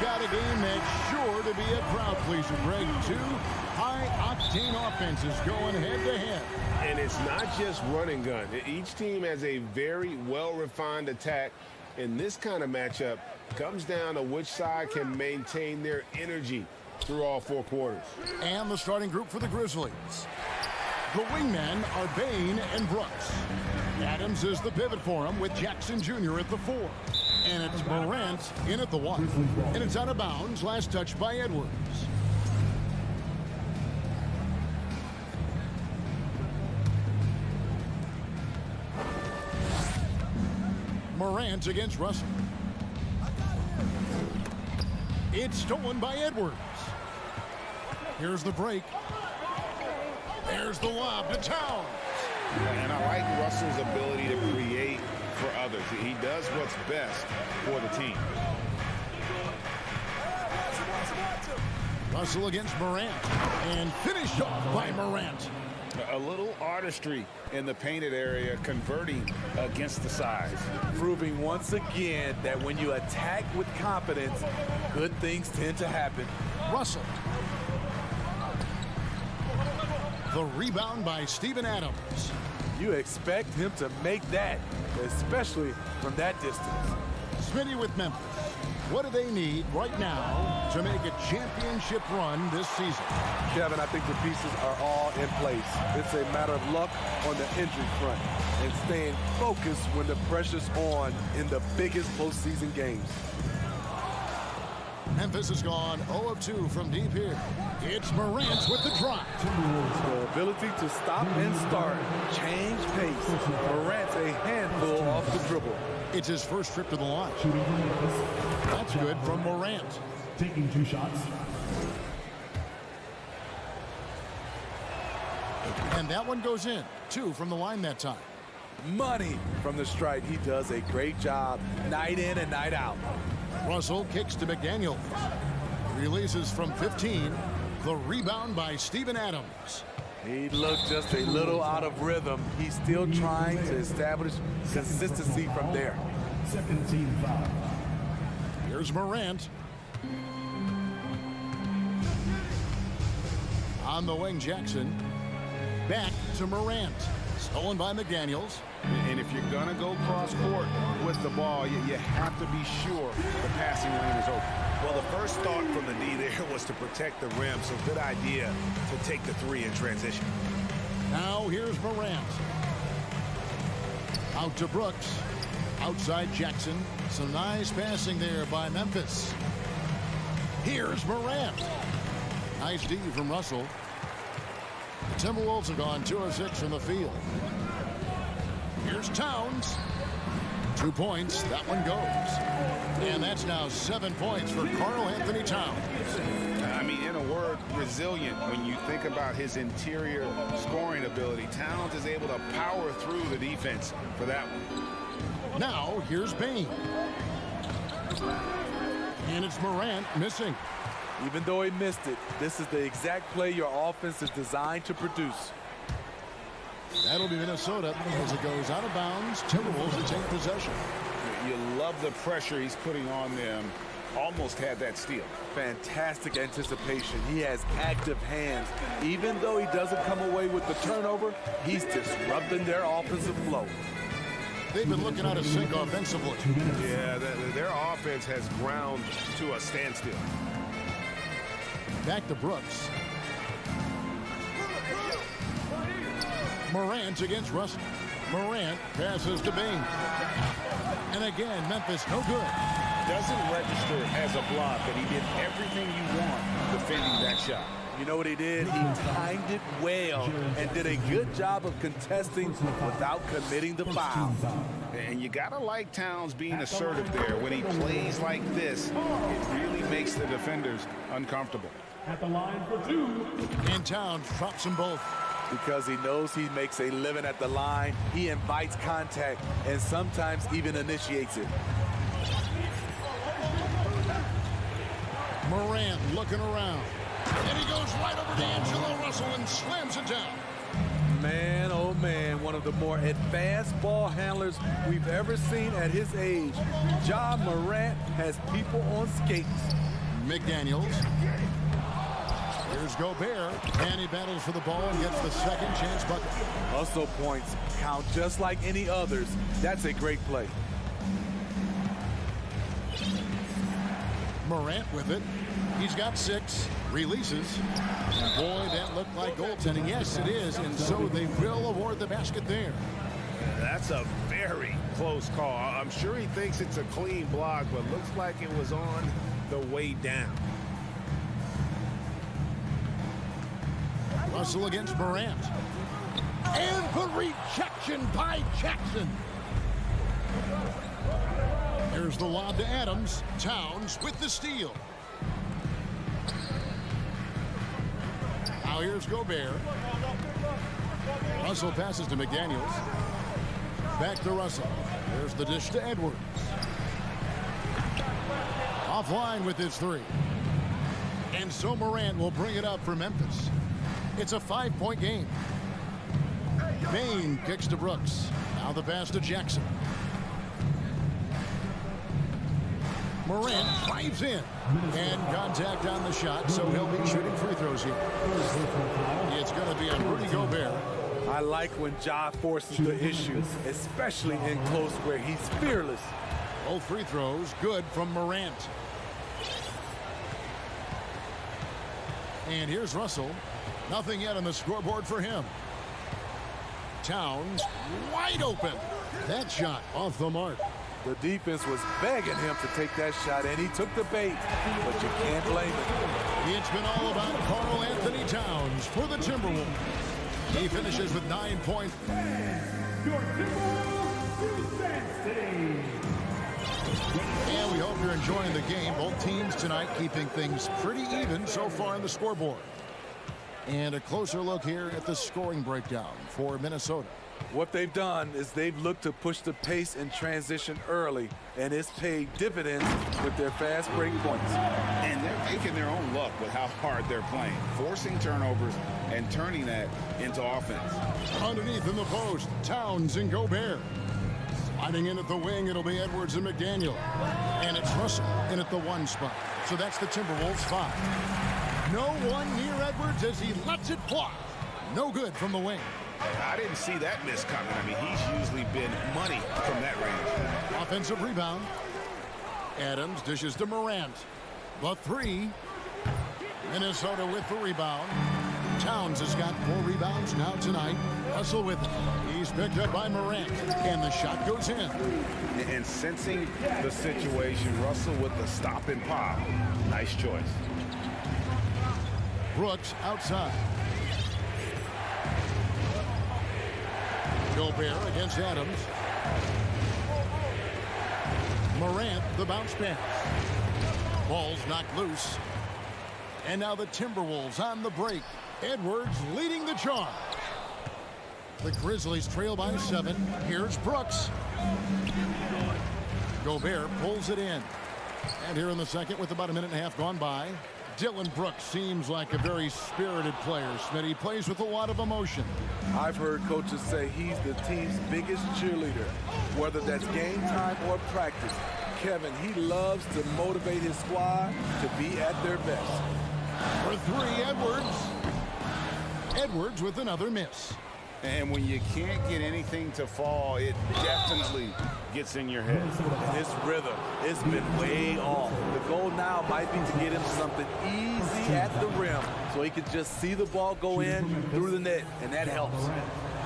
got a game that's sure to be a crowd pleaser, Greg. Two high-octane offenses going head-to-head. And it's not just run and gun. Each team has a very well-refined attack. And this kind of matchup comes down to which side can maintain their energy through all four quarters. And the starting group for the Grizzlies. The wingmen are Bain and Brooks. Adams is the pivot for him with Jackson Jr. at the 4. And it's Morant in at the 1. And it's out of bounds, last touch by Edwards. Morant against Russell. It's stolen by Edwards. Here's the break. There's the lob to Towns. And I like Russell's ability to create for others. He does what's best for the team. Russell against Morant. And finished off by Morant. A little artistry in the painted area, converting against the size. Proving once again that when you attack with confidence, good things tend to happen. Russell. The rebound by Steven Adams. You expect him to make that, especially from that distance. Smitty with Memphis. What do they need right now to make a championship run this season? Kevin, I think the pieces are all in place. It's a matter of luck on the injury front and staying focused when the pressure's on in the biggest postseason games. Memphis has gone 0 of 2 from deep here. It's Morant with the drive. The ability to stop and start, change pace. Morant's a handful off the dribble. It's his first trip to the line. That's good from Morant. Taking 2 shots. And that one goes in. 2 from the line that time. Money from the stripe. He does a great job night in and night out. Russell kicks to McDaniels. Releases from 15. The rebound by Steven Adams. He looked just a little out of rhythm. He's still trying to establish consistency from there. Second team foul. Here's Morant. On the wing, Jackson. Back to Morant. Stolen by McDaniels. And if you're going to go cross court with the ball, you have to be sure the passing lane is open. Well, the first thought from the D there was to protect the rim, so good idea to take the 3 in transition. Now here's Morant. Out to Brooks. Outside Jackson. Some nice passing there by Memphis. Here's Morant. Nice D from Russell. The Timberwolves have gone 2 of 6 from the field. Here's Towns. 2 points. That one goes. And that's now 7 points for Karl Anthony Towns. I mean, in a word, resilient. When you think about his interior scoring ability, Towns is able to power through the defense for that one. Now, here's Bain. And it's Morant missing. Even though he missed it, this is the exact play your offense is designed to produce. That'll be Minnesota as it goes out of bounds. Timberwolves to take possession. You love the pressure he's putting on them. Almost had that steal. Fantastic anticipation. He has active hands. Even though he doesn't come away with the turnover, he's disrupting their offensive flow. They've been looking out of sync offensively. Yeah, their offense has ground to a standstill. Back to Brooks. Morant against Russell. Morant passes to Bain. And again, Memphis no good. Doesn't register as a block, but he did everything you want defending that shot. You know what he did? He timed it well and did a good job of contesting without committing the foul. And you gotta like Towns being assertive there. When he plays like this, it really makes the defenders uncomfortable. At the line for 2. And Towns drops them both. Because he knows he makes a living at the line, he invites contact and sometimes even initiates it. Morant looking around. And he goes right over to Angelo Russell and slams it down. Man, oh man, one of the more advanced ball handlers we've ever seen at his age. Ja Morant has people on skates. McDaniels. Here's Gobert. And he battles for the ball and gets the second chance bucket. Also points count just like any others. That's a great play. Morant with it. He's got 6. Releases. Boy, that looked like goaltending. Yes, it is. And so they will award the basket there. That's a very close call. I'm sure he thinks it's a clean block, but looks like it was on the way down. Russell against Morant. And the rejection by Jackson. Here's the lob to Adams. Towns with the steal. Now here's Gobert. Russell passes to McDaniels. Back to Russell. There's the dish to Edwards. Offline with his 3. And so Morant will bring it up for Memphis. It's a 5-point game. Bain kicks to Brooks. Now the pass to Jackson. Morant drives in. And contact on the shot, so he'll be shooting free throws here. It's going to be on Rudy Gobert. I like when Ja forces the issue, especially in close where he's fearless. Both free throws good from Morant. And here's Russell. Nothing yet on the scoreboard for him. Towns wide open. That shot off the mark. The defense was begging him to take that shot, and he took the bait, but you can't blame him. It's been all about Karl Anthony Towns for the Timberwolves. He finishes with 9 points. Your Timberwolves defense. And we hope you're enjoying the game. Both teams tonight keeping things pretty even so far on the scoreboard. And a closer look here at the scoring breakdown for Minnesota. What they've done is they've looked to push the pace and transition early, and it's paid dividends with their fast break points. And they're making their own luck with how hard they're playing, forcing turnovers and turning that into offense. Underneath in the post, Towns and Gobert. Sliding in at the wing, it'll be Edwards and McDaniel. And it's Russell in at the 1 spot. So that's the Timberwolves 5. No one near Edwards as he lets it fly. No good from the wing. I didn't see that miss coming. I mean, he's usually been money from that range. Offensive rebound. Adams dishes to Morant. The 3. Minnesota with the rebound. Towns has got 4 rebounds now tonight. Russell with it. He's picked up by Morant. And the shot goes in. And sensing the situation, Russell with the stop and pop. Nice choice. Brooks outside. Gobert against Adams. Morant, the bounce pass. Ball's knocked loose. And now the Timberwolves on the break. Edwards leading the charge. The Grizzlies trail by 7. Here's Brooks. Gobert pulls it in. And here in the second with about a minute and a half gone by, Dylan Brooks seems like a very spirited player. Smith, he plays with a lot of emotion. I've heard coaches say he's the team's biggest cheerleader, whether that's game time or practice. Kevin, he loves to motivate his squad to be at their best. For 3, Edwards. Edwards with another miss. And when you can't get anything to fall, it definitely gets in your head. His rhythm, it's been way off. The goal now might be to get him something easy at the rim so he could just see the ball go in through the net, and that helps.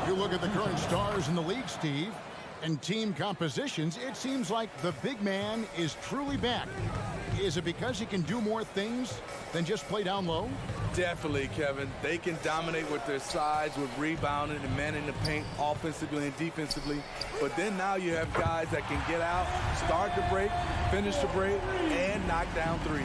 You look at the current stars in the league, Steve, and team compositions, it seems like the big man is truly back. Is it because he can do more things than just play down low? Definitely, Kevin. They can dominate with their size, with rebounding and manning the paint offensively and defensively. But then now you have guys that can get out, start the break, finish the break, and knock down threes.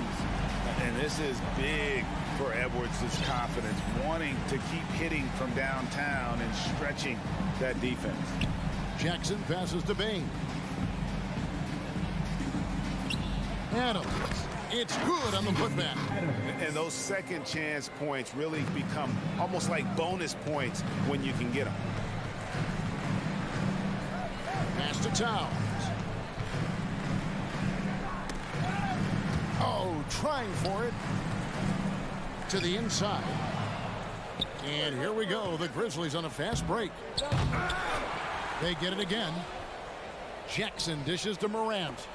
And this is big for Edwards' confidence, wanting to keep hitting from downtown and stretching that defense. Jackson passes to Bain. Adams. It's good on the putback. And those second chance points really become almost like bonus points when you can get them. Pass to Towns. Oh, trying for it. To the inside. And here we go. The Grizzlies on a fast break. They get it again. Jackson dishes to Morant.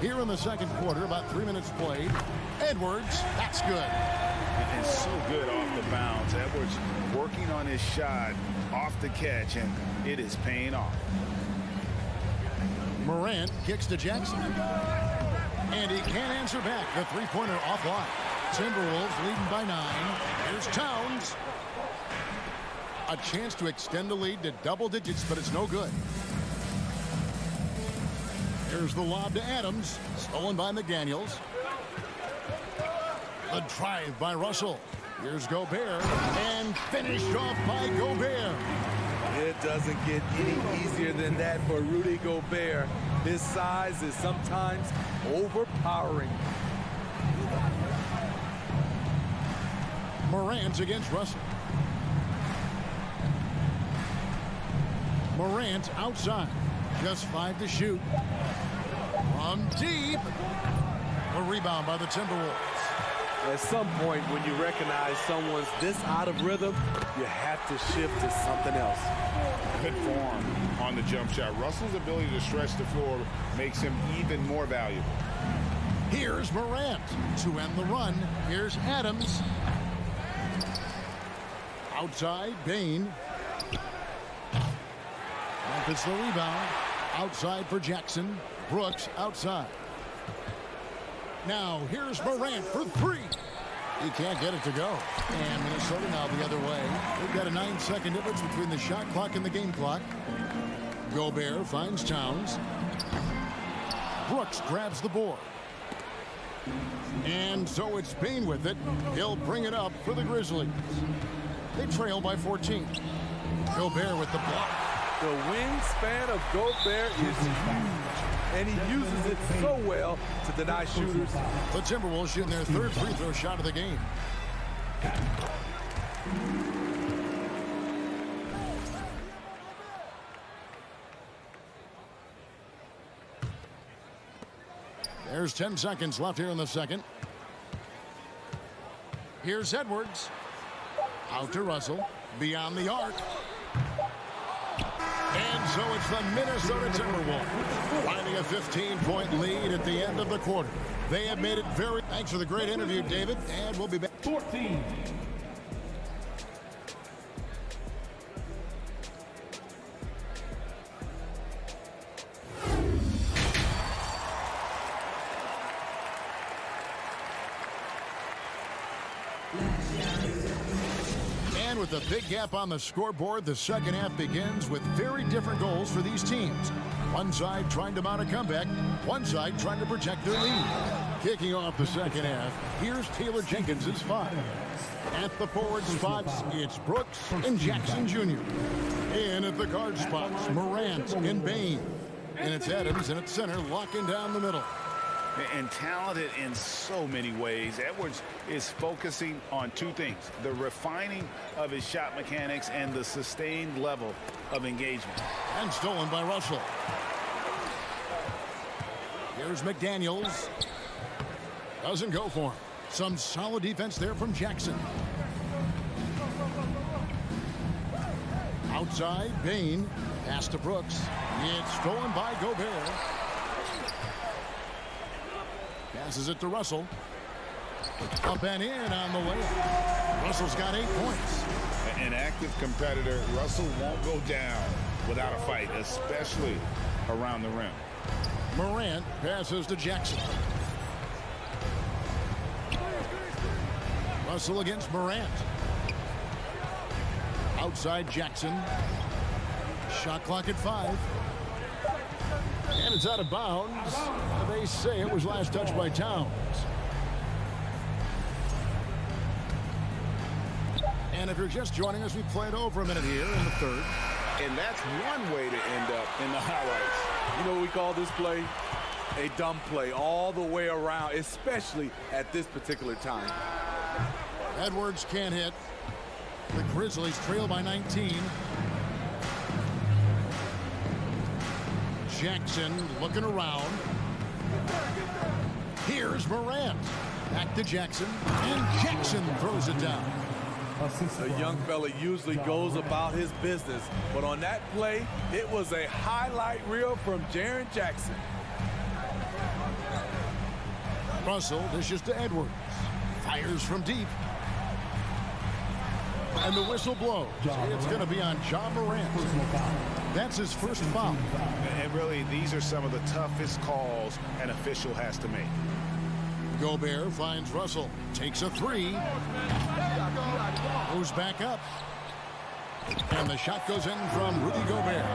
Here in the second quarter, about 3 minutes played. Edwards, that's good. And so good off the bounce. Edwards working on his shot off the catch, and it is paying off. Morant kicks to Jackson. And he can't answer back. The three-pointer offline. Timberwolves leading by 9. Here's Towns. A chance to extend the lead to double digits, but it's no good. Here's the lob to Adams. Stolen by McDaniels. The drive by Russell. Here's Gobert. And finished off by Gobert. It doesn't get any easier than that for Rudy Gobert. His size is sometimes overpowering. Morant against Russell. Morant outside. Just 5 to shoot. From deep. A rebound by the Timberwolves. At some point, when you recognize someone's this out of rhythm, you have to shift to something else. Good form on the jump shot. Russell's ability to stretch the floor makes him even more valuable. Here's Morant to end the run. Here's Adams. Outside, Bain. Memphis the rebound. Outside for Jackson. Brooks outside. Now here's Morant for 3. He can't get it to go. And Minnesota now the other way. They've got a 9-second difference between the shot clock and the game clock. Gobert finds Towns. Brooks grabs the board. And so it's Bain with it. He'll bring it up for the Grizzlies. They trail by 14. Gobert with the block. The wingspan of Gobert is huge, and he uses it so well to deny shooters. The Timberwolves shooting their 3rd free throw shot of the game. There's 10 seconds left here in the second. Here's Edwards. Out to Russell. Beyond the arc. And so it's the Minnesota Timberwolves finding a 15-point lead at the end of the quarter. They have made it very... Thanks for the great interview, David, and we'll be back. 14. And with a big gap on the scoreboard, the second half begins with very different goals for these teams. One side trying to mount a comeback, one side trying to protect their lead. Kicking off the second half, here's Taylor Jenkins' 5. At the forward spots, it's Brooks and Jackson Jr. And at the guard spots, Morant and Bain. And it's Adams and at center, locking down the middle. And talented in so many ways. Edwards is focusing on 2 things: the refining of his shot mechanics and the sustained level of engagement. And stolen by Russell. Here's McDaniels. Doesn't go for him. Some solid defense there from Jackson. Outside, Bain. Pass to Brooks. It's stolen by Gobert. Passes it to Russell. Up and in on the layup. Russell's got 8 points. An active competitor. Russell won't go down without a fight, especially around the rim. Morant passes to Jackson. Russell against Morant. Outside Jackson. Shot clock at 5. And it's out of bounds. They say it was last touched by Towns. And if you're just joining us, we played over a minute here in the 3rd. And that's one way to end up in the highlights. You know what we call this play? A dumb play all the way around, especially at this particular time. Edwards can't hit. The Grizzlies trail by 19. Jackson looking around. Here's Morant. Back to Jackson. And Jackson throws it down. A young fella usually goes about his business, but on that play, it was a highlight reel from Jaren Jackson. Russell dishes to Edwards. Fires from deep. And the whistle blows. It's going to be on John Morant. That's his first foul. And really, these are some of the toughest calls an official has to make. Gobert finds Russell. Takes a three. Moves back up. And the shot goes in from Rudy Gobert.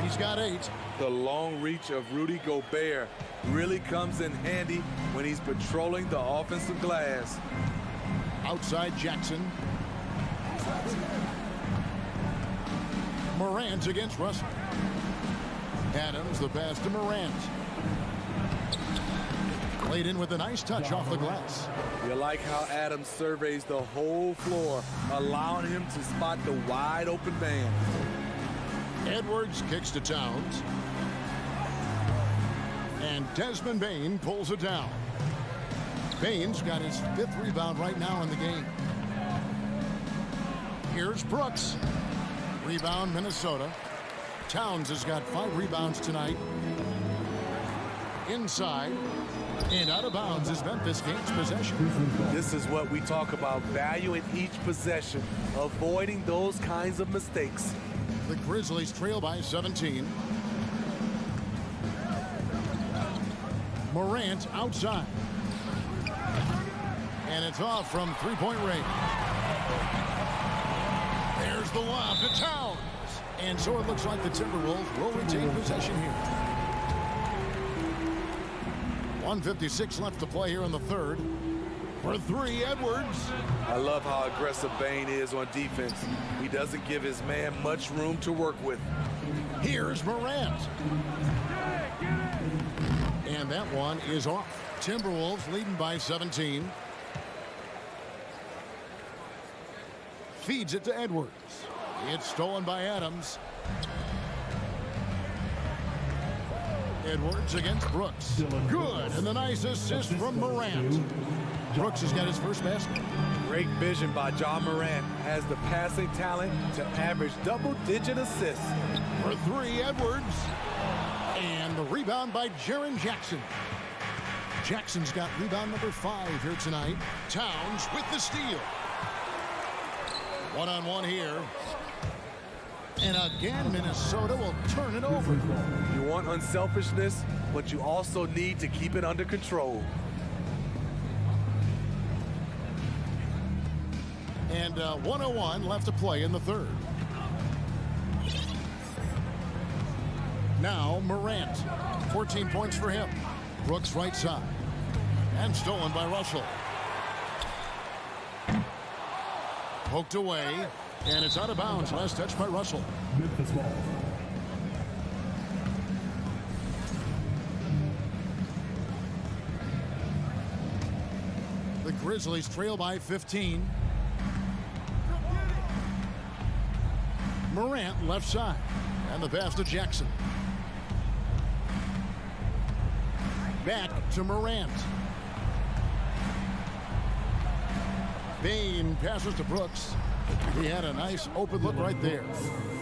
He's got 8. The long reach of Rudy Gobert really comes in handy when he's patrolling the offensive glass. Outside Jackson. Morant against Russell. Adams, the pass to Morant. Played in with a nice touch off the glass. You like how Adams surveys the whole floor, allowing him to spot the wide open man. Edwards kicks to Towns. And Desmond Bane pulls it down. Bane's got his 5th rebound right now in the game. Here's Brooks. Rebound, Minnesota. Towns has got 5 rebounds tonight. Inside. And out of bounds as Memphis gains possession. This is what we talk about, valuing each possession, avoiding those kinds of mistakes. The Grizzlies trail by 17. Morant outside. And it's off from three-point range. There's the lob to Towns. And so it looks like the Timberwolves will retain possession here. 1:56 left to play here in the third. For 3, Edwards. I love how aggressive Bane is on defense. He doesn't give his man much room to work with. Here's Morant. And that one is off. Timberwolves leading by 17. Feeds it to Edwards. It's stolen by Adams. Edwards against Brooks. Good. And the nice assist from Morant. Brooks has got his first basket. Great vision by John Morant. Has the passing talent to average double-digit assists. For 3, Edwards. And the rebound by Jaren Jackson. Jackson's got rebound number 5 here tonight. Towns with the steal. One-on-one here. And again, Minnesota will turn it over. You want unselfishness, but you also need to keep it under control. And 1:01 left to play in the third. Now Morant. 14 points for him. Brooks right side. And stolen by Russell. Poked away. And it's out of bounds. Last touch by Russell. Memphis ball. The Grizzlies trail by 15. Morant left side. And the pass to Jackson. Back to Morant. Bane passes to Brooks. He had a nice open look right there.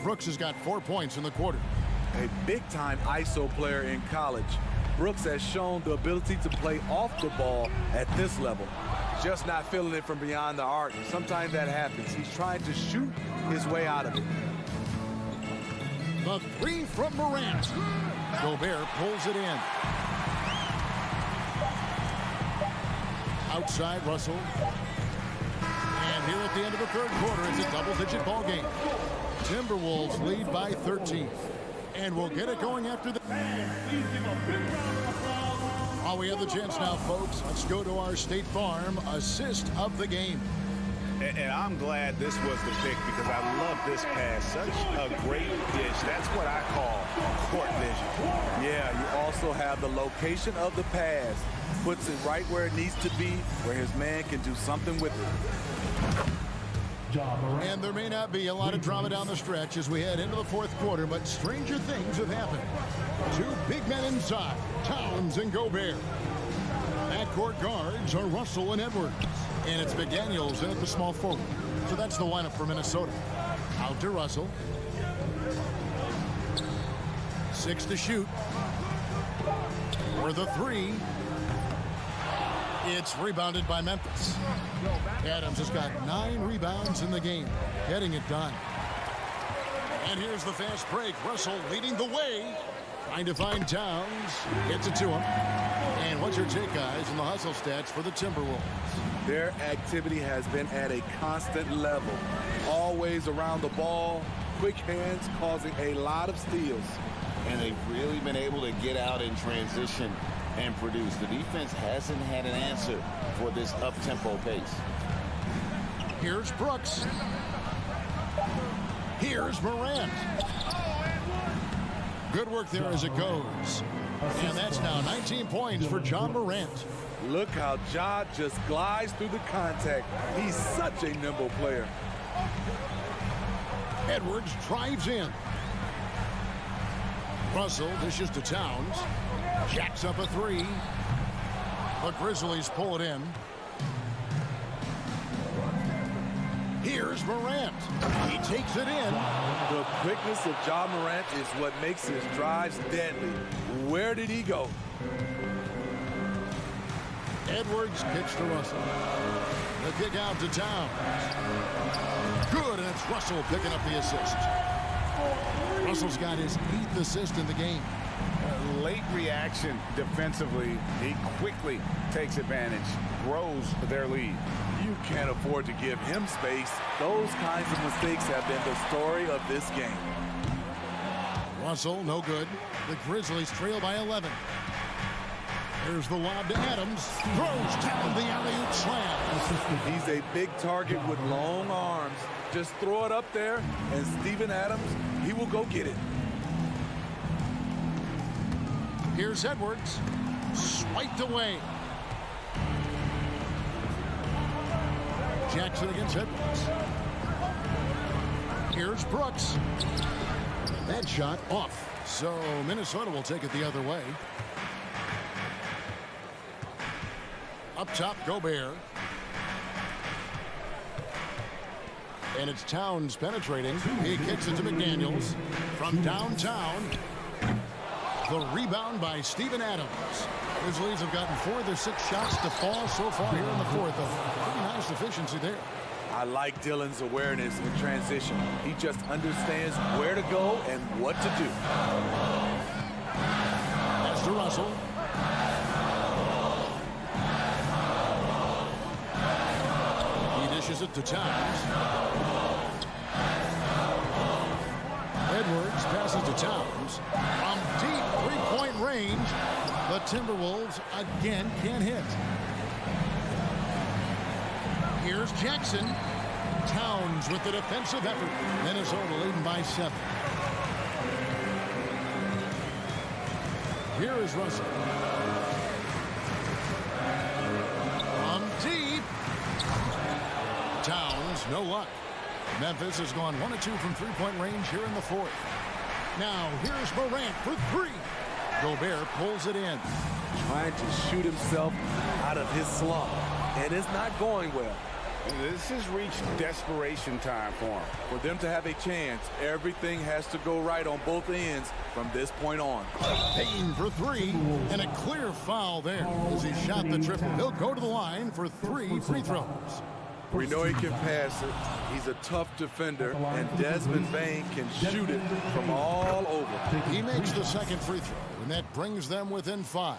Brooks has got 4 points in the quarter. A big-time ISO player in college. Brooks has shown the ability to play off the ball at this level. Just not feeling it from beyond the arc. Sometimes that happens. He's trying to shoot his way out of it. The 3 from Morant. Gobert pulls it in. Outside Russell. And here at the end of the third quarter, it's a double-digit ball game. Timberwolves lead by 13. And we'll get it going after the... While we have the chance now, folks, let's go to our State Farm assist of the game. And I'm glad this was the pick because I love this pass. Such a great dish. That's what I call court vision. Yeah, you also have the location of the pass. Puts it right where it needs to be, where his man can do something with it. And there may not be a lot of drama down the stretch as we head into the fourth quarter, but stranger things have happened. Two big men inside, Towns and Gobert. Backcourt guards are Russell and Edwards. And it's McDaniels in at the small forward. So that's the lineup for Minnesota. Out to Russell. 6 to shoot. For the 3. It's rebounded by Memphis. Adams has got 9 rebounds in the game, getting it done. And here's the fast break. Russell leading the way. Trying to find Towns. Gets it to him. And what's your take, guys, on the hustle stats for the Timberwolves? Their activity has been at a constant level. Always around the ball. Quick hands causing a lot of steals. And they've really been able to get out in transition and produce. The defense hasn't had an answer for this up-tempo pace. Here's Brooks. Here's Morant. Good work there as it goes. And that's now 19 points for John Morant. Look how Ja just glides through the contact. He's such a nimble player. Edwards drives in. Russell dishes to Towns. Jacks up a 3. The Grizzlies pull it in. Here's Morant. He takes it in. The quickness of Ja Morant is what makes his drives deadly. Where did he go? Edwards kicks to Russell. The kick out to Towns. Good, and it's Russell picking up the assist. Russell's got his 8th assist in the game. Late reaction defensively. He quickly takes advantage, grows their lead. You can't afford to give him space. Those kinds of mistakes have been the story of this game. Russell, no good. The Grizzlies trail by 11. There's the lob to Adams. Throws down the alley-oop slam. He's a big target with long arms. Just throw it up there, and Steven Adams, he will go get it. Here's Edwards. Swiped away. Jackson against Edwards. Here's Brooks. That shot off. So Minnesota will take it the other way. Up top, Gobert. And it's Towns penetrating. He kicks it to McDaniels. From downtown. The rebound by Steven Adams. Grizzlies have gotten 4 of their 6 shots to fall so far here in the 4th. A pretty nice efficiency there. I like Dillon's awareness in transition. He just understands where to go and what to do. That's to Russell. He dishes it to Towns. Edwards passes to Towns. From deep three-point range, the Timberwolves again can't hit. Here's Jackson. Towns with the defensive effort. Minnesota leading by 7. Here is Russell. From deep. Towns, no luck. Memphis has gone 1 of 2 from three-point range here in the 4th. Now, here's Morant for 3. Gobert pulls it in. Trying to shoot himself out of his slump, and it's not going well. This has reached desperation time for him. For them to have a chance, everything has to go right on both ends from this point on. Payne for 3, and a clear foul there as he shot the triple. He'll go to the line for 3 free throws. We know he can pass it. He's a tough defender, and Desmond Bain can shoot it from all over. He makes the 2nd free throw, and that brings them within 5.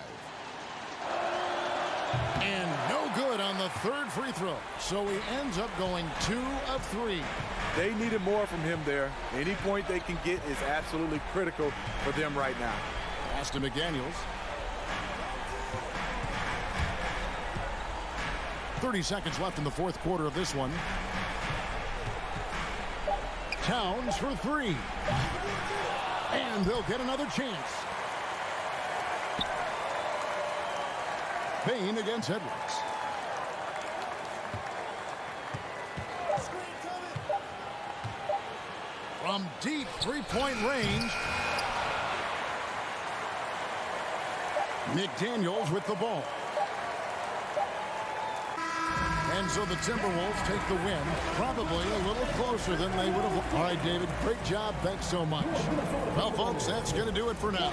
And no good on the 3rd free throw. So he ends up going 2 of 3. They needed more from him there. Any point they can get is absolutely critical for them right now. Pass to McDaniels. 30 seconds left in the 4th quarter of this one. Towns for 3. And they'll get another chance. Payne against Edwards. From deep three-point range. McDaniels with the ball. And so the Timberwolves take the win, probably a little closer than they would have. All right, David, great job. Thanks so much. Well, folks, that's going to do it for now.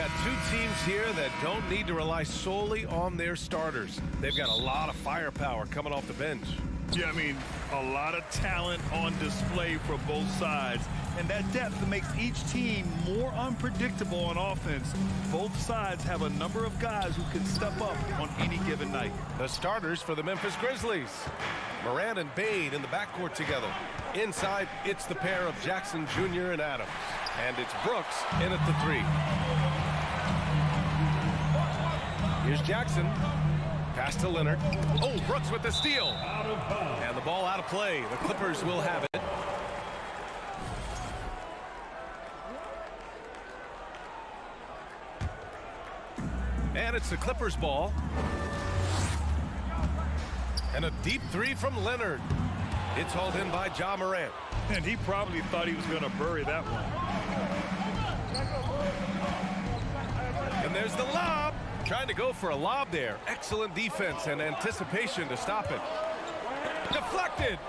got two teams here that don't need to rely solely on their starters. They've got a lot of firepower coming off the bench. Yeah, I mean, a lot of talent on display for both sides. And that depth makes each team more unpredictable on offense. Both sides have a number of guys who can step up on any given night. The starters for the Memphis Grizzlies. Morant and Bane in the backcourt together. Inside, it's the pair of Jackson Jr. and Adams. And it's Brooks in at the three. Here's Jackson. Pass to Leonard. Oh, Brooks with the steal. And the ball out of play. The Clippers will have it. And it's the Clippers ball. And a deep three from Leonard. It's hauled in by Ja Morant. And he probably thought he was going to bury that one. And there's the lob. Trying to go for a lob there. Excellent defense and anticipation to stop it. Deflected.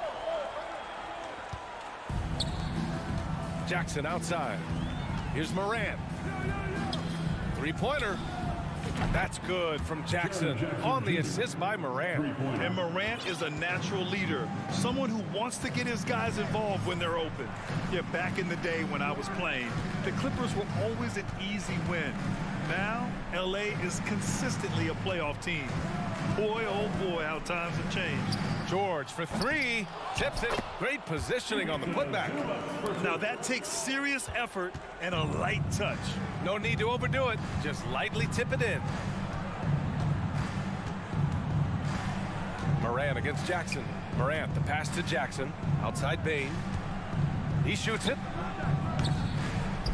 Jackson outside. Here's Morant. Three-pointer. That's good from Jackson on the assist by Morant. And Morant is a natural leader, someone who wants to get his guys involved when they're open. Yeah, back in the day when I was playing, the Clippers were always an easy win. Now, LA is consistently a playoff team. Boy, oh boy, how times have changed. George for three, tips it. Great positioning on the putback. Now that takes serious effort and a light touch. No need to overdo it, just lightly tip it in. Morant against Jackson. Morant, the pass to Jackson, outside Bane. He shoots it.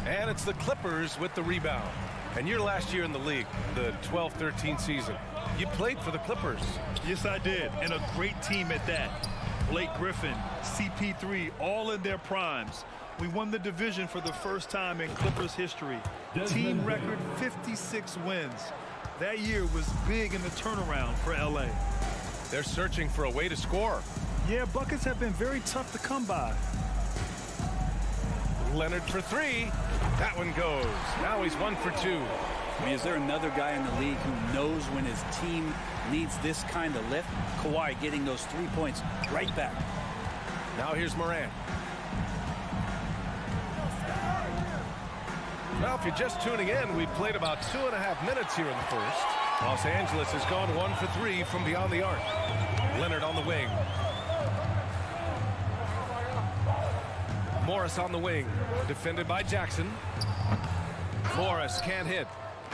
And it's the Clippers with the rebound. And your last year in the league, the 12-13 season, you played for the Clippers. Yes, I did, and a great team at that. Blake Griffin, CP3, all in their primes. We won the division for the first time in Clippers history. Team record 56 wins. That year was big in the turnaround for LA. They're searching for a way to score. Yeah, buckets have been very tough to come by. Leonard for three. That one goes. Now he's 1 for 2. I mean, is there another guy in the league who knows when his team needs this kind of lift? Kawhi getting those 3 points right back. Now here's Morant. Well, if you're just tuning in, we've played about 2.5 minutes here in the first. Los Angeles has gone 1 for 3 from beyond the arc. Leonard on the wing. Morris on the wing, defended by Jackson. Morris can't hit.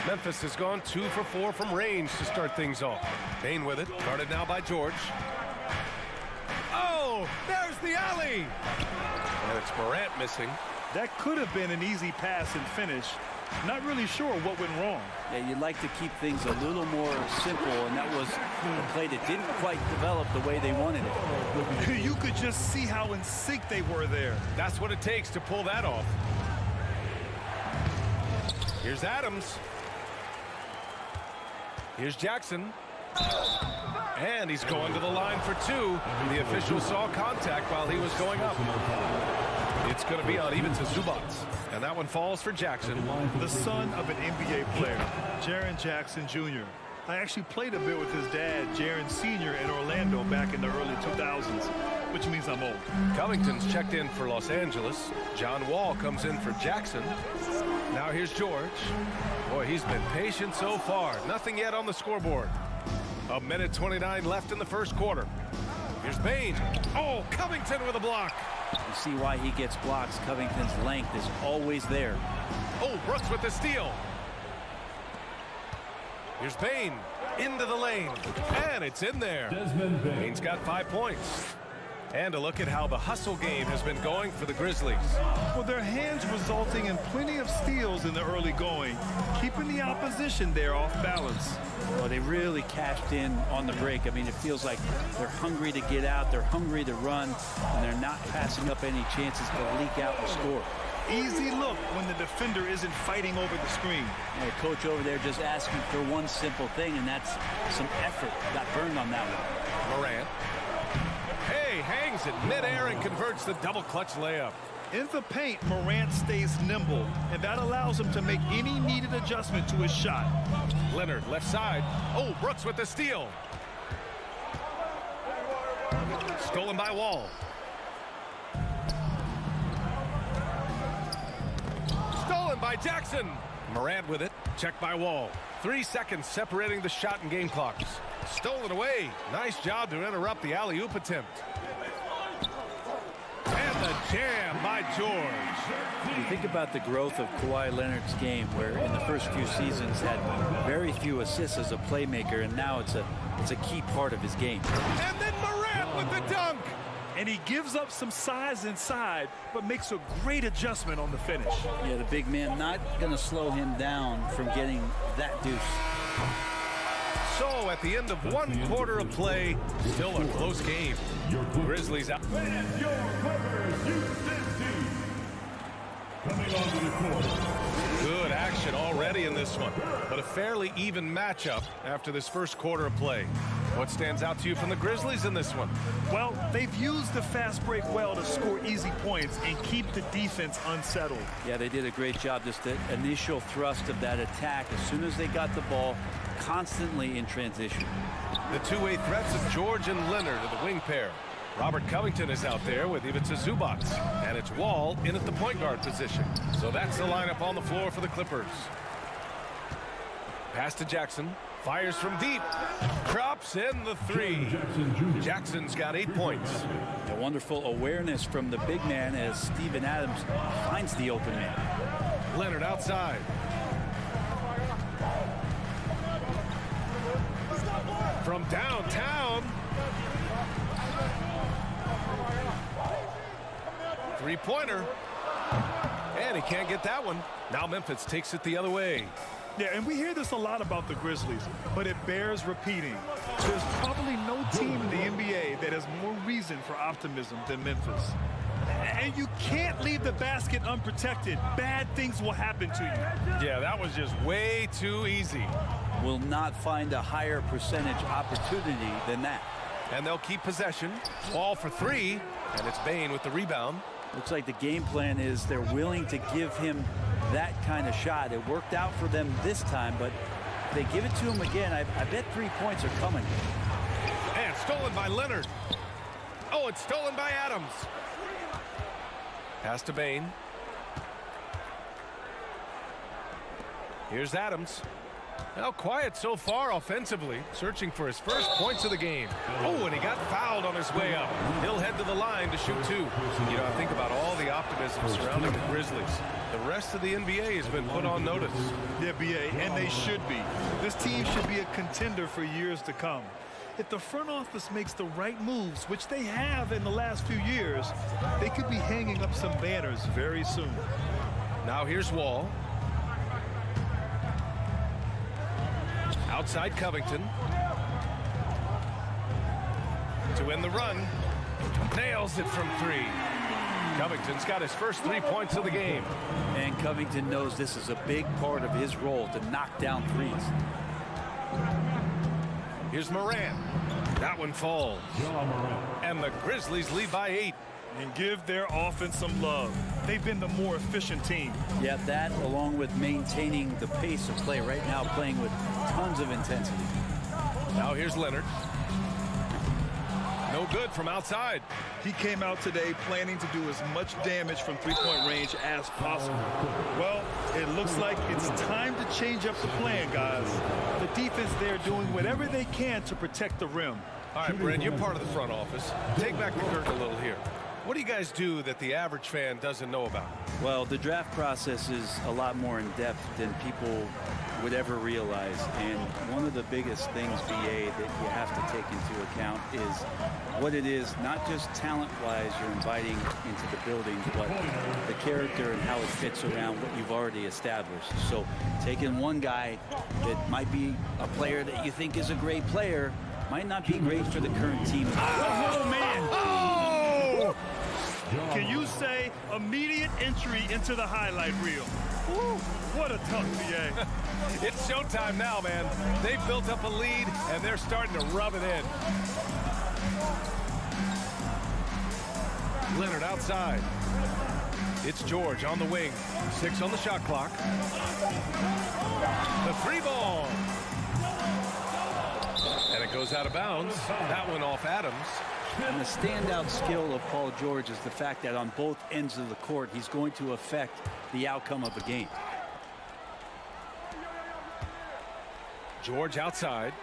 Memphis has gone 2 for 4 from range to start things off. Bane with it, guarded now by George. Oh, there's the alley! And it's Morant missing. That could have been an easy pass and finish. Not really sure what went wrong. Yeah, you'd like to keep things a little more simple, and that was a play that didn't quite develop the way they wanted it. You could just see how in sync they were there. That's what it takes to pull that off. Here's Adams. Here's Jackson. And he's going to the line for 2. The official saw contact while he was going up. It's going to be on even to Zubac. And that one falls for Jackson. The son of an NBA player, Jaren Jackson Jr. I actually played a bit with his dad, Jaren Sr. in Orlando back in the early 2000s, which means I'm old. Covington's checked in for Los Angeles. John Wall comes in for Jackson. Now here's George. Boy, he's been patient so far. Nothing yet on the scoreboard. 1:29 left in the first quarter. Here's Bane. Oh, Covington with a block. You see why he gets blocks. Covington's length is always there. Oh, Brooks with the steal. Here's Bane into the lane. And it's in there. Bane's got 5 points. And a look at how the hustle game has been going for the Grizzlies. Well, their hands resulting in plenty of steals in the early going, keeping the opposition there off balance. Well, they really cashed in on the break. I mean, it feels like they're hungry to get out, they're hungry to run, and they're not passing up any chances to leak out and score. Easy look when the defender isn't fighting over the screen. The coach over there just asking for one simple thing, and that's some effort. Got burned on that one. Morant. Hey, hangs it midair and converts the double clutch layup. In the paint, Morant stays nimble, and that allows him to make any needed adjustment to his shot. Leonard, left side. Oh, Brooks with the steal. Stolen by Wall. Stolen by Jackson. Morant with it. Checked by Wall. 3 seconds separating the shot and game clocks. Stolen away. Nice job to interrupt the alley-oop attempt. And the jam by George. You think about the growth of Kawhi Leonard's game, where in the first few seasons had very few assists as a playmaker, and now it's a key part of his game. And then Morant with the dunk. And he gives up some size inside, but makes a great adjustment on the finish. Yeah, the big man not going to slow him down from getting that deuce. So at the end of 1 quarter of play, still a close game. Grizzlies out. And your Clippers Houston team. Coming onto the court. Good action already in this one, but a fairly even matchup after this first quarter of play. What stands out to you from the Grizzlies in this one? Well, they've used the fast break well to score easy points and keep the defense unsettled. Yeah, they did a great job. Just the initial thrust of that attack, as soon as they got the ball, constantly in transition. The two-way threats of George and Leonard are the wing pair. Robert Covington is out there with Ivica Zubac, and it's Wall in at the point guard position. So that's the lineup on the floor for the Clippers. Pass to Jackson. Fires from deep. Drops in the 3. Jackson's got 8 points. A wonderful awareness from the big man as Steven Adams finds the open man. Leonard outside. From downtown. 3-pointer. And he can't get that one. Now Memphis takes it the other way. Yeah, and we hear this a lot about the Grizzlies, but it bears repeating. There's probably no team in the NBA that has more reason for optimism than Memphis. And you can't leave the basket unprotected. Bad things will happen to you. Yeah, that was just way too easy. Will not find a higher percentage opportunity than that. And they'll keep possession. Ball for 3, and it's Bane with the rebound. Looks like the game plan is they're willing to give him that kind of shot. It worked out for them this time, but if they give it to him again, I bet 3 points are coming. And stolen by Leonard. Oh, it's stolen by Adams. Pass to Bane. Here's Adams. Now quiet so far offensively, searching for his first points of the game. Oh, and he got fouled on his way up. He'll head to the line to shoot 2. You know, think about all the optimism surrounding the Grizzlies. The rest of the NBA has been put on notice. Yeah, BA, and they should be. This team should be a contender for years to come. If the front office makes the right moves, which they have in the last few years, they could be hanging up some banners very soon. Now here's Wall. Outside Covington. To win the run. Nails it from 3. Covington's got his first 3 points of the game. And Covington knows this is a big part of his role to knock down 3s. Here's Morant. That one falls. And the Grizzlies lead by 8. And give their offense some love. They've been the more efficient team. Yeah, that along with maintaining the pace of play right now, playing with tons of intensity. Now here's Leonard. No good from outside. He came out today planning to do as much damage from three-point range as possible. Well, it looks like it's time to change up the plan, guys. The defense there doing whatever they can to protect the rim. All right, Brent, you're part of the front office. Take back the curtain a little here. What do you guys do that the average fan doesn't know about? Well, the draft process is a lot more in depth than people would ever realize. And one of the biggest things, BA, that you have to take into account is what it is, not just talent-wise you're inviting into the building, but the character and how it fits around what you've already established. So taking one guy that might be a player that you think is a great player might not be great for the current team. Oh, man! Can you say immediate entry into the highlight reel? Woo, what a tough BA. It's showtime now, man. They've built up a lead, and they're starting to rub it in. Leonard outside. It's George on the wing. 6 on the shot clock. The 3 ball. And it goes out of bounds. That one off Adams. And the standout skill of Paul George is the fact that on both ends of the court, he's going to affect the outcome of a game. George outside.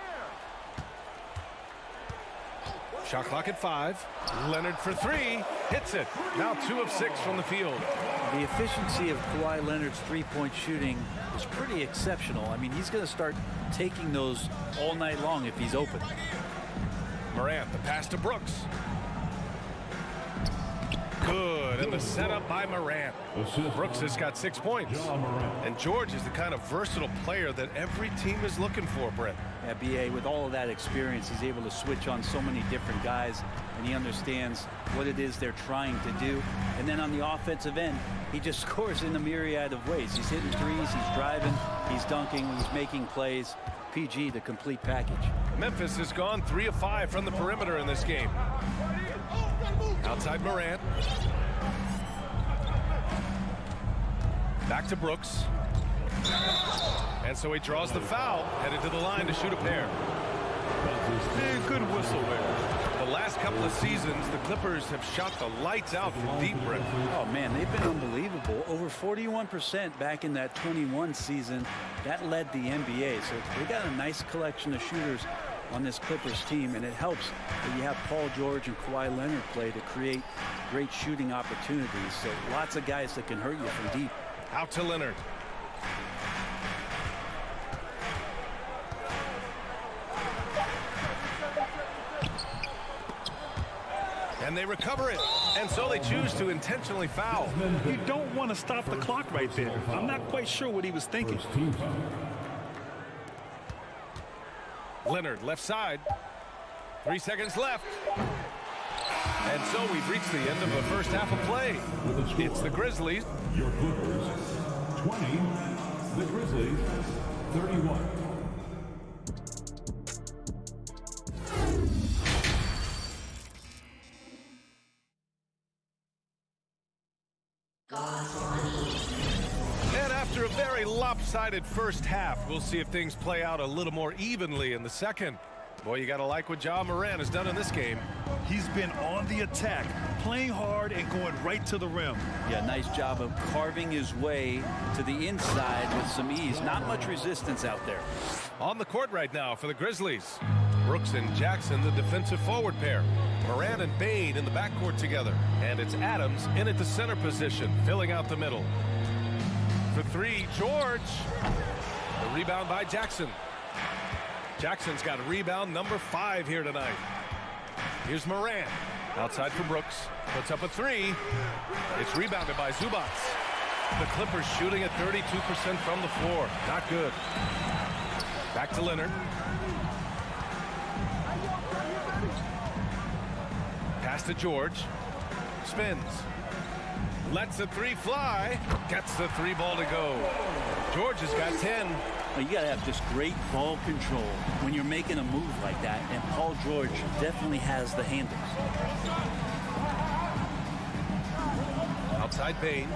Shot clock at 5. Leonard for 3. Hits it. Now 2 of 6 from the field. The efficiency of Kawhi Leonard's three-point shooting is pretty exceptional. I mean, he's going to start taking those all night long if he's open. Morant, the pass to Brooks. Good, and the setup by Morant. Brooks has got 6 points. And George is the kind of versatile player that every team is looking for, Brett. Yeah, B.A., with all of that experience, he's able to switch on so many different guys, and he understands what it is they're trying to do. And then on the offensive end, he just scores in a myriad of ways. He's hitting threes, he's driving, he's dunking, he's making plays. PG, the complete package. Memphis has gone 3 of 5 from the perimeter in this game. Outside Morant. Back to Brooks. And so he draws the foul, headed to the line to shoot a pair. Good whistle there. The last couple of seasons, the Clippers have shot the lights out from deep, Brett. Oh, man, they've been unbelievable. Over 41% back in that 21 season. That led the NBA. So they got a nice collection of shooters on this Clippers team, and it helps that you have Paul George and Kawhi Leonard play to create great shooting opportunities. So lots of guys that can hurt you from deep. Out to Leonard. And they recover it, and so they choose to intentionally foul. You don't want to stop the clock right there. I'm not quite sure what he was thinking. Leonard, left side. 3 seconds left. And so we've reached the end of the first half of play. It's the Grizzlies. Your Clippers, 20. The Grizzlies, 31. And after a very lopsided first half, we'll see if things play out a little more evenly in the second. Boy, you got to like what Ja Morant has done in this game. He's been on the attack, playing hard and going right to the rim. Yeah, nice job of carving his way to the inside with some ease. Not much resistance out there. On the court right now for the Grizzlies. Brooks and Jackson, the defensive forward pair. Morant and Bane in the backcourt together. And it's Adams in at the center position, filling out the middle. For 3, George. The rebound by Jackson. Jackson's got rebound number 5 here tonight. Here's Morant. Outside for Brooks. Puts up a 3. It's rebounded by Zubats. The Clippers shooting at 32% from the floor. Not good. Back to Leonard. Pass to George. Spins. Lets the 3 fly. Gets the 3 ball to go. George has got 10. You got to have just great ball control when you're making a move like that, and Paul George definitely has the handles. Outside Bane.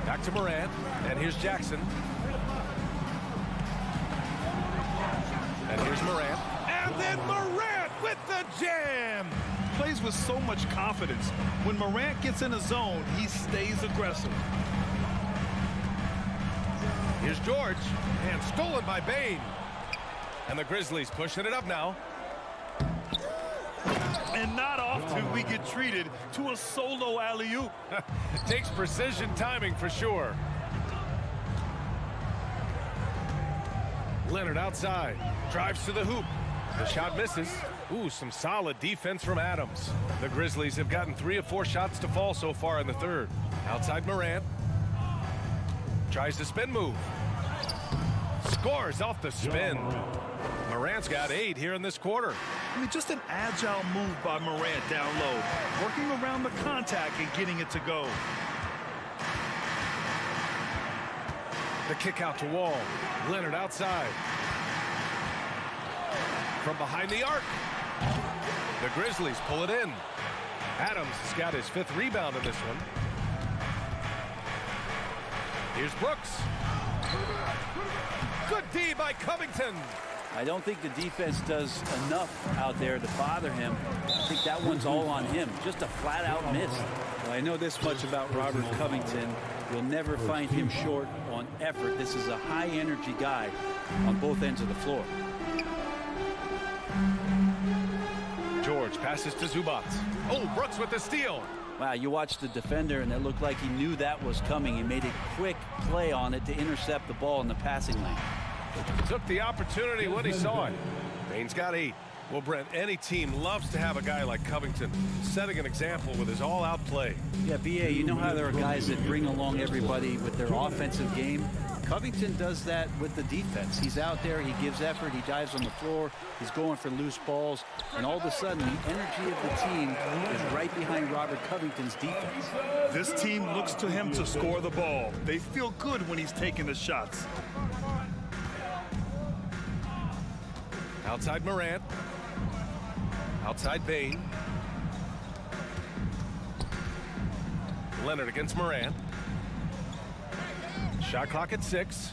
Back to Morant, and here's Jackson. And here's Morant. And then Morant with the jam. Plays with so much confidence. When Morant gets in a zone, he stays aggressive. Here's George, and stolen by Bane. And the Grizzlies pushing it up now. And not often we get treated to a solo alley-oop. It takes precision timing for sure. Leonard outside, drives to the hoop. The shot misses. Ooh, some solid defense from Adams. The Grizzlies have gotten 3 of 4 shots to fall so far in the third. Outside Morant. Tries to spin move. Scores off the spin. Morant's got 8 here in this quarter. I mean, just an agile move by Morant down low, working around the contact and getting it to go. The kick out to Wall. Leonard outside. From behind the arc. The Grizzlies pull it in. Adams has got his 5th rebound in this one. Here's Brooks. Good D by Covington. I don't think the defense does enough out there to bother him. I think that one's all on him. Just a flat-out miss. Well, I know this much about Robert Covington. You'll never find him short on effort. This is a high-energy guy on both ends of the floor. George passes to Zubac. Oh, Brooks with the steal. Wow, you watched the defender, and it looked like he knew that was coming. He made a quick play on it to intercept the ball in the passing lane. Took the opportunity when he saw it. Bain's got 8. Well, Brent, any team loves to have a guy like Covington setting an example with his all-out play. Yeah, B.A., you know how there are guys that bring along everybody with their offensive game? Covington does that with the defense. He's out there, he gives effort, he dives on the floor, he's going for loose balls, and all of a sudden the energy of the team is right behind Robert Covington's defense. This team looks to him to score the ball. They feel good when he's taking the shots. Outside Morant. Outside Bain. Leonard against Morant. Shot clock at 6.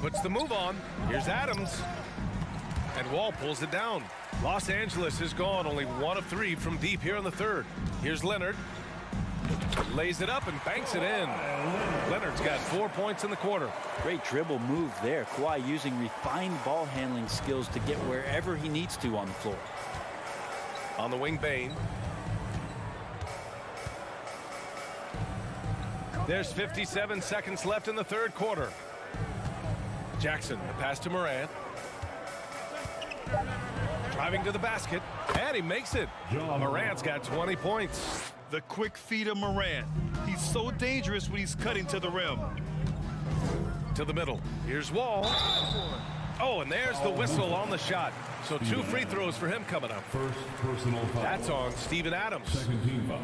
Puts the move on. Here's Adams. And Wall pulls it down. Los Angeles is gone only 1 of 3 from deep here in the third. Here's Leonard. Lays it up and banks it in. Leonard's got 4 points in the quarter. Great dribble move there. Kawhi using refined ball handling skills to get wherever he needs to on the floor. On the wing, Bain. There's 57 seconds left in the third quarter. Jackson, the pass to Morant. Driving to the basket, and he makes it. Morant's got 20 points. The quick feed of Morant. He's so dangerous when he's cutting to the rim. To the middle. Here's Wall. Oh, and there's the whistle on the shot. So 2 free throws for him coming up. First personal foul. That's on Steven Adams. Second team foul.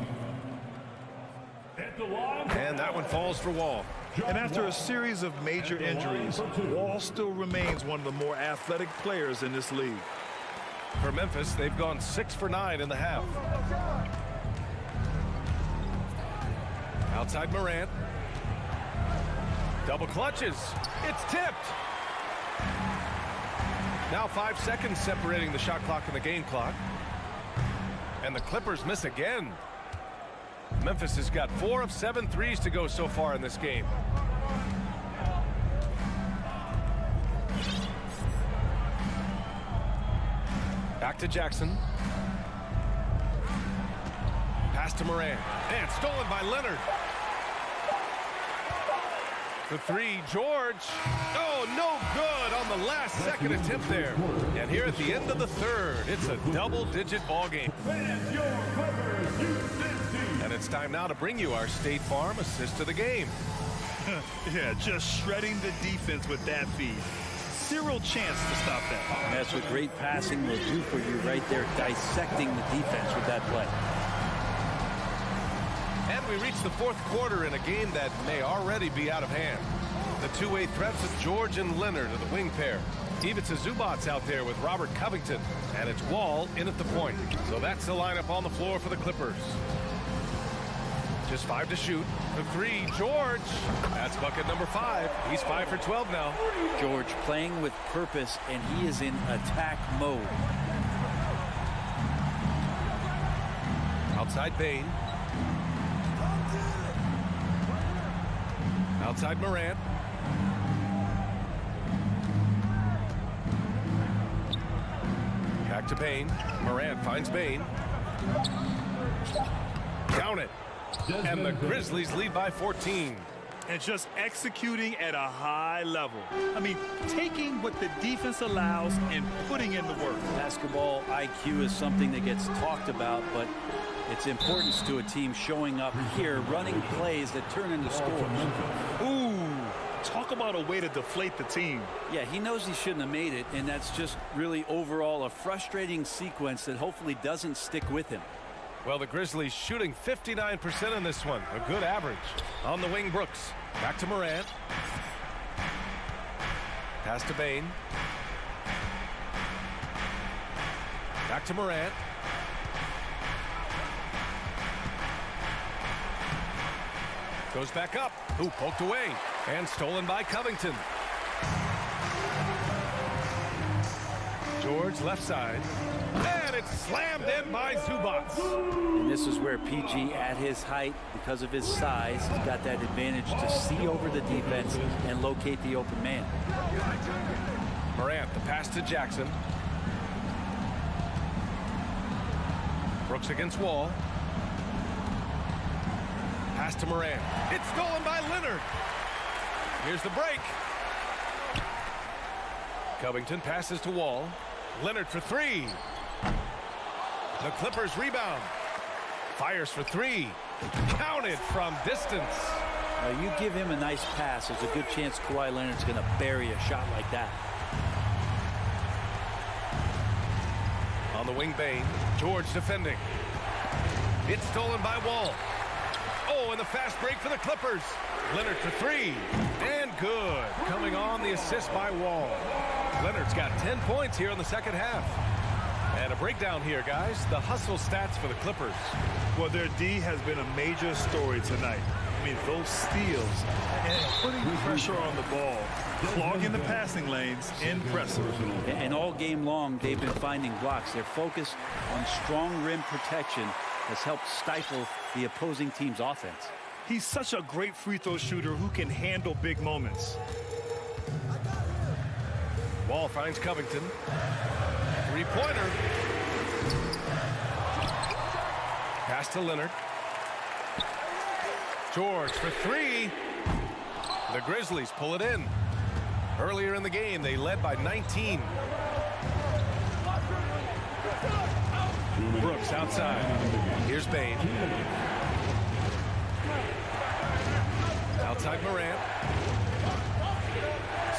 At the line. And that one falls for Wall. And after a series of major injuries, Wall still remains one of the more athletic players in this league. For Memphis, they've gone 6 for 9 in the half. Outside Morant. Double clutches. It's tipped. Now 5 seconds separating the shot clock and the game clock. And the Clippers miss again. Memphis has got 4 of 7 threes to go so far in this game. Back to Jackson. Pass to Morant. And stolen by Leonard. For 3, George. Oh, no good on the last second attempt there. And here at the end of the third, it's a double-digit ball game. And it's time now to bring you our State Farm assist of the game. Yeah, just shredding the defense with that feed. Zero chance to stop that. That's what great passing will do for you right there, dissecting the defense with that play. And we reach the fourth quarter in a game that may already be out of hand. The two-way threats of George and Leonard are the wing pair. Ivica Zubac's out there with Robert Covington, and it's Wall in at the point. So that's the lineup on the floor for the Clippers. Just 5 to shoot. For 3, George. That's bucket number 5. He's 5 for 12 now. George playing with purpose, and he is in attack mode. Outside Bain. Outside Morant. Back to Bain. Morant finds Bain. Count it. And the Grizzlies lead by 14. And just executing at a high level. I mean, taking what the defense allows and putting in the work. Basketball IQ is something that gets talked about, but its importance to a team showing up here, running plays that turn into scores. Ooh, talk about a way to deflate the team. Yeah, he knows he shouldn't have made it, and that's just really overall a frustrating sequence that hopefully doesn't stick with him. Well, the Grizzlies shooting 59% in this one. A good average. On the wing, Brooks. Back to Morant. Pass to Bain. Back to Morant. Goes back up. Ooh, poked away. And stolen by Covington. George left side. And it's slammed in by Zubac. And this is where PG, at his height, because of his size, has got that advantage to see over the defense and locate the open man. Morant, the pass to Jackson. Brooks against Wall. Pass to Morant. It's stolen by Leonard. Here's the break. Covington passes to Wall. Leonard for three. The Clippers rebound. Fires for three. Counted from distance. You give him a nice pass, there's a good chance Kawhi Leonard's going to bury a shot like that. On the wing, Bane. George defending. It's stolen by Wall. Oh, and the fast break for the Clippers. Leonard for three. And good. Coming on the assist by Wall. Leonard's got 10 points here in the second half. And a breakdown here, guys. The hustle stats for the Clippers. Well, their D has been a major story tonight. I mean, those steals and putting pressure on the ball, clogging the passing lanes, impressive. And all game long, they've been finding blocks. Their focus on strong rim protection has helped stifle the opposing team's offense. He's such a great free throw shooter who can handle big moments. Wall finds Covington. Three-pointer. Pass to Leonard. George for three. The Grizzlies pull it in. Earlier in the game, they led by 19. Brooks outside. Here's Bane. Outside Morant.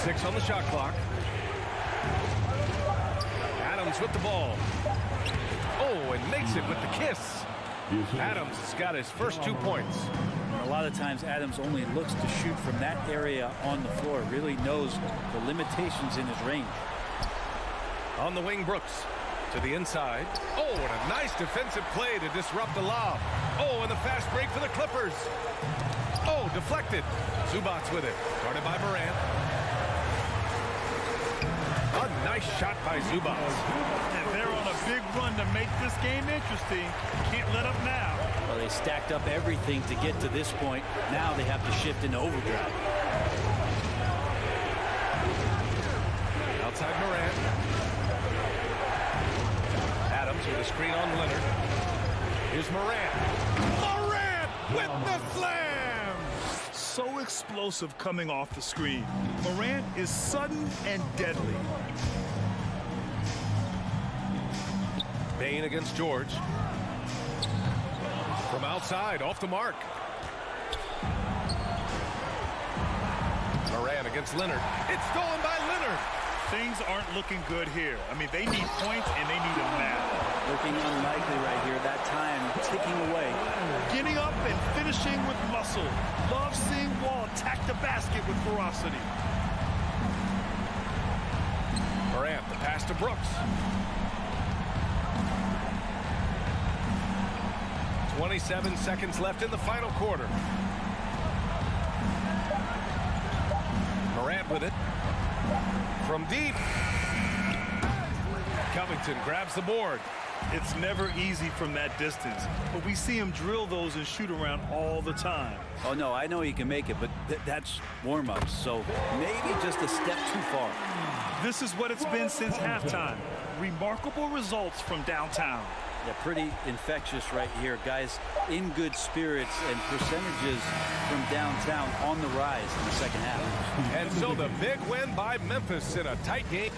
6 on the shot clock. Adams with the ball. Oh, and makes it with the kiss. Adams has got his first 2 points. A lot of times Adams only looks to shoot from that area on the floor, really knows the limitations in his range. On the wing, Brooks to the inside. Oh, and a nice defensive play to disrupt the lob. Oh, and the fast break for the Clippers. Oh, deflected. Zubac with it. Guarded by Morant. A nice shot by Zubac. And they're on a big run to make this game interesting. Can't let up now. Well, they stacked up everything to get to this point. Now they have to shift into overdrive. Outside Morant. Adams with a screen on Leonard. Here's Morant. Morant with the slam! So explosive coming off the screen. Morant is sudden and deadly. Bane against George. From outside, off the mark. Morant against Leonard. It's stolen by Leonard. Things aren't looking good here. I mean, they need points and they need them now. Looking unlikely right here. That time ticking away. Getting up and finishing with muscle. Love seeing Wall attack the basket with ferocity. Morant, the pass to Brooks. 27 seconds left in the final quarter. Morant with it. From deep. Covington grabs the board. It's never easy from that distance, but we see him drill those and shoot around all the time. Oh, no, I know he can make it, but that's warm-ups, so maybe just a step too far. This is what it's been since halftime. Remarkable results from downtown. Yeah, pretty infectious right here. Guys in good spirits and percentages from downtown on the rise in the second half. And so the big win by Memphis in a tight game.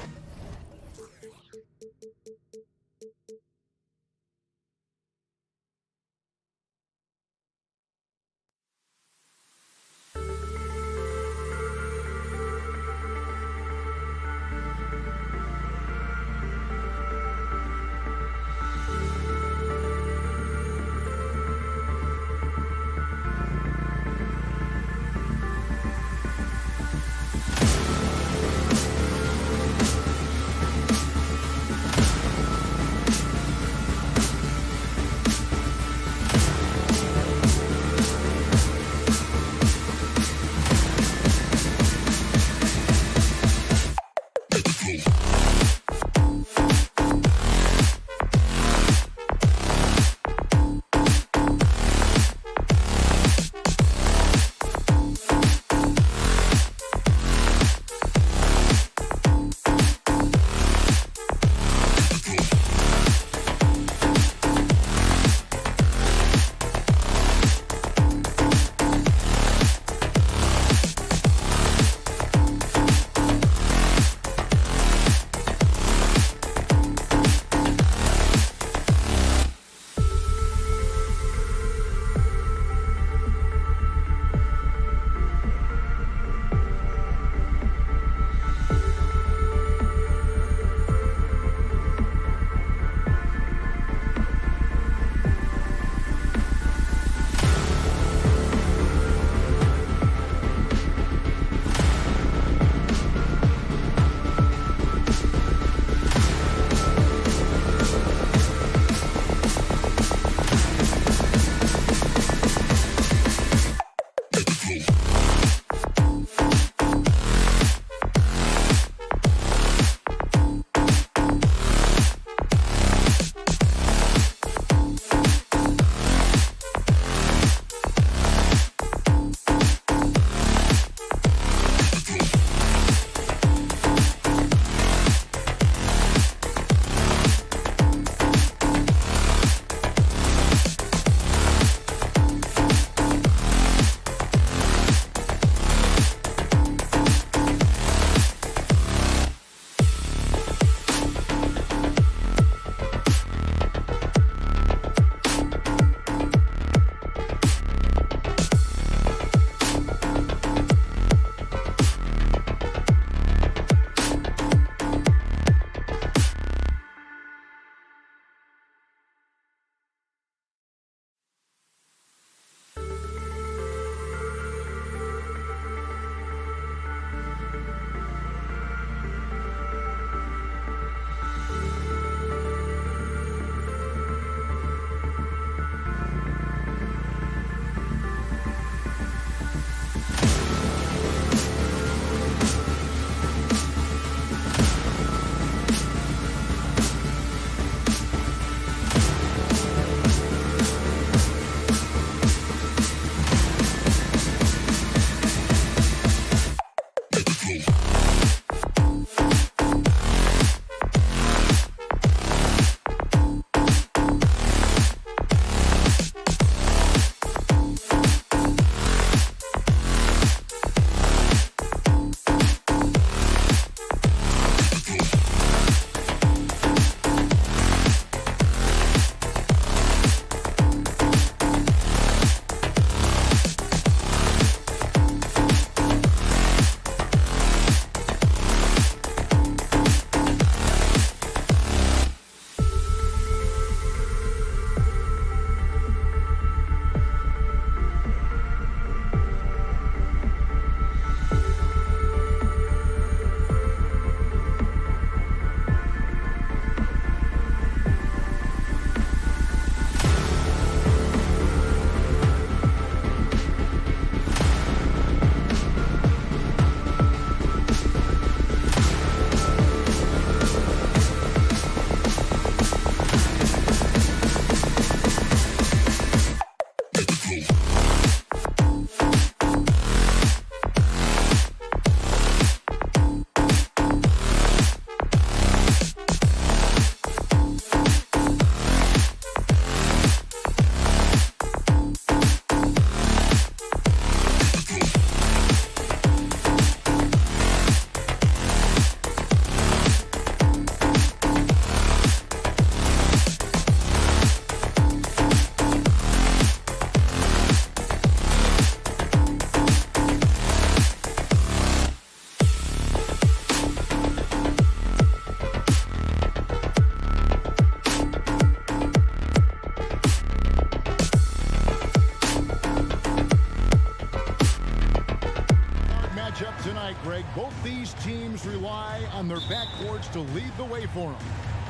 both these teams rely on their backcourts to lead the way for them.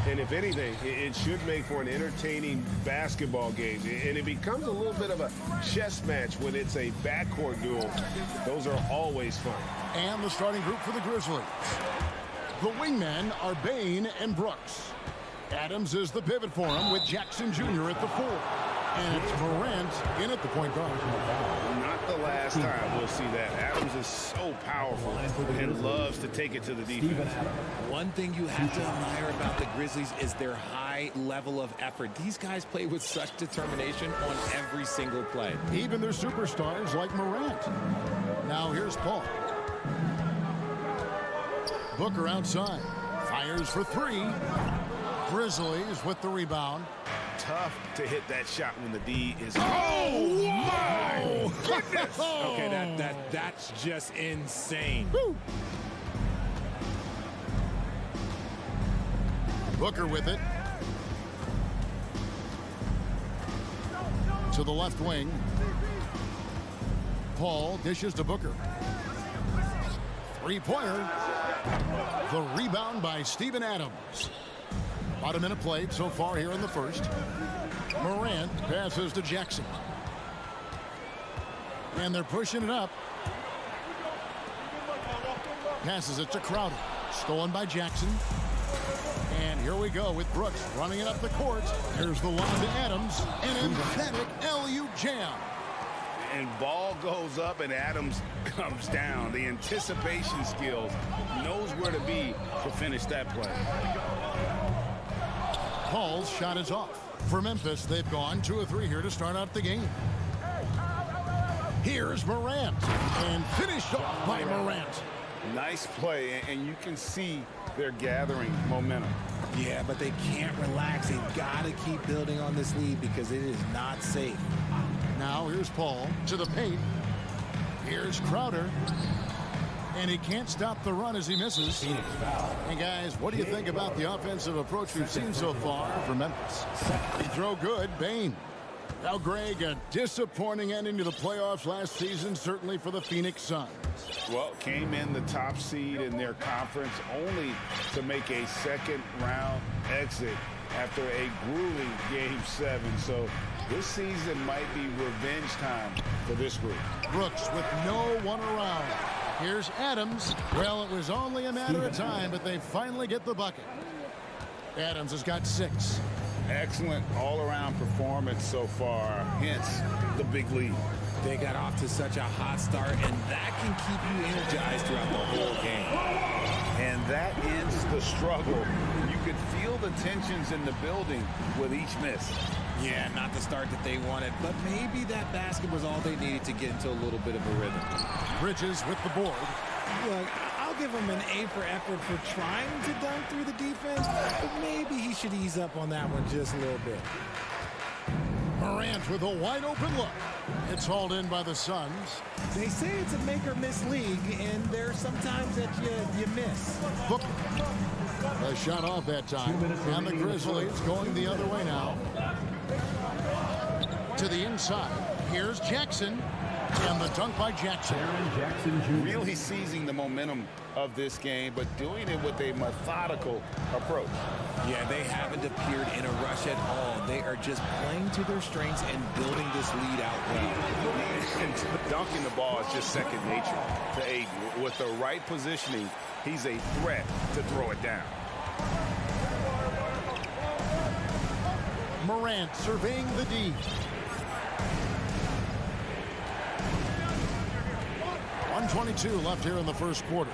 And if anything, it should make for an entertaining basketball game. And it becomes a little bit of a chess match when it's a backcourt duel. Those are always fun. And the starting group for the Grizzlies. The wingmen are Bain and Brooks. Adams is the pivot for him with Jackson Jr. at the 4. And it's Morant in at the point guard. Not the last time we'll see that. Adams is so powerful and loves to take it to the defense. One thing you have to admire about the Grizzlies is their high level of effort. These guys play with such determination on every single play. Even their superstars like Morant. Now here's Paul. Booker outside. Fires for 3. Grizzlies with the rebound. Tough to hit that shot when the D is. Oh my goodness! Okay, that's just insane. Woo. Booker with it. To the left wing. Paul dishes to Booker. Three-pointer. The rebound by Steven Adams. About a minute played so far here in the first. Morant passes to Jackson. And they're pushing it up. Passes it to Crowder. Stolen by Jackson. And here we go with Brooks running it up the court. Here's the lob to Adams. An emphatic LU jam. And ball goes up and Adams comes down. The anticipation skills, knows where to be to finish that play. Paul's shot is off. For Memphis, they've gone 2 of 3 here to start out the game. Here's Morant. And finished off by Morant. Nice play, and you can see they're gathering momentum. Yeah, but they can't relax. They've got to keep building on this lead because it is not safe. Now here's Paul to the paint. Here's Crowder. And he can't stop the run as he misses. And guys, what do you think about the offensive approach we've seen so far from Memphis? They throw good, Bain. Now, Greg, a disappointing ending to the playoffs last season, certainly for the Phoenix Suns. Well, came in the top seed in their conference only to make a second-round exit after a grueling Game 7. So this season might be revenge time for this group. Brooks with no one around. Here's Adams. Well, it was only a matter of time, but they finally get the bucket. Adams has got 6. Excellent all-around performance so far, hence the big lead. They got off to such a hot start, and that can keep you energized throughout the whole game. And that ends the struggle. You could feel the tensions in the building with each miss. Yeah, not the start that they wanted, but maybe that basket was all they needed to get into a little bit of a rhythm. Bridges with the board. Look, I'll give him an A for effort for trying to dunk through the defense, but maybe he should ease up on that one just a little bit. Morant with a wide open look. It's hauled in by the Suns. They say it's a make or miss league, and there's sometimes that you miss. Booker. A shot off that time. And the Grizzlies going the other way now. To the inside. Here's Jackson. And the dunk by Jackson. Really seizing the momentum of this game, but doing it with a methodical approach. Yeah, they haven't appeared in a rush at all. They are just playing to their strengths and building this lead out well. And dunking the ball is just second nature to Aiden. With the right positioning, he's a threat to throw it down. Morant surveying the D. .122 left here in the first quarter.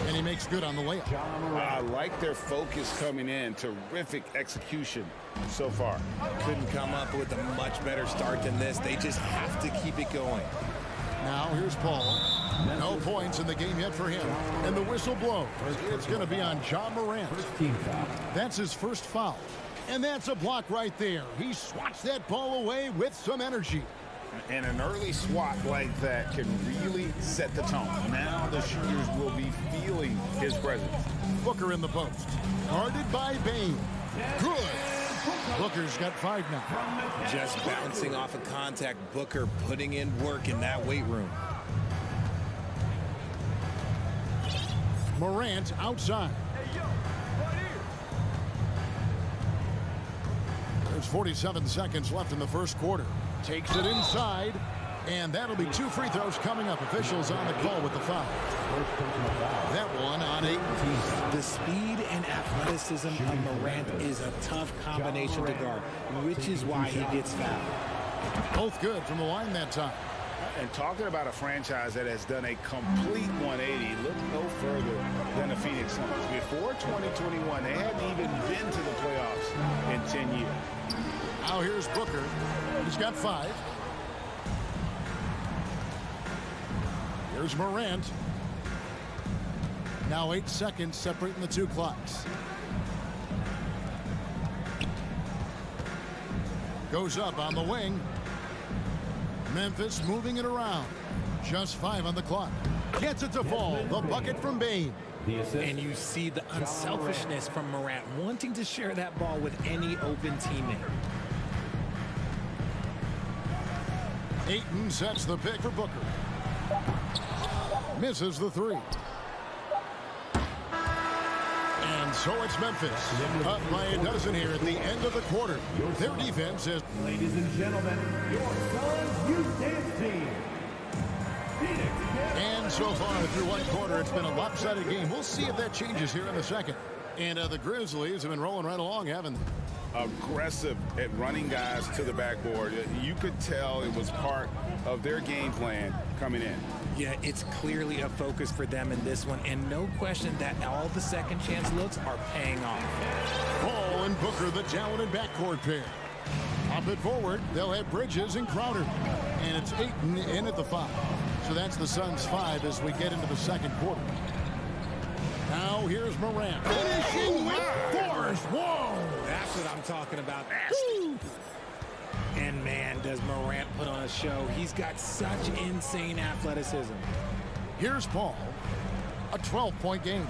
And he makes good on the layup. I like their focus coming in. Terrific execution so far. Couldn't come up with a much better start than this. They just have to keep it going. Now here's Paul. No points in the game yet for him. And the whistle blows. It's going to be on John Morant. That's his first foul. And that's a block right there. He swats that ball away with some energy. And an early swat like that can really set the tone. Now the shooters will be feeling his presence. Booker in the post. Guarded by Bain. Good. Booker's got 5 now. Just bouncing off of contact. Booker putting in work in that weight room. Morant outside. There's 47 seconds left in the first quarter. Takes it inside, and that'll be 2 free throws coming up. Officials on the call with the foul. That one on 18. The speed and athleticism of Morant is a tough combination to guard, which is why he gets fouled. Both good from the line that time. And talking about a franchise that has done a complete 180, look no further than the Phoenix Suns. Before 2021, they hadn't even been to the playoffs in 10 years. Now here's Booker. He's got 5. Here's Morant. Now 8 seconds separating the 2 clocks. Goes up on the wing. Memphis moving it around. Just 5 on the clock. Gets it to fall. The bucket from Bane. And you see the unselfishness from Morant, wanting to share that ball with any open teammate. Ayton sets the pick for Booker. Misses the 3. And so it's Memphis. Up by a dozen here at the end of the quarter. Their defense is... Ladies and gentlemen, your Suns Youth Dance Team. Phoenix. And so far through one quarter, it's been a lopsided game. We'll see if that changes here in the second. And the Grizzlies have been rolling right along, haven't they? Aggressive at running guys to the backboard. You could tell it was part of their game plan coming in. Yeah, it's clearly a focus for them in this one, and no question that all the second chance looks are paying off. Paul and Booker, the talented backcourt pair. Pop it forward. They'll have Bridges and Crowder. And it's Ayton in at the 5. So that's the Suns' 5 as we get into the second quarter. Now here's Morant. Finishing with force. Whoa! That's what I'm talking about. And man, does Morant put on a show. He's got such insane athleticism. Here's Paul. A 12-point game.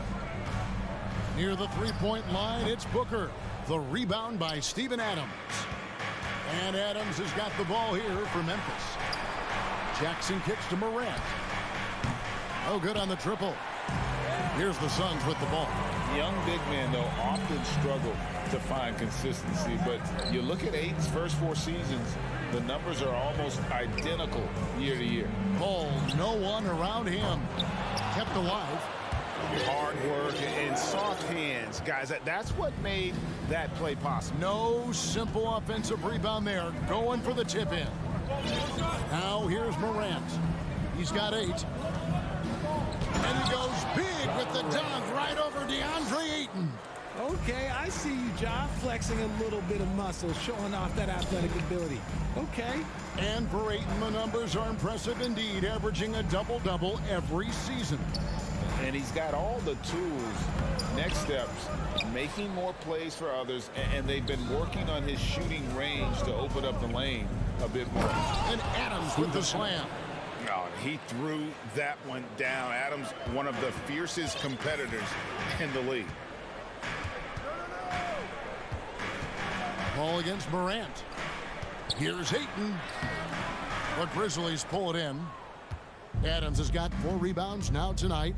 Near the 3-point line, it's Booker. The rebound by Steven Adams. And Adams has got the ball here for Memphis. Jackson kicks to Morant. Oh, good on the triple. Here's the Suns with the ball. Young big men, though, often struggle to find consistency. But you look at Ayton's first 4 seasons, the numbers are almost identical year to year. Paul, no one around him. Kept alive. Hard work and soft hands. Guys, that's what made that play possible. No simple offensive rebound there. Going for the tip in. Now here's Morant. He's got 8. And he goes big with the dunk right over DeAndre Ayton. Okay, I see you, John, flexing a little bit of muscle, showing off that athletic ability. Okay. And for Ayton, the numbers are impressive indeed, averaging a double-double every season. And he's got all the tools, next steps, making more plays for others, and they've been working on his shooting range to open up the lane a bit more. And Adams with the slam. No, he threw that one down. Adams, one of the fiercest competitors in the league. Ball against Morant. Here's Ayton. The Grizzlies pull it in. Adams has got 4 rebounds now tonight.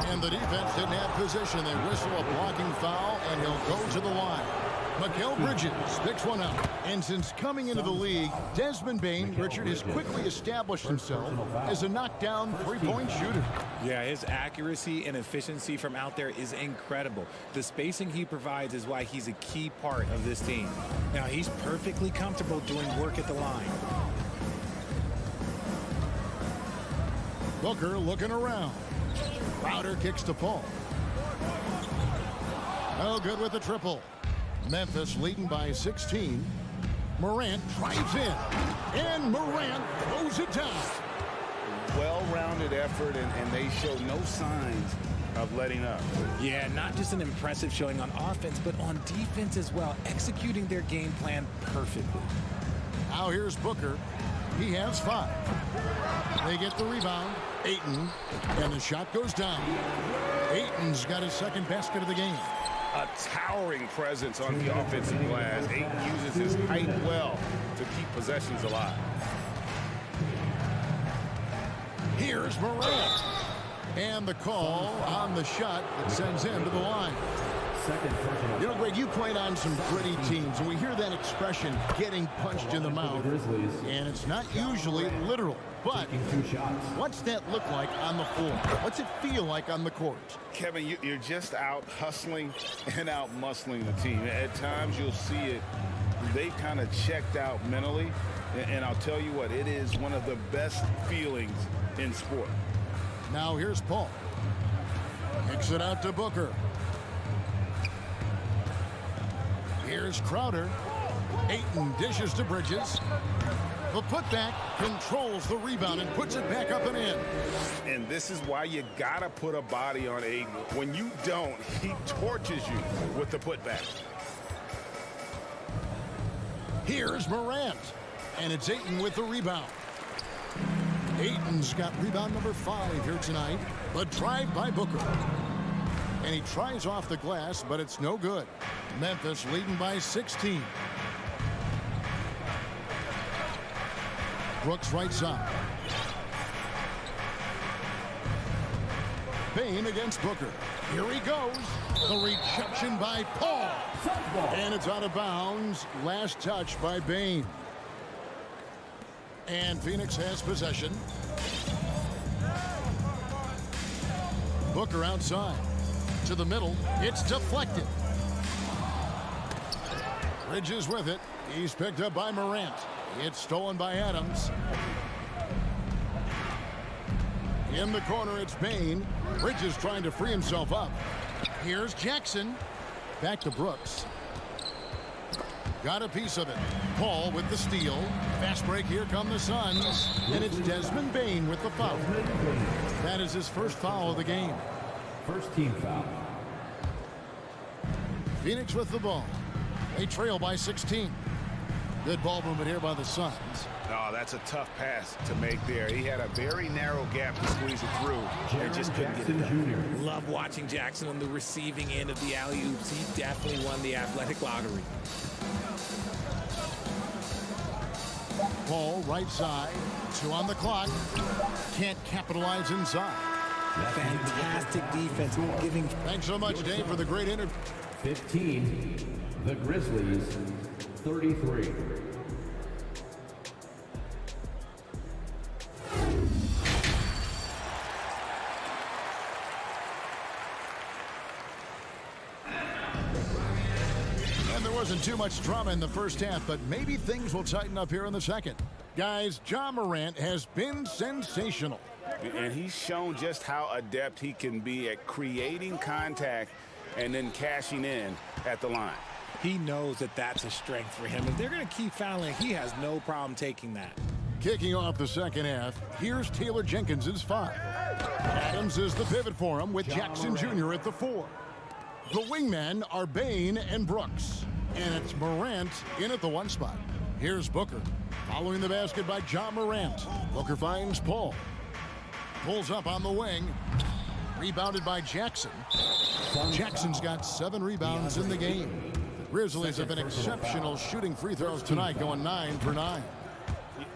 And the defense didn't have position. They whistle a blocking foul, and he'll go to the line. Mikal Bridges picks one up. And since coming into the league, Desmond Bane, Richard, has quickly established himself as a knockdown 3-point shooter. Yeah, his accuracy and efficiency from out there is incredible. The spacing he provides is why he's a key part of this team. Now, he's perfectly comfortable doing work at the line. Booker looking around. Crowder kicks to Paul. Oh, good with the triple. Memphis leading by 16. Morant drives in. And Morant throws it down. Well-rounded effort, and they show no signs of letting up. Yeah, not just an impressive showing on offense, but on defense as well, executing their game plan perfectly. Now here's Booker. He has 5. They get the rebound. Ayton. And the shot goes down. Ayton's got his second basket of the game. A towering presence on the offensive glass. Ayton uses his height well to keep possessions alive. Here's Morant. And the call on the shot that sends him to the line. You know, Greg, you played on some gritty teams, and we hear that expression, getting punched in the mouth. And it's not usually literal. But what's that look like on the floor? What's it feel like on the court? Kevin, you're just out hustling and out muscling the team. At times you'll see it. They've kind of checked out mentally. And I'll tell you what, it is one of the best feelings in sport. Now here's Paul. Kicks it out to Booker. Here's Crowder. Ayton dishes to Bridges. The putback controls the rebound and puts it back up and in. And this is why you got to put a body on Ayton. When you don't, he torches you with the putback. Here's Morant. And it's Ayton with the rebound. Ayton's got rebound number 5 here tonight. The drive by Booker. And he tries off the glass, but it's no good. Memphis leading by 16. Brooks right side. Bane against Booker. Here he goes. The rejection by Paul. And it's out of bounds. Last touch by Bane. And Phoenix has possession. Booker outside. To the middle. It's deflected. Bridges with it. He's picked up by Morant. It's stolen by Adams. In the corner, it's Bane. Bridges trying to free himself up. Here's Jackson. Back to Brooks. Got a piece of it. Paul with the steal. Fast break. Here come the Suns. And it's Desmond Bane with the foul. That is his first foul of the game. First team foul. Phoenix with the ball. They trail by 16. Good ball movement here by the Suns. Oh, that's a tough pass to make there. He had a very narrow gap to squeeze it through and just couldn't get it done. Love watching Jackson on the receiving end of the alley-oops. He definitely won the athletic lottery. Paul right side. 2 on the clock. Can't capitalize inside. Fantastic defense. Giving. Thanks so much, Dave, for the great interview. 15. The Grizzlies. 33. And there wasn't too much drama in the first half, but maybe things will tighten up here in the second. Guys, Ja Morant has been sensational. And he's shown just how adept he can be at creating contact and then cashing in at the line. He knows that that's a strength for him. If they're going to keep fouling, he has no problem taking that. Kicking off the second half, here's Taylor Jenkins' 5. Adams is the pivot for him with Jackson Jr. at the 4. The wingmen are Bane and Brooks. And it's Morant in at the 1 spot. Here's Booker. Following the basket by Ja Morant. Booker finds Paul. Pulls up on the wing. Rebounded by Jackson. Jackson's got 7 rebounds in the game. The Grizzlies have been exceptional shooting free throws tonight, going 9 for 9.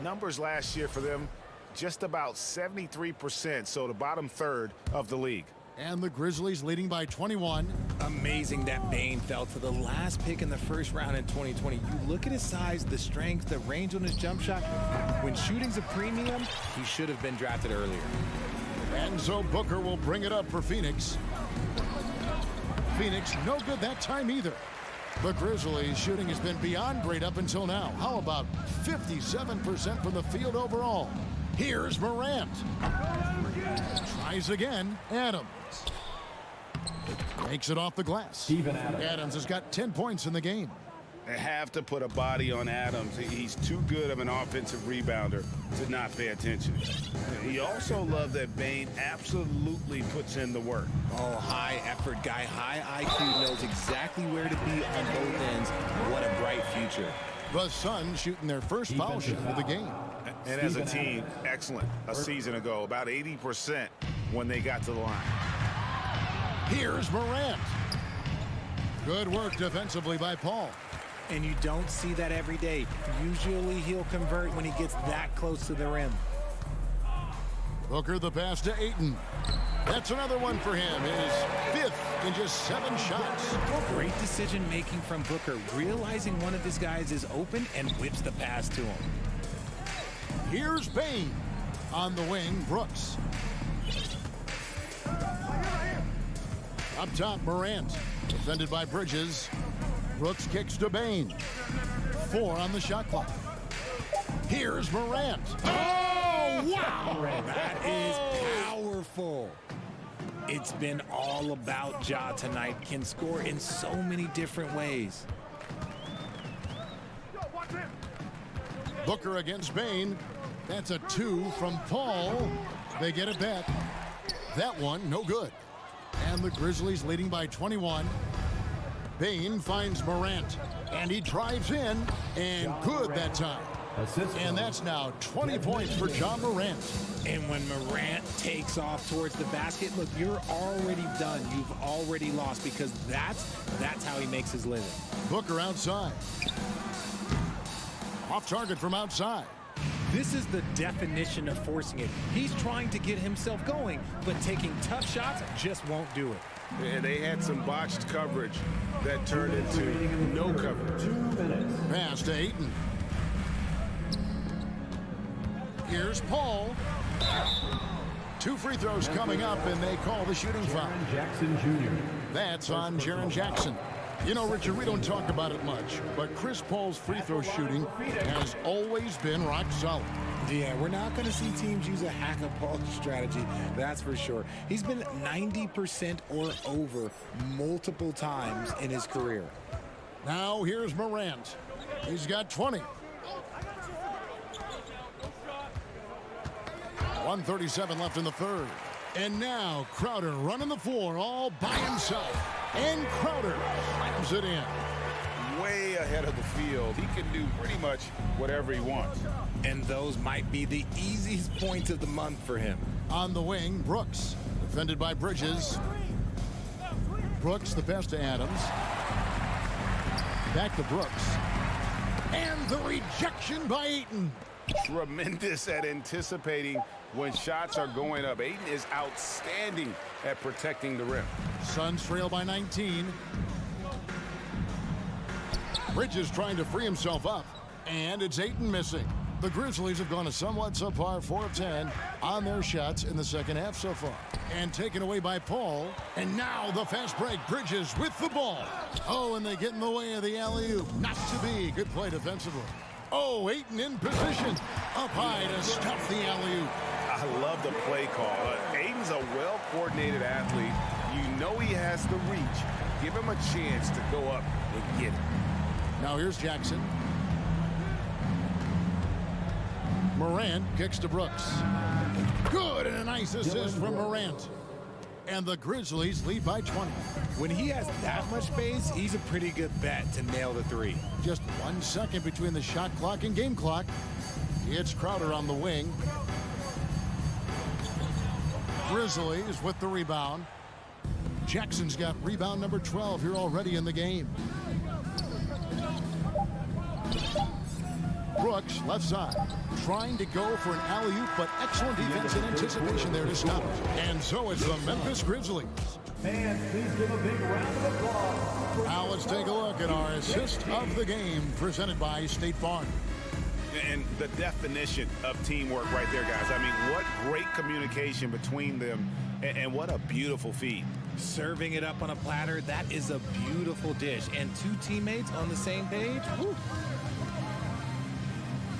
Numbers last year for them, just about 73%, so the bottom third of the league. And the Grizzlies leading by 21. Amazing that Bane fell to the last pick in the first round in 2020. You look at his size, the strength, the range on his jump shot. When shooting's a premium, he should have been drafted earlier. And so Booker will bring it up for Phoenix. Phoenix no good that time either. The Grizzlies shooting has been beyond great up until now. How about 57% from the field overall? Here's Morant. Tries again. Adams. Makes it off the glass. Adams has got 10 points in the game. They have to put a body on Adams. He's too good of an offensive rebounder to not pay attention. He also loved that Bane absolutely puts in the work. Oh, high effort guy, high IQ, knows exactly where to be on both ends. What a bright future. The Suns shooting their first foul shot of the game. And as a team, excellent. A season ago, about 80% when they got to the line. Here's Morant. Good work defensively by Paul. And you don't see that every day. Usually he'll convert when he gets that close to the rim. Booker the pass to Ayton. That's another one for him. His 5th in just 7 shots. Great decision making from Booker, realizing one of his guys is open and whips the pass to him. Here's Bane. On the wing, Brooks. Up top, Morant. Defended by Bridges. Brooks kicks to Bane. 4 on the shot clock. Here's Morant. Oh, wow! That is powerful. It's been all about Ja tonight. Can score in so many different ways. Booker against Bane. That's a 2 from Paul. They get it back. That one, no good. And the Grizzlies leading by 21. Bane finds Morant. And he drives in. And good that time. And that's now 20 points for John Morant. And when Morant takes off towards the basket, look, you're already done. You've already lost because that's how he makes his living. Booker outside. Off target from outside. This is the definition of forcing it. He's trying to get himself going, but taking tough shots just won't do it. And they had some botched coverage that turned into no coverage. Pass to Ayton. Here's Paul. 2 free throws coming up, and they call the shooting foul. Jackson Jr. That's on Jaren Jackson. You know, Richard, we don't talk about it much, but Chris Paul's free throw shooting has always been rock solid. Yeah, we're not going to see teams use a hack-a-ball strategy, that's for sure. He's been 90% or over multiple times in his career. Now here's Morant. He's got 20. 1:37 left in the third. And now Crowder running the floor all by himself. And Crowder slams it in. Way ahead of the field. He can do pretty much whatever he wants. And those might be the easiest points of the month for him. On the wing, Brooks. Defended by Bridges. Brooks, the pass to Adams. Back to Brooks. And the rejection by Ayton. Tremendous at anticipating when shots are going up. Ayton is outstanding at protecting the rim. Suns trail by 19. Bridges trying to free himself up. And it's Ayton missing. The Grizzlies have gone a somewhat subpar 4 of 10 on their shots in the second half so far. And taken away by Paul. And now the fast break. Bridges with the ball. Oh, and they get in the way of the alley-oop. Not to be. Good play defensively. Oh, Ayton in position. Up high to stuff the alley-oop. I love the play call. Ayton's a well-coordinated athlete. You know he has the reach. Give him a chance to go up and get it. Now here's Jackson. Morant kicks to Brooks. Good, and a nice assist from Morant. And the Grizzlies lead by 20. When he has that much space, he's a pretty good bet to nail the 3. Just 1 second between the shot clock and game clock. It's Crowder on the wing. Grizzlies with the rebound. Jackson's got rebound number 12 here already in the game. Brooks, left side, trying to go for an alley-oop, but excellent defense and anticipation there to stop it. And so it's the Memphis Grizzlies. Fans, please give a big round of applause. Now let's take a look at our assist of the game presented by State Farm. And the definition of teamwork right there, guys. I mean, what great communication between them, and what a beautiful feed. Serving it up on a platter, that is a beautiful dish. And 2 teammates on the same page. Woo.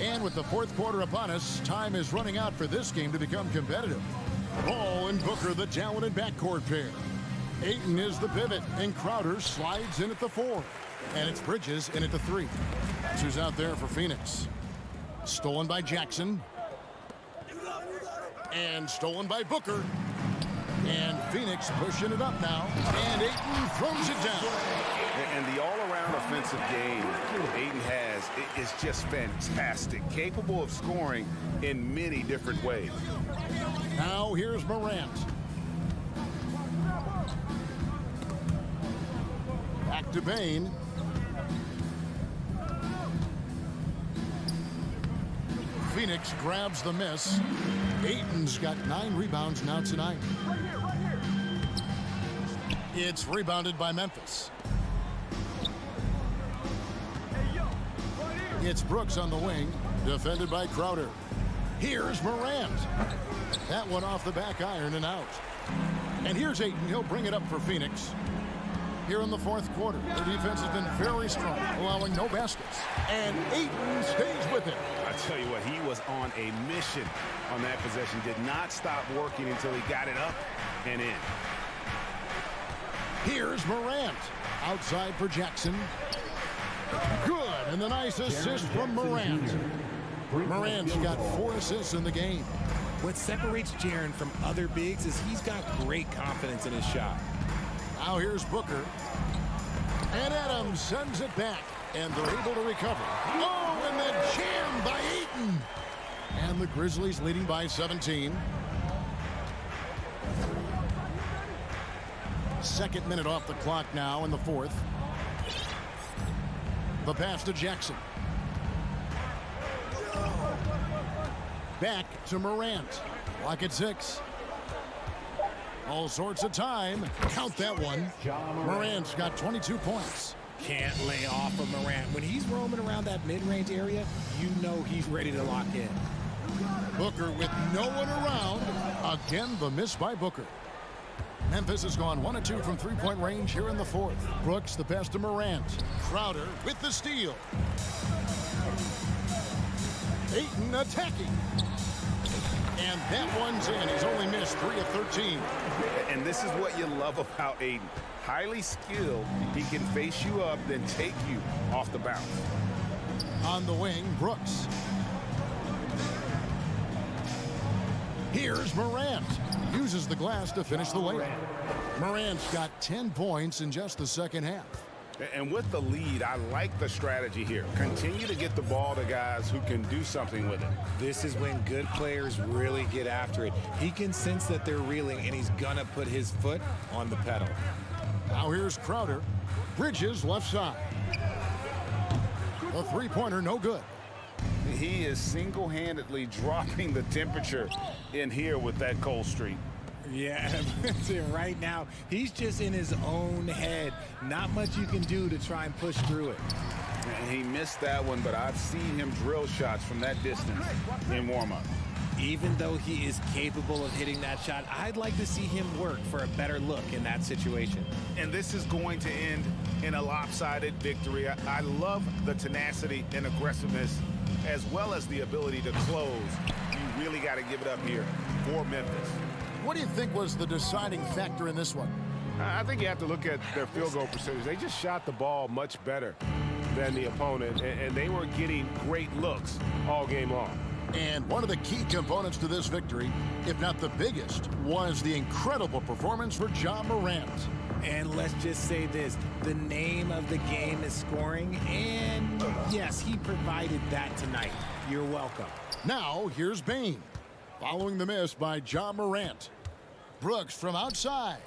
And with the fourth quarter upon us, time is running out for this game to become competitive. Paul and Booker, the talented backcourt pair. Ayton is the pivot, and Crowder slides in at the 4. And it's Bridges in at the 3. That's who's out there for Phoenix. Stolen by Jackson. And stolen by Booker. And Phoenix pushing it up now. And Ayton throws it down. And the all-around offensive game Ayton has is just fantastic. Capable of scoring in many different ways. Now here's Morant. Back to Bane. Phoenix grabs the miss. Ayton's got 9 rebounds now tonight. It's rebounded by Memphis. It's Brooks on the wing, defended by Crowder. Here's Morant. That one off the back iron and out. And here's Ayton. He'll bring it up for Phoenix. Here in the fourth quarter, the defense has been very strong, allowing no baskets. And Ayton stays with it. I tell you what, he was on a mission on that possession. Did not stop working until he got it up and in. Here's Morant. Outside for Jackson. Good, and the nice assist from Morant. Morant's got 4 assists in the game. What separates Jaren from other bigs is he's got great confidence in his shot. Now here's Booker. And Adams sends it back, and they're able to recover. Oh, and then jammed by Ayton. And the Grizzlies leading by 17. Second minute off the clock now in the fourth. The pass to Jackson. Back to Morant. Clock at 6. All sorts of time. Count that one. Morant's got 22 points. Can't lay off of Morant. When he's roaming around that mid-range area, you know he's ready to lock in. Booker with no one around. Again, the miss by Booker. Memphis has gone 1 of 2 from three-point range here in the fourth. Brooks, the pass to Morant. Crowder with the steal. Ayton attacking. And that one's in. He's only missed 3 of 13. And this is what you love about Ayton. Highly skilled. He can face you up, then take you off the bounce. On the wing, Brooks. Here's Morant. Uses the glass to finish the layup. Morant's got 10 points in just the second half. And with the lead, I like the strategy here. Continue to get the ball to guys who can do something with it. This is when good players really get after it. He can sense that they're reeling, and he's gonna put his foot on the pedal. Now here's Crowder. Bridges left side. The three-pointer no good. He is single-handedly dropping the temperature in here with that cold streak. Yeah, right now, he's just in his own head. Not much you can do to try and push through it. And he missed that one, but I've seen him drill shots from that distance in warm-up. Even though he is capable of hitting that shot, I'd like to see him work for a better look in that situation. And this is going to end in a lopsided victory. I love the tenacity and aggressiveness, as well as the ability to close. You really got to give it up here for Memphis. What do you think was the deciding factor in this one? I think you have to look at their field goal percentage. They just shot the ball much better than the opponent, and they were getting great looks all game long. And one of the key components to this victory, if not the biggest, was the incredible performance for Ja Morant. And let's just say this, the name of the game is scoring, and yes, he provided that tonight. You're welcome. Now, here's Bane. Following the miss by Ja Morant. Brooks from outside.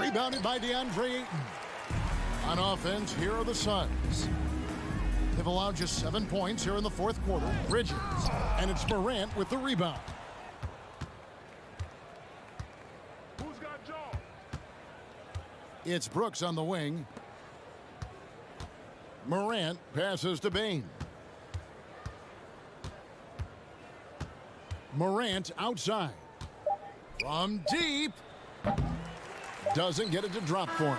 Rebounded by DeAndre Ayton. On offense, here are the Suns. They've allowed just 7 points here in the fourth quarter. Bridges. And it's Morant with the rebound. Who's got Jaw? It's Brooks on the wing. Morant passes to Bane. Morant outside. From deep. Doesn't get it to drop for him.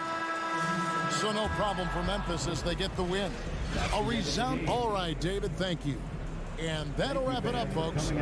So no problem for Memphis as they get the win. A resound. All right, David, thank you. And that'll wrap it up, folks.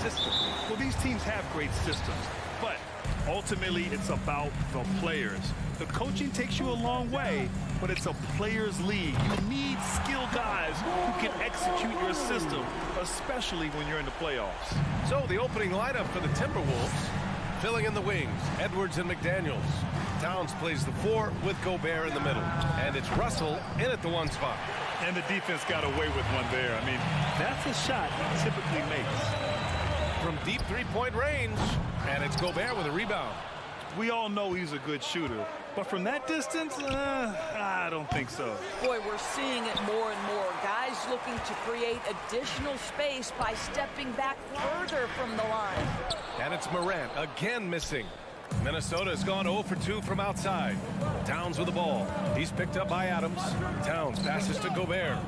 consistently. Well, these teams have great systems, but ultimately it's about the players. The coaching takes you a long way, but it's a players' league. You need skilled guys who can execute your system, especially when you're in the playoffs. So the opening lineup for the Timberwolves, filling in the wings, Edwards and McDaniels. Towns plays the 4 with Gobert in the middle. And it's Russell in at the 1 spot. And the defense got away with one there. I mean, that's a shot he typically makes. From deep three-point range, and it's Gobert with a rebound. We all know he's a good shooter, but from that distance, I don't think so. Boy, we're seeing it more and more. Guys looking to create additional space by stepping back further from the line. And it's Morant again missing. Minnesota has gone 0 for 2 from outside. Towns with the ball. He's picked up by Adams. Towns passes to Gobert.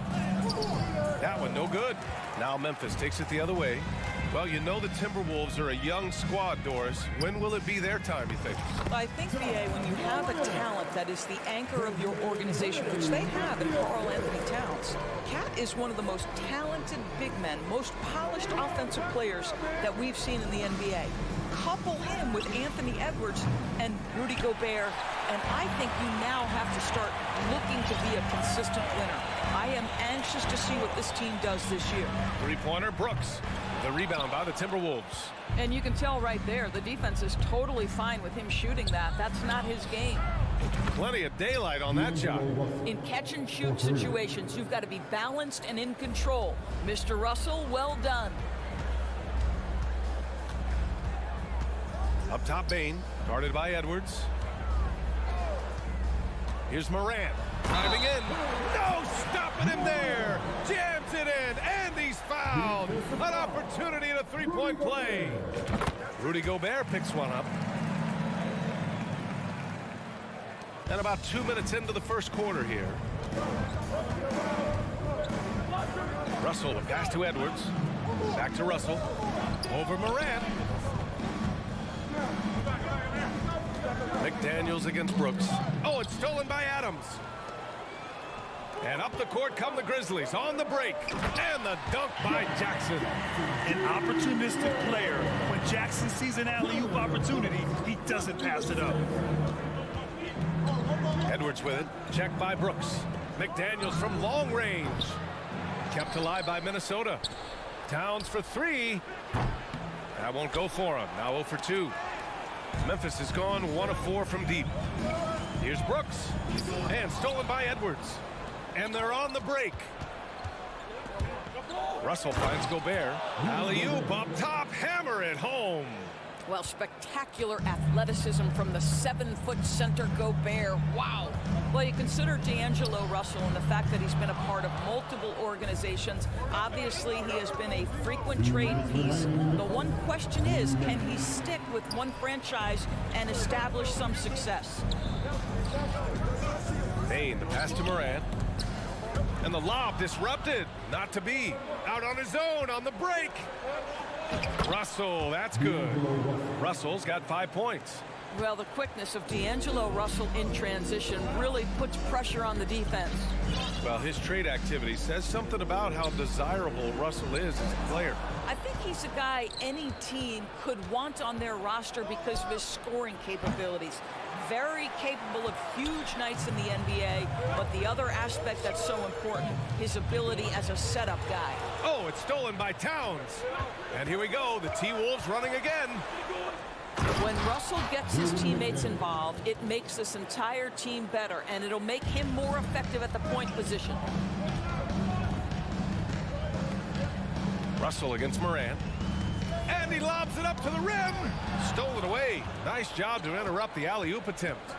That one no good. Now Memphis takes it the other way. Well, you know the Timberwolves are a young squad, Doris. When will it be their time, you think? I think, B.A., when you have a talent that is the anchor of your organization, which they have in Karl Anthony Towns, Cat is one of the most talented big men, most polished offensive players that we've seen in the NBA. Couple him with Anthony Edwards and Rudy Gobert, and I think you now have to start looking to be a consistent winner. I am anxious to see what this team does this year. Three-pointer, Brooks. The rebound by the Timberwolves. And you can tell right there, the defense is totally fine with him shooting that. That's not his game. Plenty of daylight on that shot. In catch-and-shoot situations, you've got to be balanced and in control. Mr. Russell, well done. Up top, Bain, guarded by Edwards. Here's Morant, driving in. No stopping him there. Jams it in, and he's fouled. An opportunity in a three-point play. Rudy Gobert picks one up. And about 2 minutes into the first quarter here. Russell, a pass to Edwards. Back to Russell. Over Morant. McDaniels against Brooks. Oh, it's stolen by Adams. And up the court come the Grizzlies on the break. And the dunk by Jackson. An opportunistic player. When Jackson sees an alley-oop opportunity, he doesn't pass it up. Edwards with it. Checked by Brooks. McDaniels from long range. Kept alive by Minnesota. Towns for 3. That won't go for him. Now 0 for 2. Memphis has gone 1 of 4 from deep. Here's Brooks. And stolen by Edwards. And they're on the break. Russell finds Gobert. Alley-oop up top. Hammer it home. Well, spectacular athleticism from the 7-foot center Gobert. Wow. Well, you consider D'Angelo Russell and the fact that he's been a part of multiple organizations. Obviously, he has been a frequent trade piece. The one question is, can he stick with one franchise and establish some success? Bain, the pass to Morant. And the lob disrupted. Not to be. Out on his own on the break. Russell, that's good. Russell's got 5 points. Well, the quickness of D'Angelo Russell in transition really puts pressure on the defense. Well, his trade activity says something about how desirable Russell is as a player. I think he's a guy any team could want on their roster because of his scoring capabilities. Very capable of huge nights in the NBA, but the other aspect that's so important, his ability as a setup guy. Oh, it's stolen by Towns. And here we go, the T-Wolves running again. When Russell gets his teammates involved, it makes this entire team better, and it'll make him more effective at the point position. Russell against Morant. And he lobs it up to the rim. Stolen away. Nice job to interrupt the alley-oop attempt.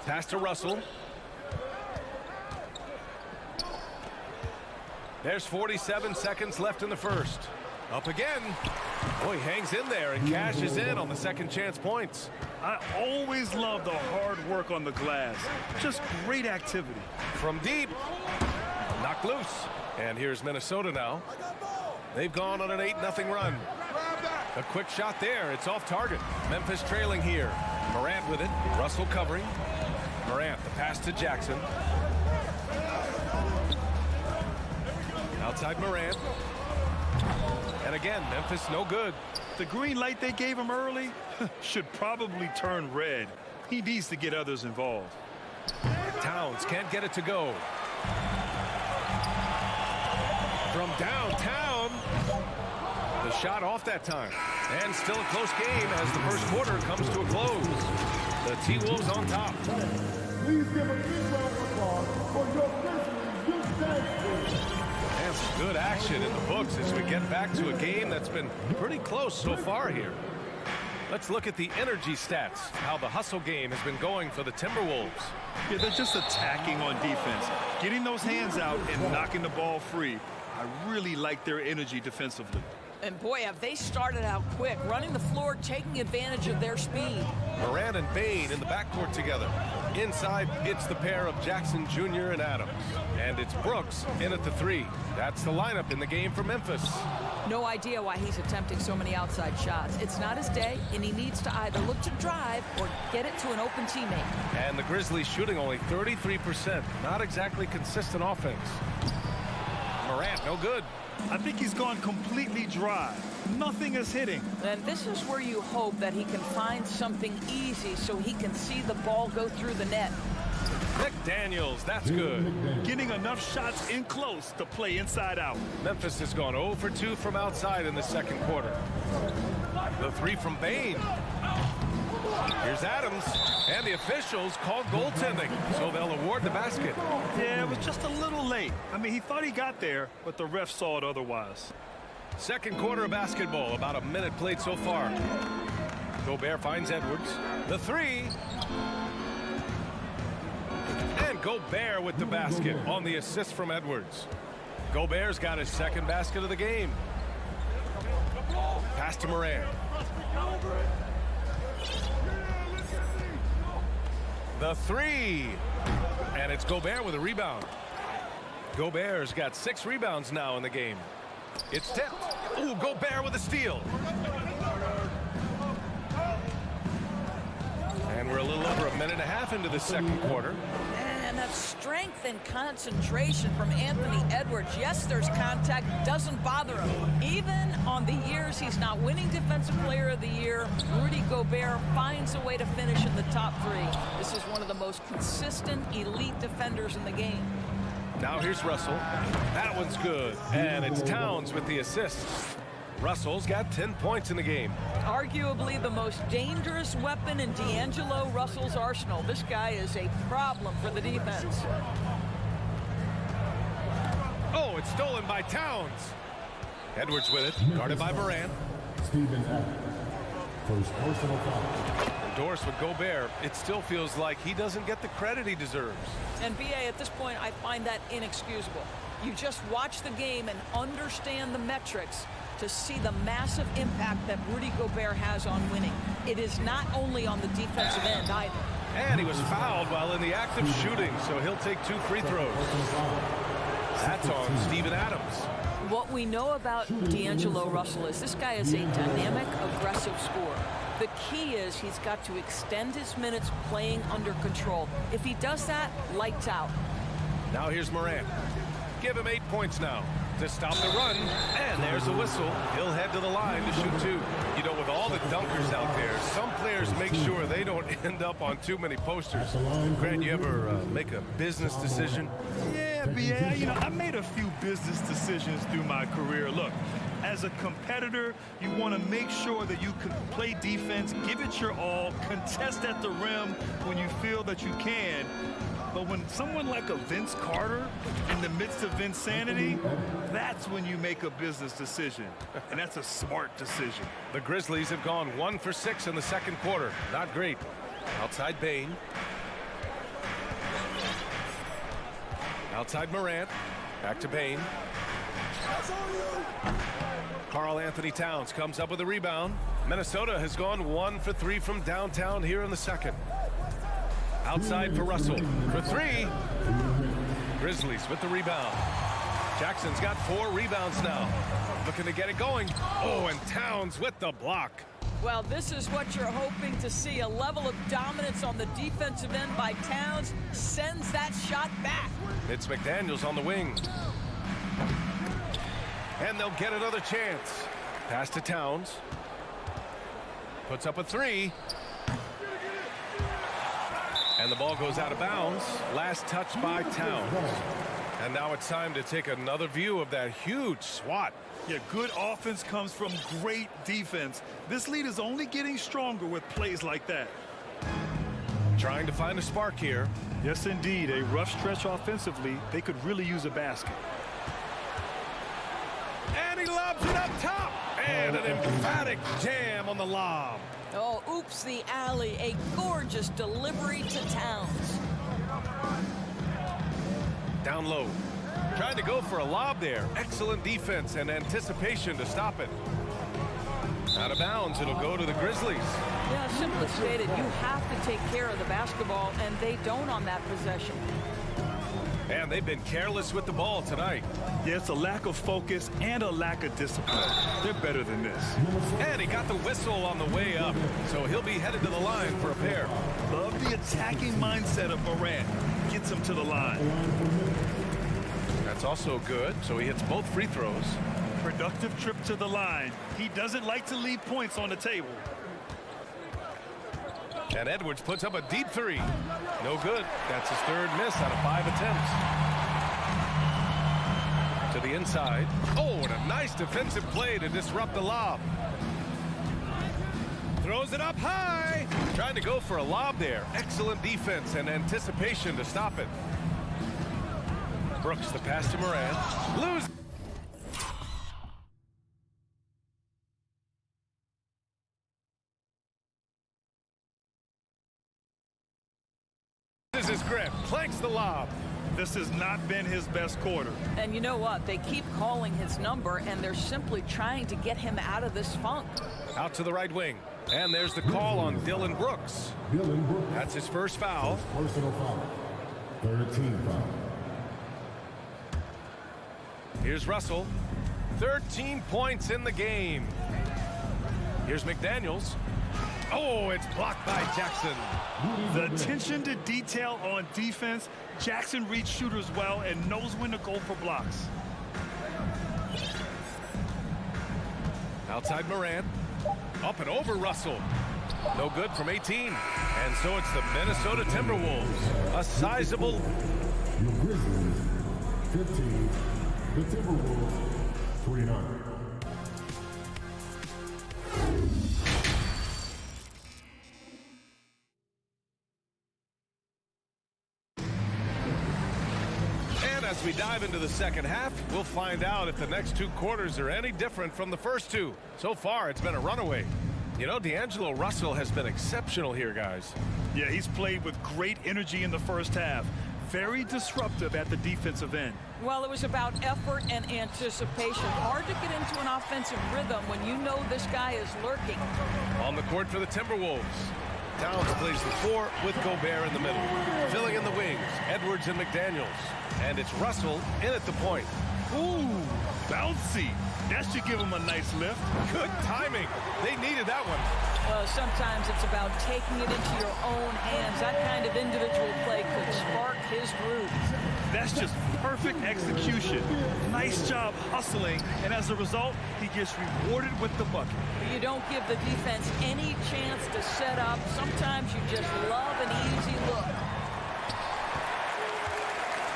Pass to Russell. There's 47 seconds left in the first. Up again. Oh, he hangs in there and cashes in on the second chance points. I always love the hard work on the glass. Just great activity. From deep. Knocked loose. And here's Minnesota now. They've gone on an 8-0 run. A quick shot there. It's off target. Memphis trailing here. Morant with it. Russell covering. Morant, the pass to Jackson. Outside Morant. And again, Memphis no good. The green light they gave him early should probably turn red. He needs to get others involved. Towns can't get it to go. From downtown. The shot off that time. And still a close game as the first quarter comes to a close. The T-Wolves on top. Please give a big round of applause for your Grizzlies youth dance team. And some good action in the books as we get back to a game that's been pretty close so far here. Let's look at the energy stats, how the hustle game has been going for the Timberwolves. Yeah, they're just attacking on defense, getting those hands out and knocking the ball free. I really like their energy defensively. And boy, have they started out quick, running the floor, taking advantage of their speed. Morant and Bane in the backcourt together. Inside, it's the pair of Jackson Jr. and Adams. And it's Brooks in at the 3. That's the lineup in the game for Memphis. No idea why he's attempting so many outside shots. It's not his day, and he needs to either look to drive or get it to an open teammate. And the Grizzlies shooting only 33%. Not exactly consistent offense. Morant, no good. I think he's gone completely dry. Nothing is hitting. And this is where you hope that he can find something easy so he can see the ball go through the net. McDaniels, that's good. Getting enough shots in close to play inside out. Memphis has gone 0 for 2 from outside in the second quarter. The 3 from Bane. Here's Adams, and the officials called goaltending, so they'll award the basket. Yeah, it was just a little late. I mean, he thought he got there, but the ref saw it otherwise. Second quarter of basketball, about a minute played so far. Gobert finds Edwards. The 3. And Gobert with the basket on the assist from Edwards. Gobert's got his second basket of the game. Pass to Morant. The 3. And it's Gobert with a rebound. Gobert's got 6 rebounds now in the game. It's tipped. Ooh, Gobert with a steal. And we're a little over a minute and a half into the second quarter. And that strength and concentration from Anthony Edwards. Yes, there's contact, doesn't bother him. Even on the years he's not winning Defensive Player of the Year, Rudy Gobert finds a way to finish in the top 3. This is one of the most consistent elite defenders in the game. Now here's Russell. That one's good. And it's Towns with the assist. Russell's got 10 points in the game. Arguably the most dangerous weapon in D'Angelo Russell's arsenal. This guy is a problem for the defense. Oh, it's stolen by Towns. Edwards with it, guarded by Morant. Stephen Adams, first personal foul. Endorsed with Gobert. It still feels like he doesn't get the credit he deserves. And BA, at this point, I find that inexcusable. You just watch the game and understand the metrics to see the massive impact that Rudy Gobert has on winning. It is not only on the defensive end either. And he was fouled while in the act of shooting, so he'll take 2 free throws. That's on Stephen Adams. What we know about D'Angelo Russell is this guy is a dynamic, aggressive scorer. The key is he's got to extend his minutes playing under control. If he does that, lights out. Now here's Morant. Give him 8 points now to stop the run. And there's a whistle. He'll head to the line to shoot 2. You know, with all the dunkers out there, some players make sure they don't end up on too many posters. Grant, you ever make a business decision? Yeah, BA, you know, I made a few business decisions through my career. Look, as a competitor, you want to make sure that you can play defense, give it your all, contest at the rim when you feel that you can. But when someone like a Vince Carter in the midst of insanity, that's when you make a business decision. And that's a smart decision. The Grizzlies have gone 1 for 6 in the second quarter. Not great. Outside Bane. Outside Morant. Back to Bane. Karl Anthony Towns comes up with a rebound. Minnesota has gone 1 for 3 from downtown here in the second. Outside for Russell for 3. Grizzlies with the rebound. Jackson's got 4 rebounds now. Looking to get it going. Oh, and Towns with the block. Well, this is what you're hoping to see. A level of dominance on the defensive end by Towns sends that shot back. It's McDaniels on the wing. And they'll get another chance. Pass to Towns. Puts up a three. And the ball goes out of bounds. Last touch by Towns. And now it's time to take another view of that huge swat. Yeah, good offense comes from great defense. This lead is only getting stronger with plays like that. Trying to find a spark here. Yes, indeed. A rough stretch offensively. They could really use a basket. And he lobs it up top. And an emphatic jam on the lob. Oh, oops, the alley. A gorgeous delivery to Towns. Down low. Trying to go for a lob there. Excellent defense and anticipation to stop it. Out of bounds, it'll go to the Grizzlies. Yeah, simply stated, you have to take care of the basketball, and they don't on that possession. And they've been careless with the ball tonight. Yeah, it's a lack of focus and a lack of discipline. They're better than this. And he got the whistle on the way up, so he'll be headed to the line for a pair. Love the attacking mindset of Morant. Gets him to the line. That's also good, so he hits both free throws. Productive trip to the line. He doesn't like to leave points on the table. And Edwards puts up a deep three. No good. That's his third miss out of 5 attempts. To the inside. Oh, and a nice defensive play to disrupt the lob. Throws it up high. Trying to go for a lob there. Excellent defense and anticipation to stop it. Brooks the pass to Morant. Lose. His grip, planks the lob. This has not been his best quarter. And you know what? They keep calling his number, and they're simply trying to get him out of this funk. Out to the right wing. And there's the call on Dylan Brooks. That's his first foul. Personal foul. 13 foul. Here's Russell. 13 points in the game. Here's McDaniels. Oh, it's blocked by Jackson. The attention to detail on defense. Jackson reads shooters well and knows when to go for blocks. Outside Morant. Up and over Russell. No good from 18. And so it's the Minnesota Timberwolves. A sizable. Your Grizzlies, 15. The Timberwolves, 29. As we dive into the second half, we'll find out if the next 2 quarters are any different from the first 2. So far, it's been a runaway. You know, D'Angelo Russell has been exceptional here, guys. Yeah, he's played with great energy in the first half. Very disruptive at the defensive end. Well, it was about effort and anticipation. Hard to get into an offensive rhythm when you know this guy is lurking. On the court for the Timberwolves. Towns plays the 4 with Gobert in the middle. Filling in the wings, Edwards and McDaniels. And it's Russell in at the point. Ooh, bouncy. That should give him a nice lift. Good timing. They needed that one. Sometimes it's about taking it into your own hands. That kind of individual play could spark his groove. That's just perfect execution. Nice job hustling, and as a result, he gets rewarded with the bucket. You don't give the defense any chance to set up. Sometimes you just love an easy look.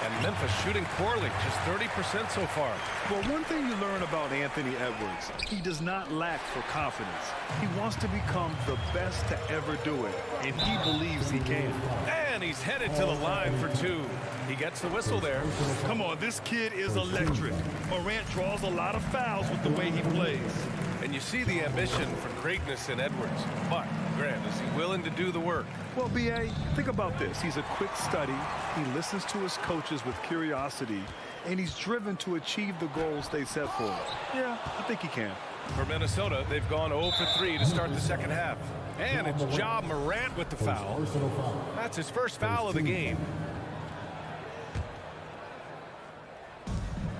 And Memphis shooting poorly, just 30% so far. Well, one thing you learn about Anthony Edwards, he does not lack for confidence. He wants to become the best to ever do it, and he believes he can. And he's headed to the line for 2. He gets the whistle there. Come on, this kid is electric. Morant draws a lot of fouls with the way he plays. And you see the ambition for greatness in Edwards. But, Grant, is he willing to do the work? Well, B.A., think about this. He's a quick study. He listens to his coaches with curiosity, and he's driven to achieve the goals they set for him. Yeah, I think he can. For Minnesota, they've gone 0 for 3 to start the second half. And it's Ja Morant with the foul. That's his first foul of the game.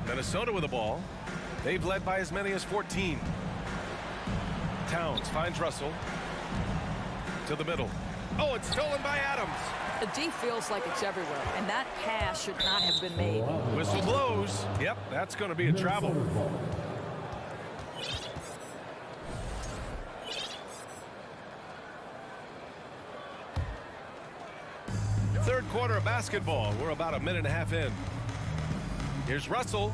Minnesota with the ball. They've led by as many as 14. Towns finds Russell. To the middle. Oh, it's stolen by Adams. The D feels like it's everywhere, and that pass should not have been made. Whistle blows. Yep, that's going to be a travel. third quarter of basketball. We're about a minute and a half in. Here's Russell.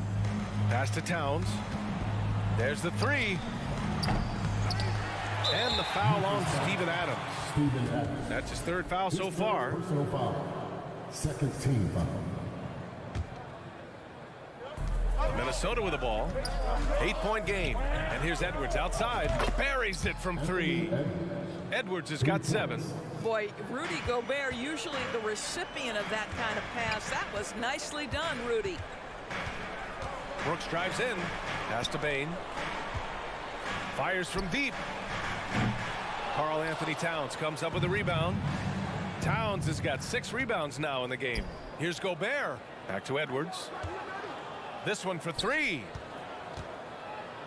Pass to Towns. There's the three. And the foul on Steven Adams. That's his third foul so far. Personal foul. Second team foul. Minnesota with the ball. 8-point game. And here's Edwards outside. Buries it from three. Edwards has got 7. Boy, Rudy Gobert, usually the recipient of that kind of pass. That was nicely done, Rudy. Brooks drives in. Pass to Bain. Fires from deep. Karl Anthony Towns comes up with a rebound. Towns has got 6 rebounds now in the game. Here's Gobert. Back to Edwards. This one for 3.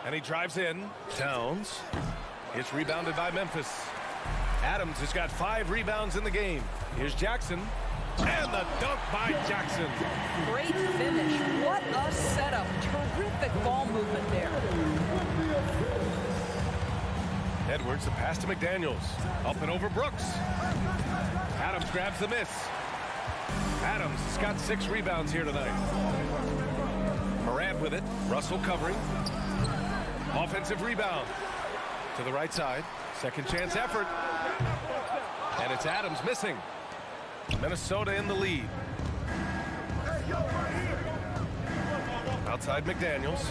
And he drives in. Towns. It's rebounded by Memphis. Adams has got 5 rebounds in the game. Here's Jackson. And the dunk by Jackson. Great finish. What a setup. Terrific ball movement there. Edwards, the pass to McDaniels. Up and over Brooks. Adams grabs the miss. Adams has got 6 rebounds here tonight. Morant with it. Russell covering. Offensive rebound. To the right side. Second chance effort. And it's Adams missing. Minnesota in the lead. Outside McDaniels.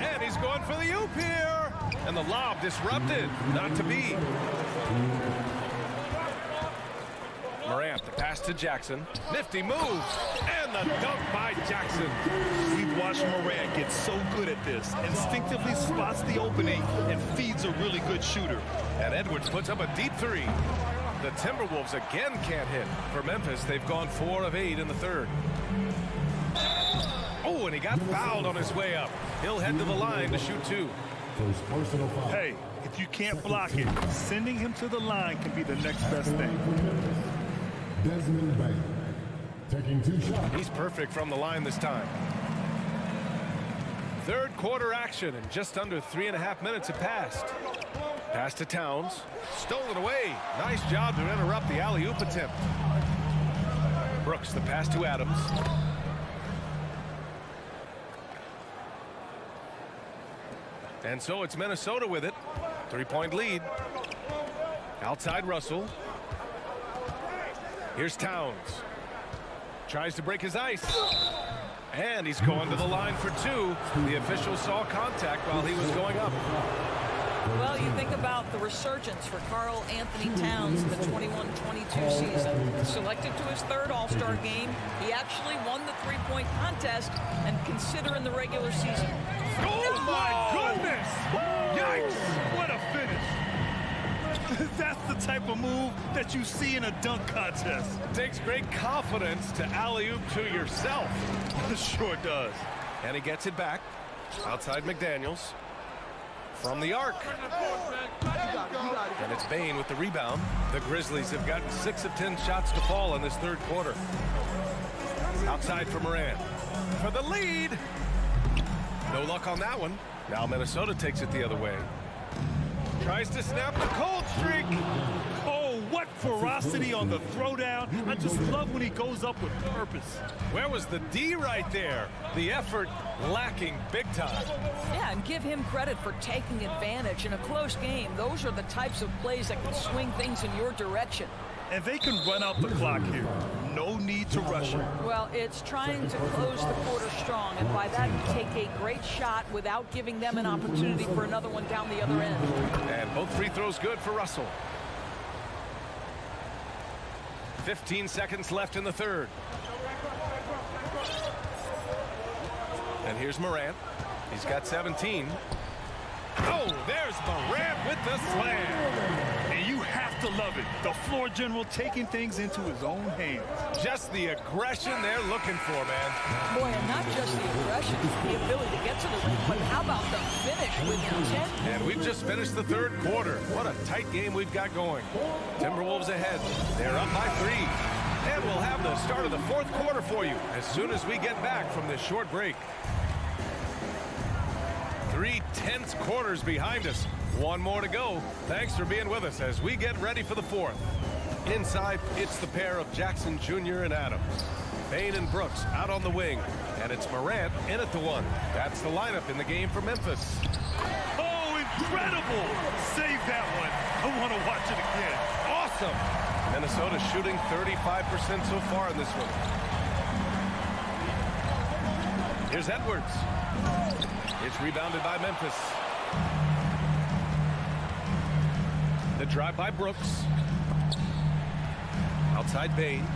And he's going for the oop here. And the lob disrupted. Not to be. Morant, the pass to Jackson. Nifty move. And the dunk by Jackson. We've watched Morant get so good at this. Instinctively spots the opening and feeds a really good shooter. And Edwards puts up a deep 3. The Timberwolves again can't hit. For Memphis, they've gone 4 of 8 in the third. Oh, and he got fouled on his way up. He'll head to the line to shoot 2. First personal foul. Hey, if you can't block it, sending him to the line can be the next best thing. Desmond Bain taking 2 shots. He's perfect from the line this time. Third quarter action, and just under 3.5 minutes have passed. Pass to Towns. Stolen away. Nice job to interrupt the alley-oop attempt. Brooks, the pass to Adams. And so it's Minnesota with it. 3-point lead. Outside Russell. Here's Towns. Tries to break his ice. And he's going to the line for 2. The official saw contact while he was going up. Well, you think about the resurgence for Karl Anthony Towns in the 21-22 season. Selected to his 3rd All-Star game. He actually won the 3-point contest, and consider in the regular season. Oh, my goodness! Yikes! What a finish! That's the type of move that you see in a dunk contest. Takes great confidence to alley-oop to yourself. Sure does. And he gets it back. Outside McDaniels. From the arc. And it's Bain with the rebound. The Grizzlies have gotten 6 of 10 shots to fall in this third quarter. Outside for Morant. For the lead. No luck on that one. Now Minnesota takes it the other way. Tries to snap the cold streak. Oh, what ferocity on the throwdown. I just love when he goes up with purpose. Where was the D right there? The effort lacking big time. Yeah, and give him credit for taking advantage in a close game. Those are the types of plays that can swing things in your direction. And they can run out the clock here. No need to rush it. Well, it's trying to close the quarter strong, and by that you take a great shot without giving them an opportunity for another one down the other end. And both free throws good for Russell. 15 seconds left in the third. And here's Morant. He's got 17. Oh, there's Morant with the slam. And you have to love it. The floor general taking things into his own hands. Just the aggression they're looking for, man. Boy, and not just the aggression, the ability to get to the rim, but how about the finish with intent? And we've just finished the third quarter. What a tight game we've got going. Timberwolves ahead. They're up by 3. And we'll have the start of the fourth quarter for you as soon as we get back from this short break. 3 tense quarters behind us. One more to go. Thanks for being with us as we get ready for the fourth. Inside, it's the pair of Jackson Jr. and Adams. Bain and Brooks out on the wing. And it's Morant in at the one. That's the lineup in the game for Memphis. Oh, incredible! Save that one. I want to watch it again. Awesome! Minnesota shooting 35% so far in this one. Here's Edwards. It's rebounded by Memphis. The drive by Brooks. Outside Bain.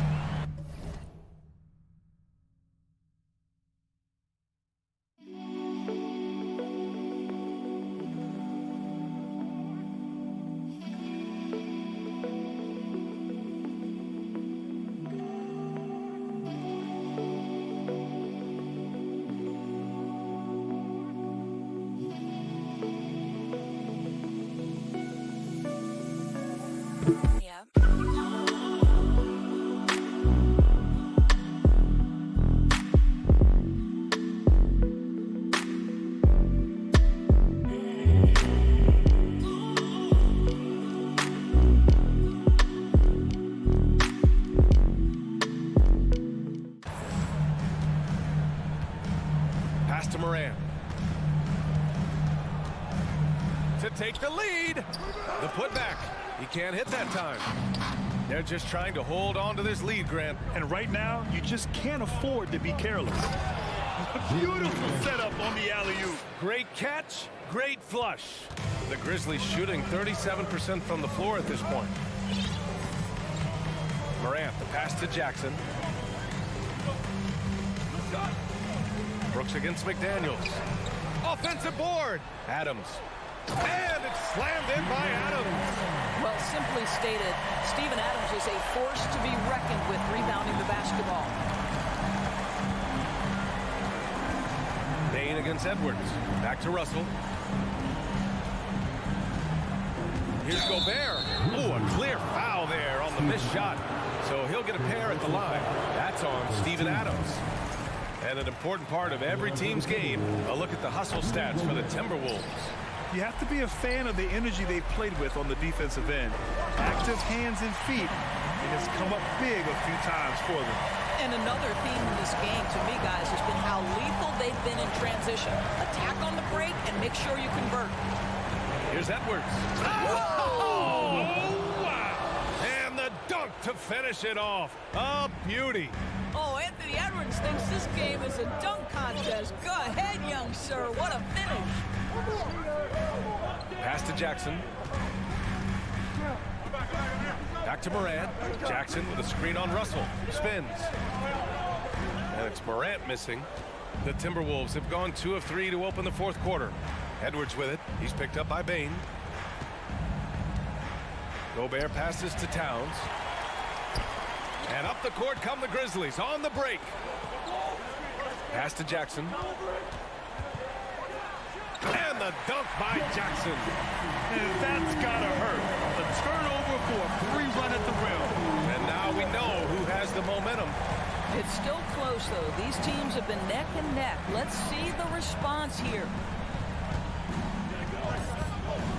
Pass to Morant. To take the lead. The putback. He can't hit that time. They're just trying to hold on to this lead, Grant. And right now, you just can't afford to be careless. Beautiful setup on the alley-oop. Great catch, great flush. The Grizzlies shooting 37% from the floor at this point. Morant, the pass to Jackson. Brooks against McDaniels. Offensive board. Adams. And it's slammed in by Adams. Well, simply stated, Steven Adams is a force to be reckoned with rebounding the basketball. Bain against Edwards. Back to Russell. Here's Gobert. Oh, a clear foul there on the missed shot. So he'll get a pair at the line. That's on Steven Adams. And an important part of every team's game, a look at the hustle stats for the Timberwolves. You have to be a fan of the energy they've played with on the defensive end. Active hands and feet. It has come up big a few times for them. And another theme in this game, to me, guys, has been how lethal they've been in transition. Attack on the break and make sure you convert. Here's Edwards. Oh, wow. And the dunk to finish it off. A beauty. Oh, Anthony Edwards thinks this game is a dunk contest. Go ahead, young sir. What a finish. Pass to Jackson. Back to Morant. Jackson with a screen on Russell. Spins. And it's Morant missing. The Timberwolves have gone 2 of 3 to open the fourth quarter. Edwards with it. He's picked up by Bain. Gobert passes to Towns. And up the court come the Grizzlies on the break. Pass to Jackson. And the dunk by Jackson. And that's gotta hurt. A turnover for a free run at the rim. And now we know who has the momentum. It's still close, though. These teams have been neck and neck. Let's see the response here.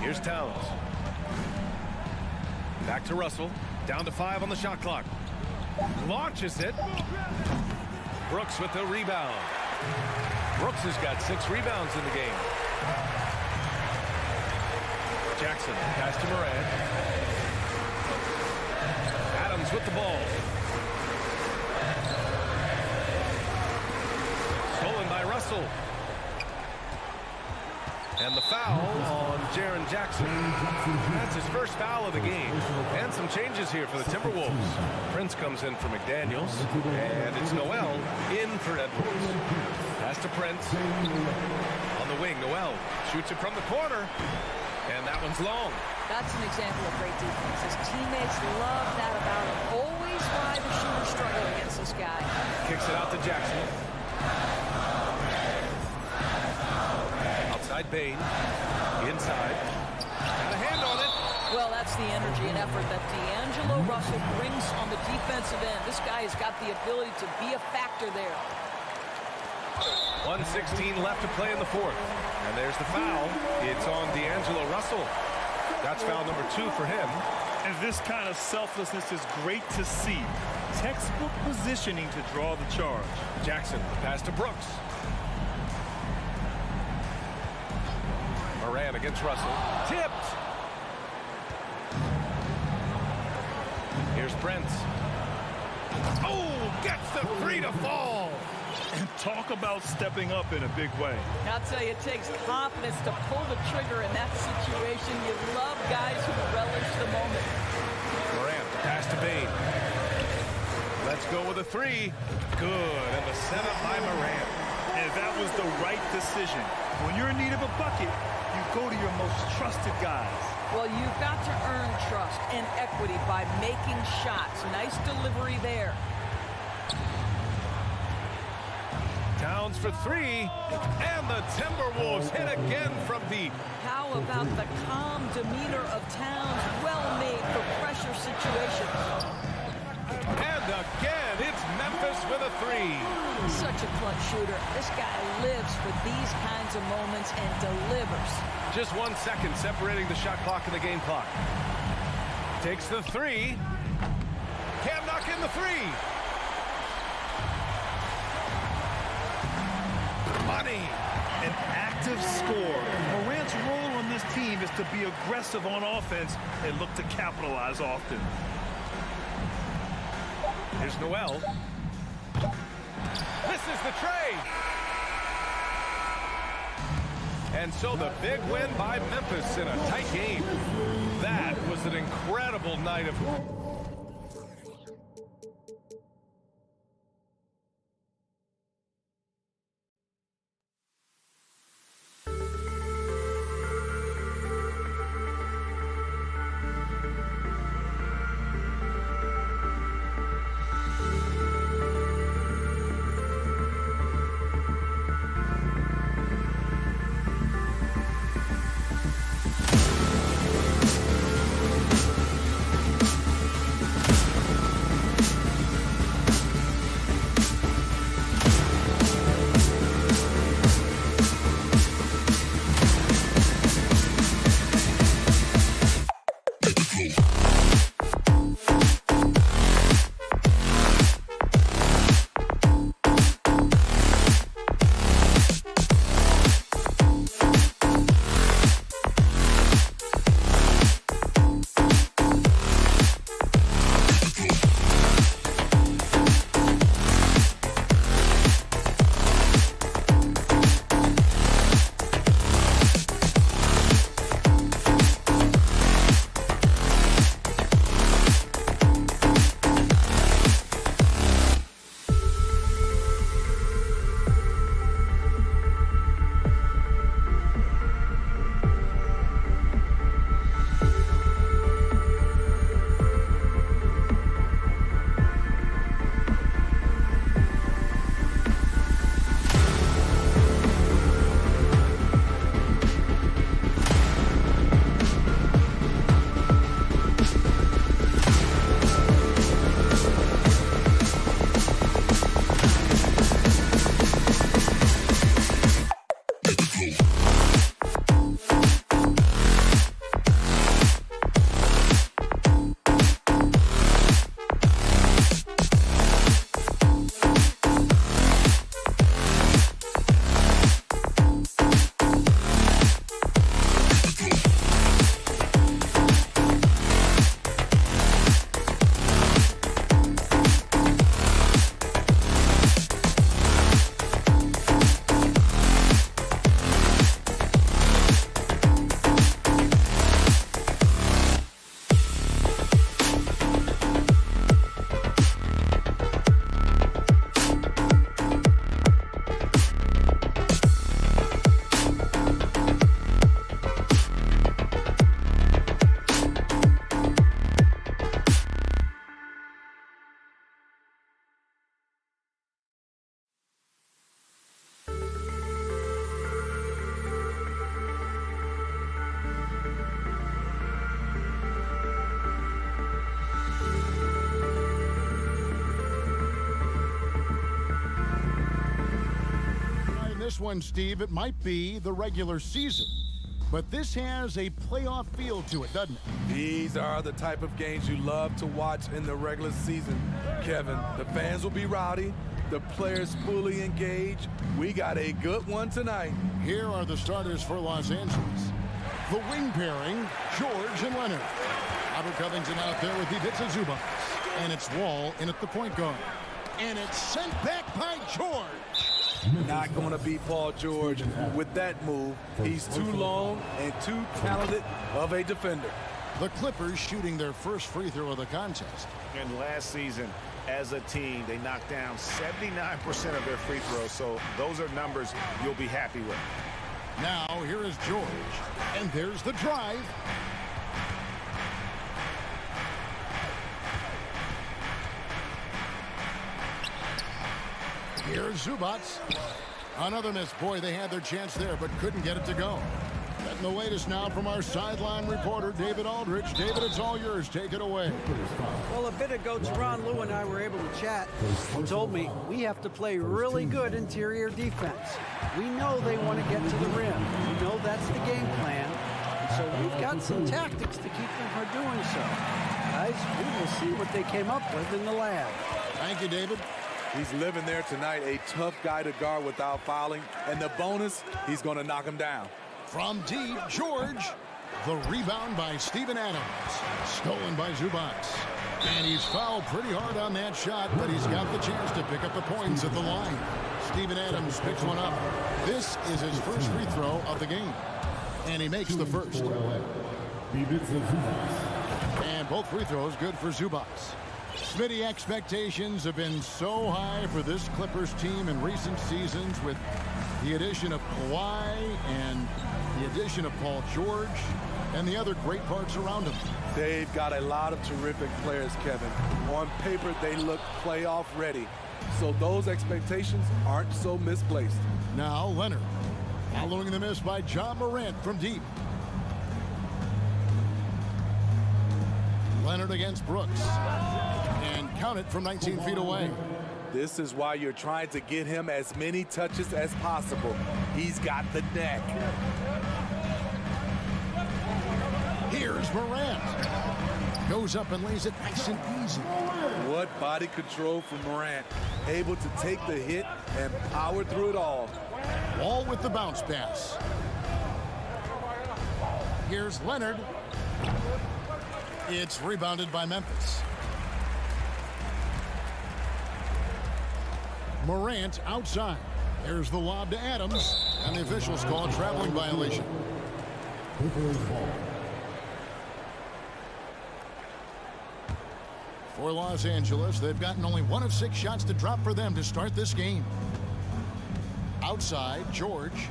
Here's Towns. Back to Russell. Down to 5 on the shot clock. Launches it. Brooks with the rebound. Brooks has got 6 rebounds in the game. Jackson, pass to Morant. Adams with the ball. Stolen by Russell. And the foul on Jaren Jackson. That's his first foul of the game. And some changes here for the Timberwolves. Prince comes in for McDaniels. And it's Noel in for Edwards. Pass to Prince. On the wing, Noel shoots it from the corner. And that one's long. That's an example of great defense. His teammates love that about him. Always why the shooter struggle against this guy. Kicks it out to Jackson. Outside Bain. Inside. Got a hand on it. Well, that's the energy and effort that D'Angelo Russell brings on the defensive end. This guy has got the ability to be a factor there. 1:16 left to play in the fourth. And there's the foul. It's on D'Angelo Russell. That's foul number 2 for him. And this kind of selflessness is great to see. Textbook positioning to draw the charge. Jackson, pass to Brooks. Moran against Russell. Tipped. Here's Prince. Oh, gets the three to fall. And talk about stepping up in a big way. I'll tell you, it takes confidence to pull the trigger in that situation. You love guys who relish the moment. Morant, pass to Bain. Let's go with a three. Good, and the setup by Morant. And that was the right decision. When you're in need of a bucket, you go to your most trusted guys. Well, you've got to earn trust and equity by making shots. Nice delivery there. Towns for three, and the Timberwolves hit again from deep. How about the calm demeanor of Towns? Well made for pressure situations. And again, it's Memphis with a three. Such a clutch shooter. This guy lives for these kinds of moments and delivers. Just 1 second separating the shot clock and the game clock. Takes the three. Can't knock in the three. Money. An active scorer. Morant's role on this team is to be aggressive on offense and look to capitalize often. Here's Noel. This is the trade. And so the big win by Memphis in a tight game. That was an incredible night of... This one, Steve, it might be the regular season, But this has a playoff feel to it, doesn't it? These are the type of games you love to watch in the regular season, Kevin. The fans will be rowdy, the players fully engaged. We got a good one tonight. Here are the starters for Los Angeles. The wing pairing, George and Leonard. Robert Covington out there with Ivica Zubac. And it's Wall in at the point guard. And it's sent back by George. Not going to beat Paul George with that move. He's too long and too talented of a defender. The Clippers shooting their first free throw of the contest. And last season, as a team, they knocked down 79% of their free throws. So those are numbers you'll be happy with. Now here is George. And there's the drive. Here's Zubac. Another miss. Boy, they had their chance there, but couldn't get it to go. Getting the latest now from our sideline reporter, David Aldridge. David, it's all yours. Take it away. Well, a bit ago, Teron Lou and I were able to chat. He told me we have to play really good interior defense. We know they want to get to the rim. We know that's the game plan. And so we've got some tactics to keep them from doing so. Guys, we will see what they came up with in the lab. Thank you, David. He's living there tonight, a tough guy to guard without fouling. And the bonus, he's going to knock him down. From deep, George. The rebound by Steven Adams. Stolen by Zubac. And he's fouled pretty hard on that shot, but he's got the chance to pick up the points at the line. Steven Adams picks one up. This is his first free throw of the game. And he makes the first. And both free throws good for Zubac. Smitty, expectations have been so high for this Clippers team in recent seasons with the addition of Kawhi and the addition of Paul George and the other great parts around him. They've got a lot of terrific players, Kevin. On paper, they look playoff ready. So those expectations aren't so misplaced. Now Leonard, following the miss by John Morant from deep. Leonard against Brooks. And count it from 19 feet away. This is why you're trying to get him as many touches as possible. He's got the neck. Here's Morant. Goes up and lays it nice and easy. What body control from Morant. Able to take the hit and power through it all. Wall with the bounce pass. Here's Leonard. It's rebounded by Memphis. Morant outside. There's the lob to Adams. And the officials call a traveling violation. For Los Angeles, they've gotten only 1 of 6 shots to drop for them to start this game. Outside, George.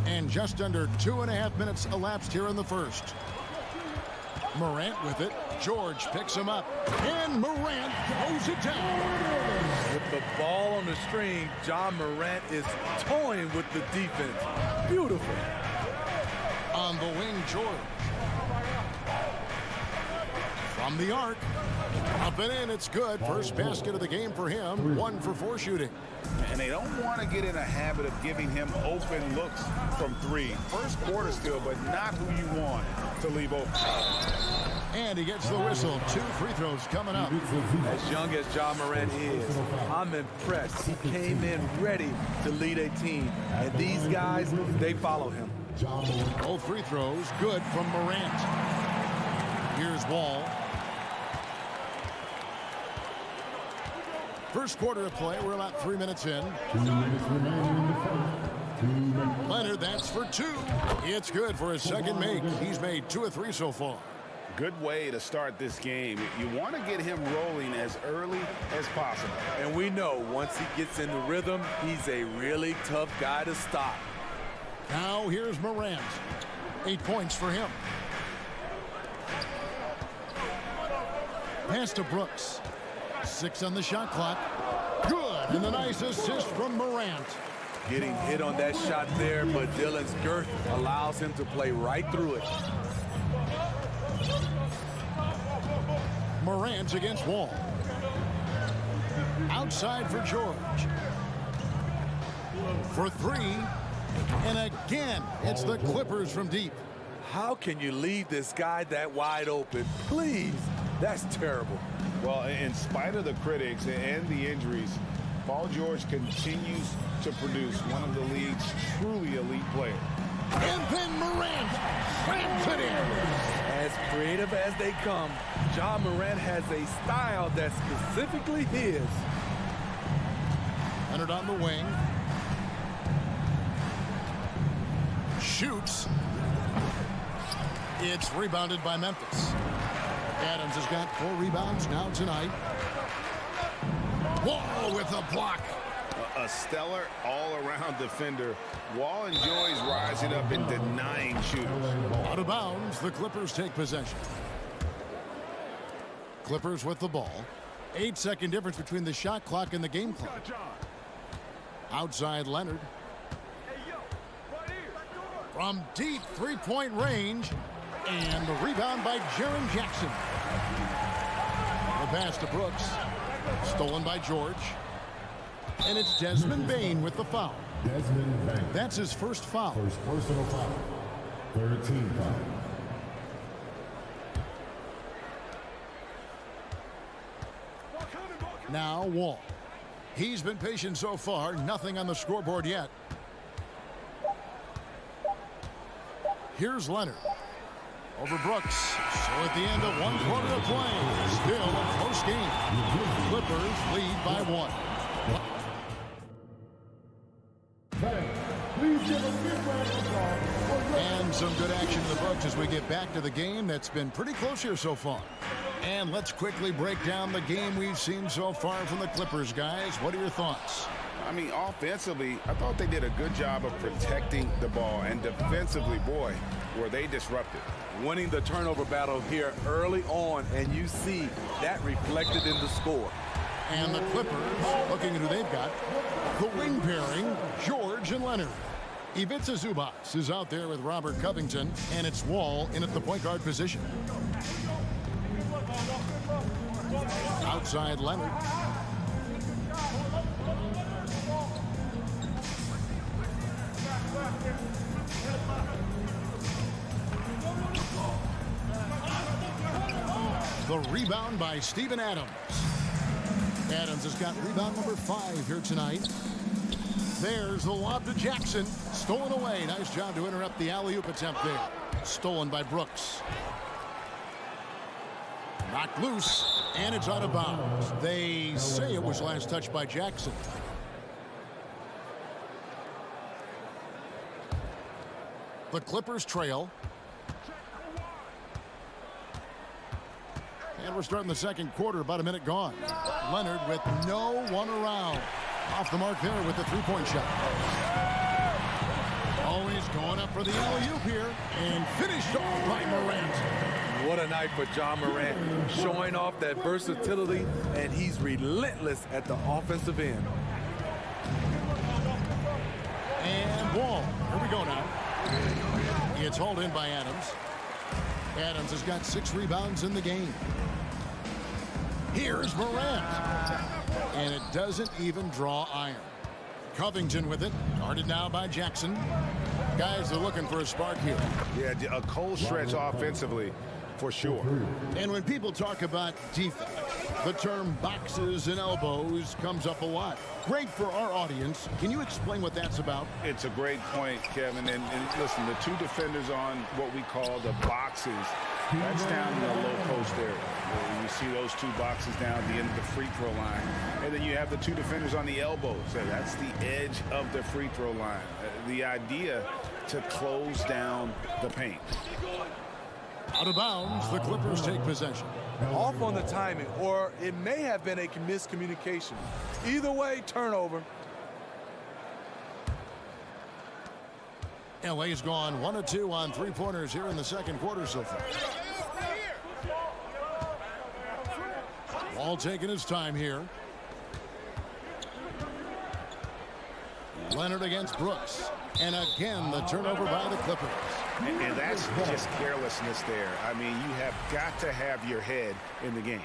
And just under 2.5 minutes elapsed here in the first. Morant with it. George picks him up. And Morant throws it down. With the ball on the string, John Morant is toying with the defense. Beautiful. On the wing, George. From the arc. Up and in, it's good. First basket of the game for him. 1 for 4 shooting. And they don't want to get in a habit of giving him open looks from 3. First quarter still, but not who you want to leave open. And he gets the whistle. 2 free throws coming up. As young as John Morant is, I'm impressed. He came in ready to lead a team. And these guys, they follow him. Both free throws good from Morant. Here's Wall. First quarter of play, we're about 3 minutes in. Leonard, that's for 2. It's good for his second make. He's made 2 of 3 so far. Good way to start this game. You want to get him rolling as early as possible. And we know once he gets in the rhythm, he's a really tough guy to stop. Now here's Morant. 8 points for him. Pass to Brooks. 6 on the shot clock. Good. And the nice assist from Morant. Getting hit on that shot there, but Dillon's girth allows him to play right through it. Morant against Wall. Outside for George. for three. And again, it's the Clippers from deep. How can you leave this guy that wide open? Please, that's terrible. Well, in spite of the critics and the injuries, Paul George continues to produce one of the league's truly elite players. And then Morant slams it in. As creative as they come, Ja Morant has a style that's specifically his. Leonard on the wing. Shoots. It's rebounded by Memphis. Adams has got 4 rebounds now tonight. Wall with a block. A stellar all-around defender. Wall enjoys rising up and denying shooters. Out of bounds, the Clippers take possession. Clippers with the ball. 8-second difference between the shot clock and the game clock. Outside Leonard. From deep three-point range. And the rebound by Jaren Jackson. The pass to Brooks. Stolen by George. And it's Desmond Bane with the foul. Desmond Bane. That's his first foul. First personal foul. 13 foul. Now Wall. He's been patient so far. Nothing on the scoreboard yet. Here's Leonard. Over Brooks. So at the end of 1 quarter of play, still a close game. Clippers lead by 1. Please give a big round of applause. And some good action in the books as we get back to the game that's been pretty close here so far. And let's quickly break down the game we've seen so far from the Clippers, guys. What are your thoughts? I mean, offensively, I thought they did a good job of protecting the ball. And defensively, boy, were they disruptive. Winning the turnover battle here early on, and you see that reflected in the score. And the Clippers, looking at who they've got, the wing pairing, George and Leonard. Ivica Zubac is out there with Robert Covington, and it's Wall in at the point guard position. Outside Leonard. The rebound by Steven Adams. Adams has got rebound number 5 here tonight. There's the lob to Jackson. Stolen away. Nice job to interrupt the alley-oop attempt there. Stolen by Brooks. Knocked loose, and it's out of bounds. They say it was last touched by Jackson. The Clippers trail. And we're starting the second quarter, about a minute gone. Leonard with no one around. Off the mark there with the three-point shot. Always going up for the alley-oop here. And finished off by Morant. What a night for Ja Morant, showing off that versatility, and he's relentless at the offensive end. And Wall. Here we go now. It's hauled in by Adams. Adams has got 6 rebounds in the game. Here's Morant. And it doesn't even draw iron. Covington with it. Guarded now by Jackson. Guys are looking for a spark here. Yeah, a cold stretch offensively, for sure. And when people talk about defense, the term boxes and elbows comes up a lot. Great for our audience. Can you explain what that's about? It's a great point, Kevin. And listen, the 2 defenders on what we call the boxes, that's down in the low post area. You see those 2 boxes down at the end of the free throw line. And then you have the 2 defenders on the elbows. So that's the edge of the free throw line. The idea to close down the paint. Out of bounds, the Clippers take possession. Off on the timing, or it may have been a miscommunication. Either way, turnover. LA's gone 1 of 2 on 3-pointers here in the second quarter so far. Wall taking his time here. Leonard against Brooks. And again, the turnover by the Clippers. And that's just carelessness there. I mean, you have got to have your head in the game.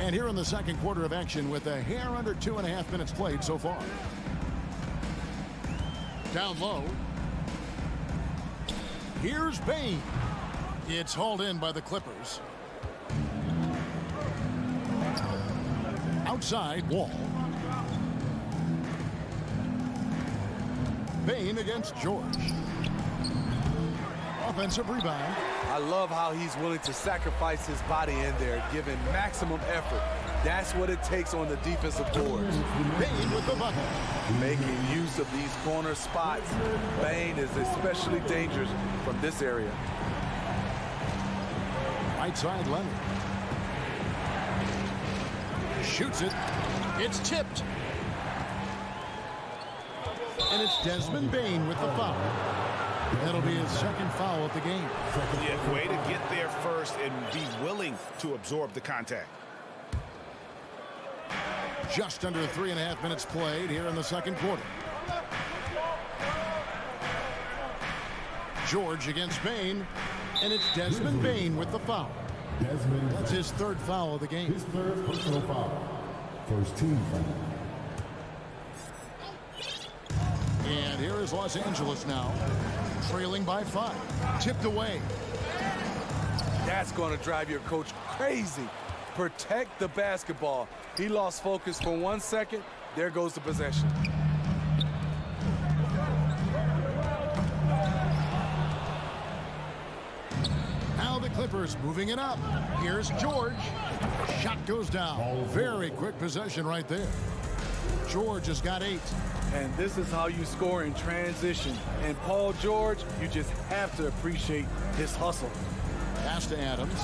And here in the second quarter of action with a hair under 2.5 minutes played so far. Down low. Here's Bane. It's hauled in by the Clippers. Outside, Wall. Bane against George. Offensive rebound. I love how he's willing to sacrifice his body in there, giving maximum effort. That's what it takes on the defensive boards. Bane with the bucket. Making use of these corner spots. Bane is especially dangerous from this area. Right side, Leonard. Shoots it. It's tipped. And it's Desmond Bane with the foul. That'll be his second foul of the game. Yeah, way to get there first and be willing to absorb the contact. Just under 3.5 minutes played here in the second quarter. George against Bane, and it's Desmond Bane with the foul. That's his third foul of the game. His third personal foul. First team foul. And here is Los Angeles now, trailing by 5. Tipped away. That's going to drive your coach crazy. Protect the basketball. He lost focus for 1 second. There goes the possession. Now the Clippers moving it up. Here's George. Shot goes down. Very quick possession right there. George has got 8. And this is how you score in transition. And Paul George, you just have to appreciate his hustle. Pass to Adams.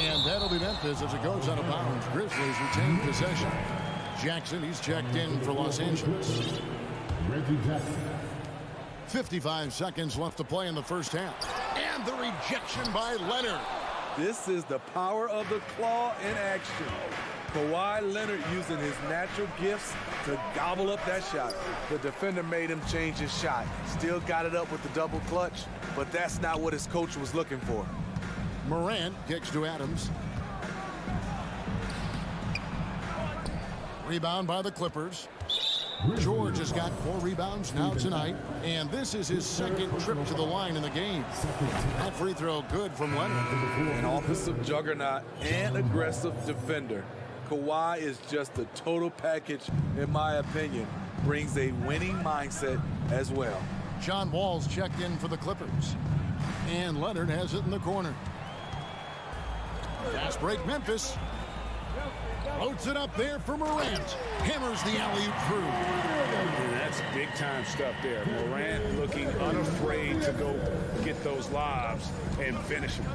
And that'll be Memphis as it goes out of bounds. Grizzlies retain possession. Jackson, he's checked in for Los Angeles. Reggie Jackson. 55 seconds left to play in the first half. And the rejection by Leonard. This is the power of the claw in action. Kawhi Leonard using his natural gifts to gobble up that shot. The defender made him change his shot. Still got it up with the double clutch, but that's not what his coach was looking for. Morant kicks to Adams. Rebound by the Clippers. George has got 4 rebounds now tonight, and this is his second trip to the line in the game. That free throw good from Leonard. An offensive juggernaut and aggressive defender. Kawhi is just a total package, in my opinion. Brings a winning mindset as well. John Wall's checked in for the Clippers. And Leonard has it in the corner. Fast break Memphis. Floats it up there for Morant. Hammers the alley-oop through. That's big-time stuff there. Morant looking unafraid to go get those lobs and finish them.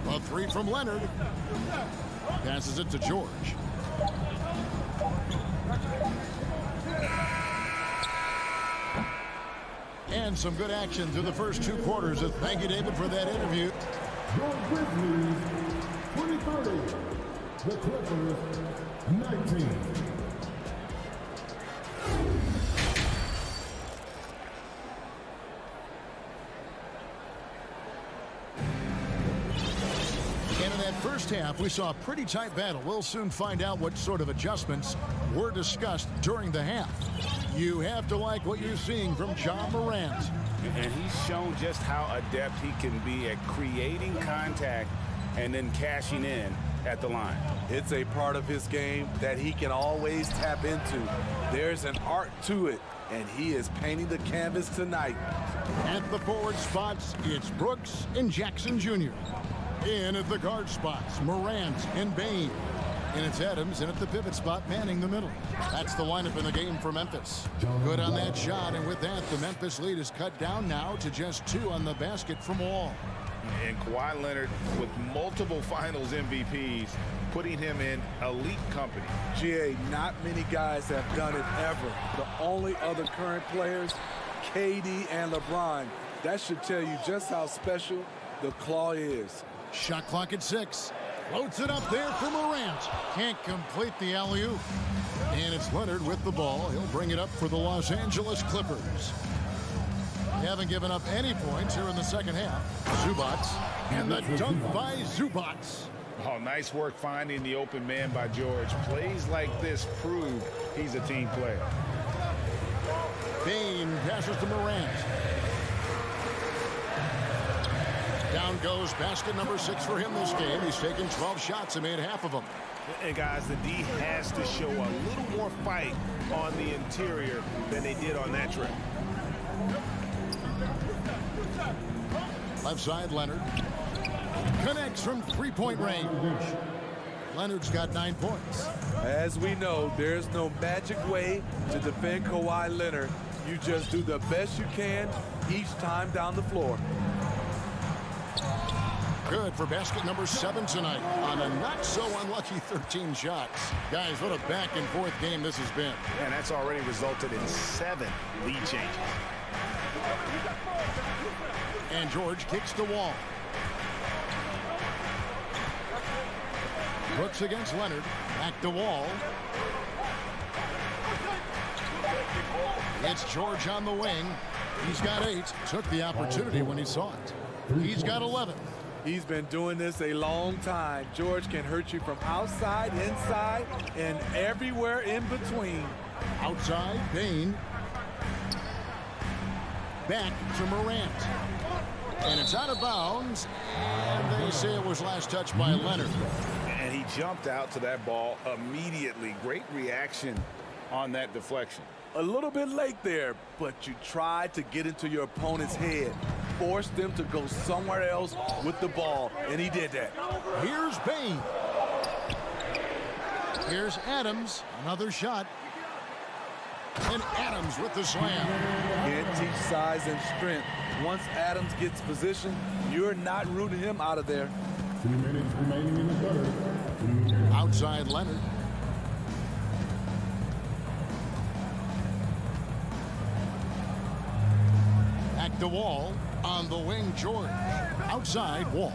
A 3 from Leonard. Passes it to George. And some good action through the first 2 quarters. Thank you, David, for that interview. Your Grizzlies, 2030. The Clippers, 19. And in that first half, we saw a pretty tight battle. We'll soon find out what sort of adjustments were discussed during the half. You have to like what you're seeing from John Morant. And he's shown just how adept he can be at creating contact and then cashing in at the line. It's a part of his game that he can always tap into. There's an art to it, and he is painting the canvas tonight. At the forward spots, it's Brooks and Jackson Jr. In at the guard spots, Morant and Bane. And it's Adams in at the pivot spot, manning the middle. That's the lineup in the game for Memphis. Good on that shot, and with that, the Memphis lead is cut down now to just 2 on the basket from Wall. And Kawhi Leonard with multiple finals MVPs, putting him in elite company. GA, not many guys have done it ever. The only other current players, KD and LeBron. That should tell you just how special the claw is. Shot clock at 6. Floats it up there for Morant. Can't complete the alley-oop. And it's Leonard with the ball. He'll bring it up for the Los Angeles Clippers. They haven't given up any points here in the second half. Zubats. And the dunk by Zubats. Oh, nice work finding the open man by George. Plays like this prove he's a team player. Bain passes to Morant. Down goes basket number 6 for him this game. He's taken 12 shots and made half of them. And guys, the D has to show a little more fight on the interior than they did on that trip. Left side, Leonard. Connects from three-point range. Leonard's got 9 points. As we know, there's no magic way to defend Kawhi Leonard. You just do the best you can each time down the floor. Good for basket number 7 tonight on a not-so-unlucky 13 shots. Guys, what a back-and-forth game this has been. And that's already resulted in 7 lead changes. And George kicks the wall. Brooks against Leonard. Back to Wall. It's George on the wing. He's got 8. Took the opportunity when he saw it. He's got 11. He's been doing this a long time. George can hurt you from outside, inside, and everywhere in between. Outside, Bain. Back to Morant. And it's out of bounds. And they say it was last touched by Leonard. And he jumped out to that ball immediately. Great reaction on that deflection. A little bit late there, but you tried to get into your opponent's head. Force them to go somewhere else with the ball, and he did that. Here's Bain. Here's Adams. Another shot. And Adams with the slam. Can't teach size and strength. Once Adams gets position, you're not rooting him out of there. 2 minutes remaining in the third. Outside Leonard. Back to Wall. On the wing, George. Outside, Wall.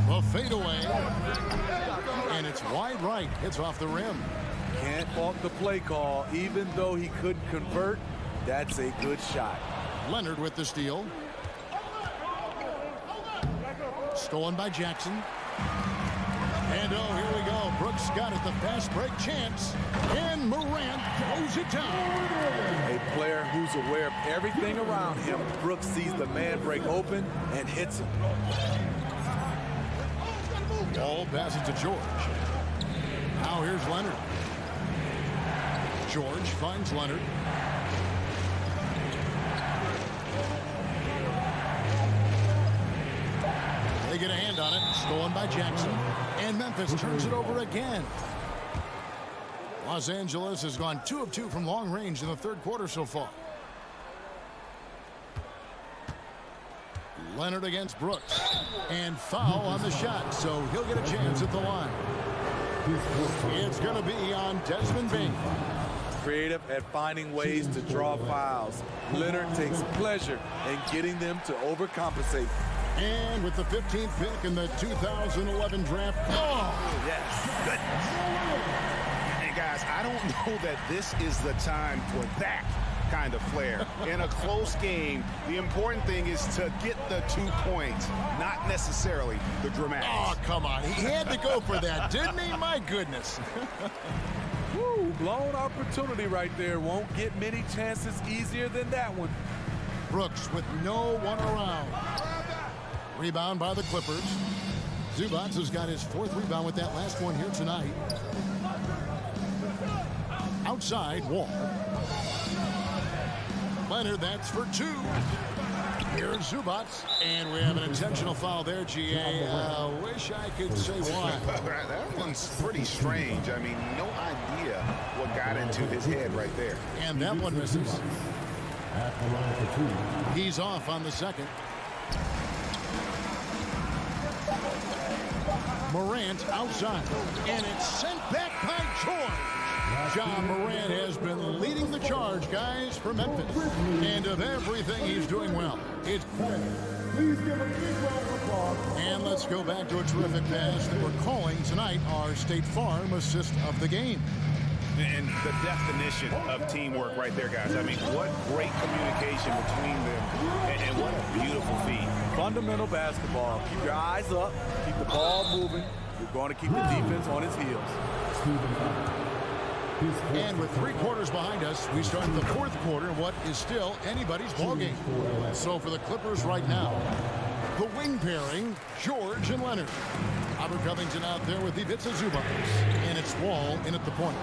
The fadeaway. And it's wide right. Hits off the rim. Can't fault the play call. Even though he couldn't convert, that's a good shot. Leonard with the steal. Stolen by Jackson. And oh, here we go. Brooks got it. The fast break chance. And Morant throws it down. A player who's aware of everything around him. Brooks sees the man break open and hits him. Ball passes to George. Now here's Leonard. George finds Leonard. They get a hand on it. Stolen by Jackson. And Memphis turns it over again. Los Angeles has gone 2 of 2 from long range in the third quarter so far. Leonard against Brooks. And foul on the shot, so he'll get a chance at the line. It's going to be on Desmond Bain. Creative at finding ways to draw fouls. Leonard takes pleasure in getting them to overcompensate. And with the 15th pick in the 2011 draft. Oh, yes. Goodness. And guys, I don't know that this is the time for that kind of flair. In a close game, the important thing is to get the 2 points, not necessarily the dramatics. Oh, come on. He had to go for that, didn't he? My goodness. Woo, blown opportunity right there. Won't get many chances easier than that one. Brooks with no one around. Rebound by the Clippers. Zubac has got his 4th rebound with that last one here tonight. Outside, Wall. Leonard, that's for 2. Here's Zubac. And we have an intentional foul there, GA. Wish I could say why. That one's pretty strange. I mean, no idea what got into his head right there. And that one misses. At the line for 2. He's off on the second. Morant outside. And it's sent back by George. John Morant has been leading the charge, guys, for Memphis. And of everything, he's doing well. Please give a big round of applause. And let's go back to a terrific pass that we're calling tonight our State Farm assist of the game. And the definition of teamwork right there, guys. I mean, what great communication between them, and what a beautiful feed. Fundamental basketball. Keep your eyes up. Keep the ball moving. You're going to keep the defense on its heels. And with 3 quarters behind us, we start the 4th quarter in what is still anybody's ballgame. So for the Clippers right now, the wing pairing, George and Leonard. Robert Covington out there with Ivica Zubac. And it's Wall in at the point.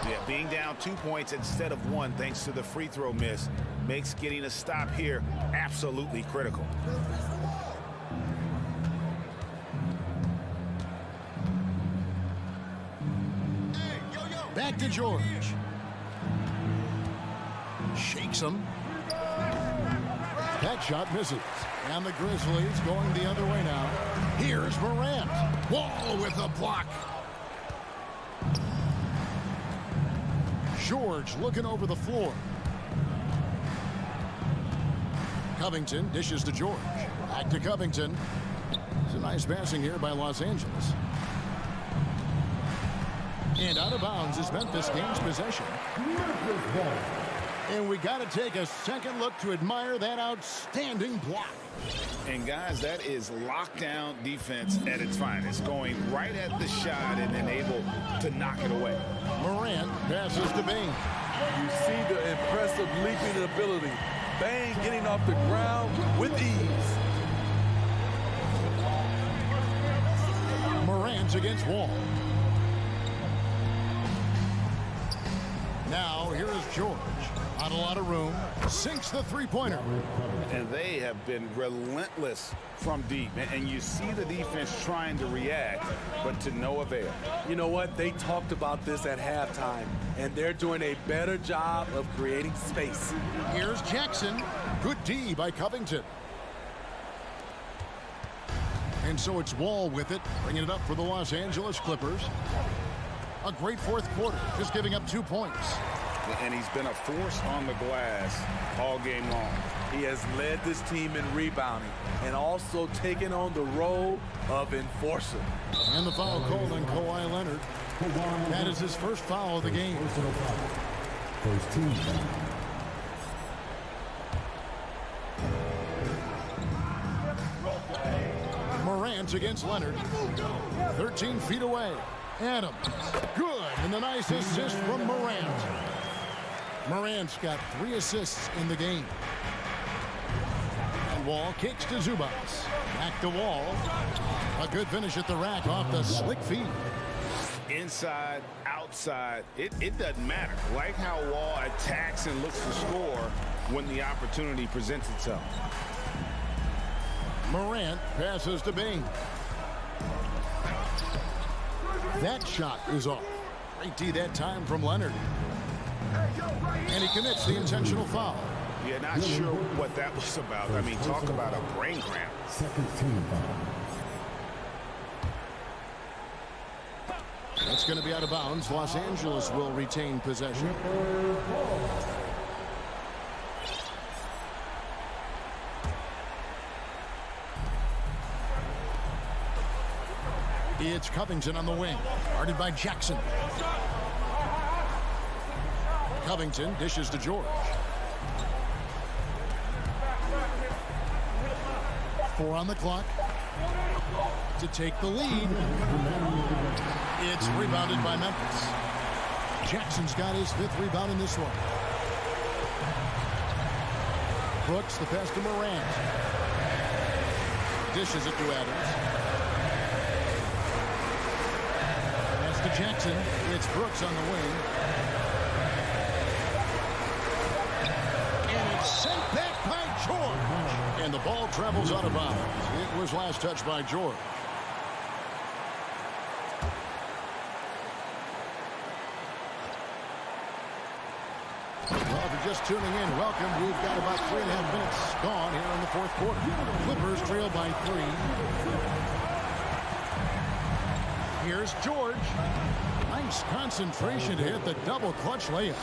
Yeah, being down 2 points instead of 1 thanks to the free throw miss makes getting a stop here absolutely critical. Back to George. Shakes him. That shot misses. And the Grizzlies going the other way now. Here's Morant. Wall with the block. George looking over the floor. Covington dishes to George. Back to Covington. It's a nice passing here by Los Angeles. And out of bounds is Memphis gains possession. And we got to take a second look to admire that outstanding block. And guys, that is lockdown defense at its finest, going right at the shot and then able to knock it away. Morant passes to Bain. You see the impressive leaping ability. Bain getting off the ground with ease. Morant against Wall. Now here is George. Not a lot of room. Sinks the three-pointer. And they have been relentless from deep. And you see the defense trying to react, but to no avail. You know what? They talked about this at halftime, and they're doing a better job of creating space. Here's Jackson. Good D by Covington. And so it's Wall with it, bringing it up for the Los Angeles Clippers. A great 4th quarter, just giving up 2 points. And he's been a force on the glass all game long. He has led this team in rebounding and also taken on the role of enforcer. And the foul called on Kawhi Leonard. That is his first foul of the game. First team foul. Morant against Leonard. 13 feet away. Adams. Good. And the nice assist from Morant. Morant's got 3 assists in the game. And Wall kicks to Zubac. Back to Wall. A good finish at the rack off the slick feet. Inside, outside, it doesn't matter. Like how Wall attacks and looks to score when the opportunity presents itself. Morant passes to Bain. That shot is off. Great D that time from Leonard. And he commits the intentional foul. Yeah, not sure what that was about. I mean, talk about a brain cramp. Second team foul. That's going to be out of bounds. Los Angeles will retain possession. It's Covington on the wing. Guarded by Jackson. Covington dishes to George. 4 on the clock to take the lead. It's rebounded by Memphis. Jackson's got his 5th rebound in this one. Brooks, the pass to Morant. Dishes it to Adams. Pass to Jackson. It's Brooks on the wing. And it's sent back by George. And the ball travels out of bounds. It was last touched by George. Well, if you're just tuning in, welcome. We've got about 3.5 minutes gone here in the 4th quarter. Clippers trail by 3. Here's George. Nice concentration to hit the double clutch layup.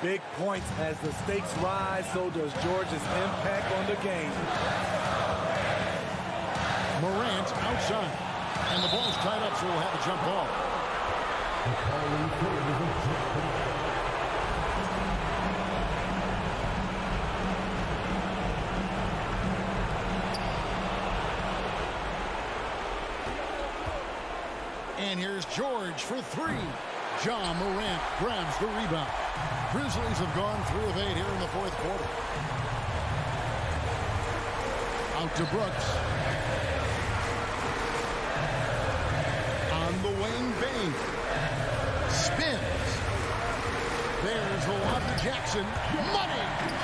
Big points as the stakes rise, so does George's impact on the game. Morant outside. And the ball's tied up, so we'll have a jump ball. And here's George for three. John Morant grabs the rebound. Grizzlies have gone 3 of 8 here in the fourth quarter. Out to Brooks. On the wing, Bain. Spins. There's the lob to Jackson. Money!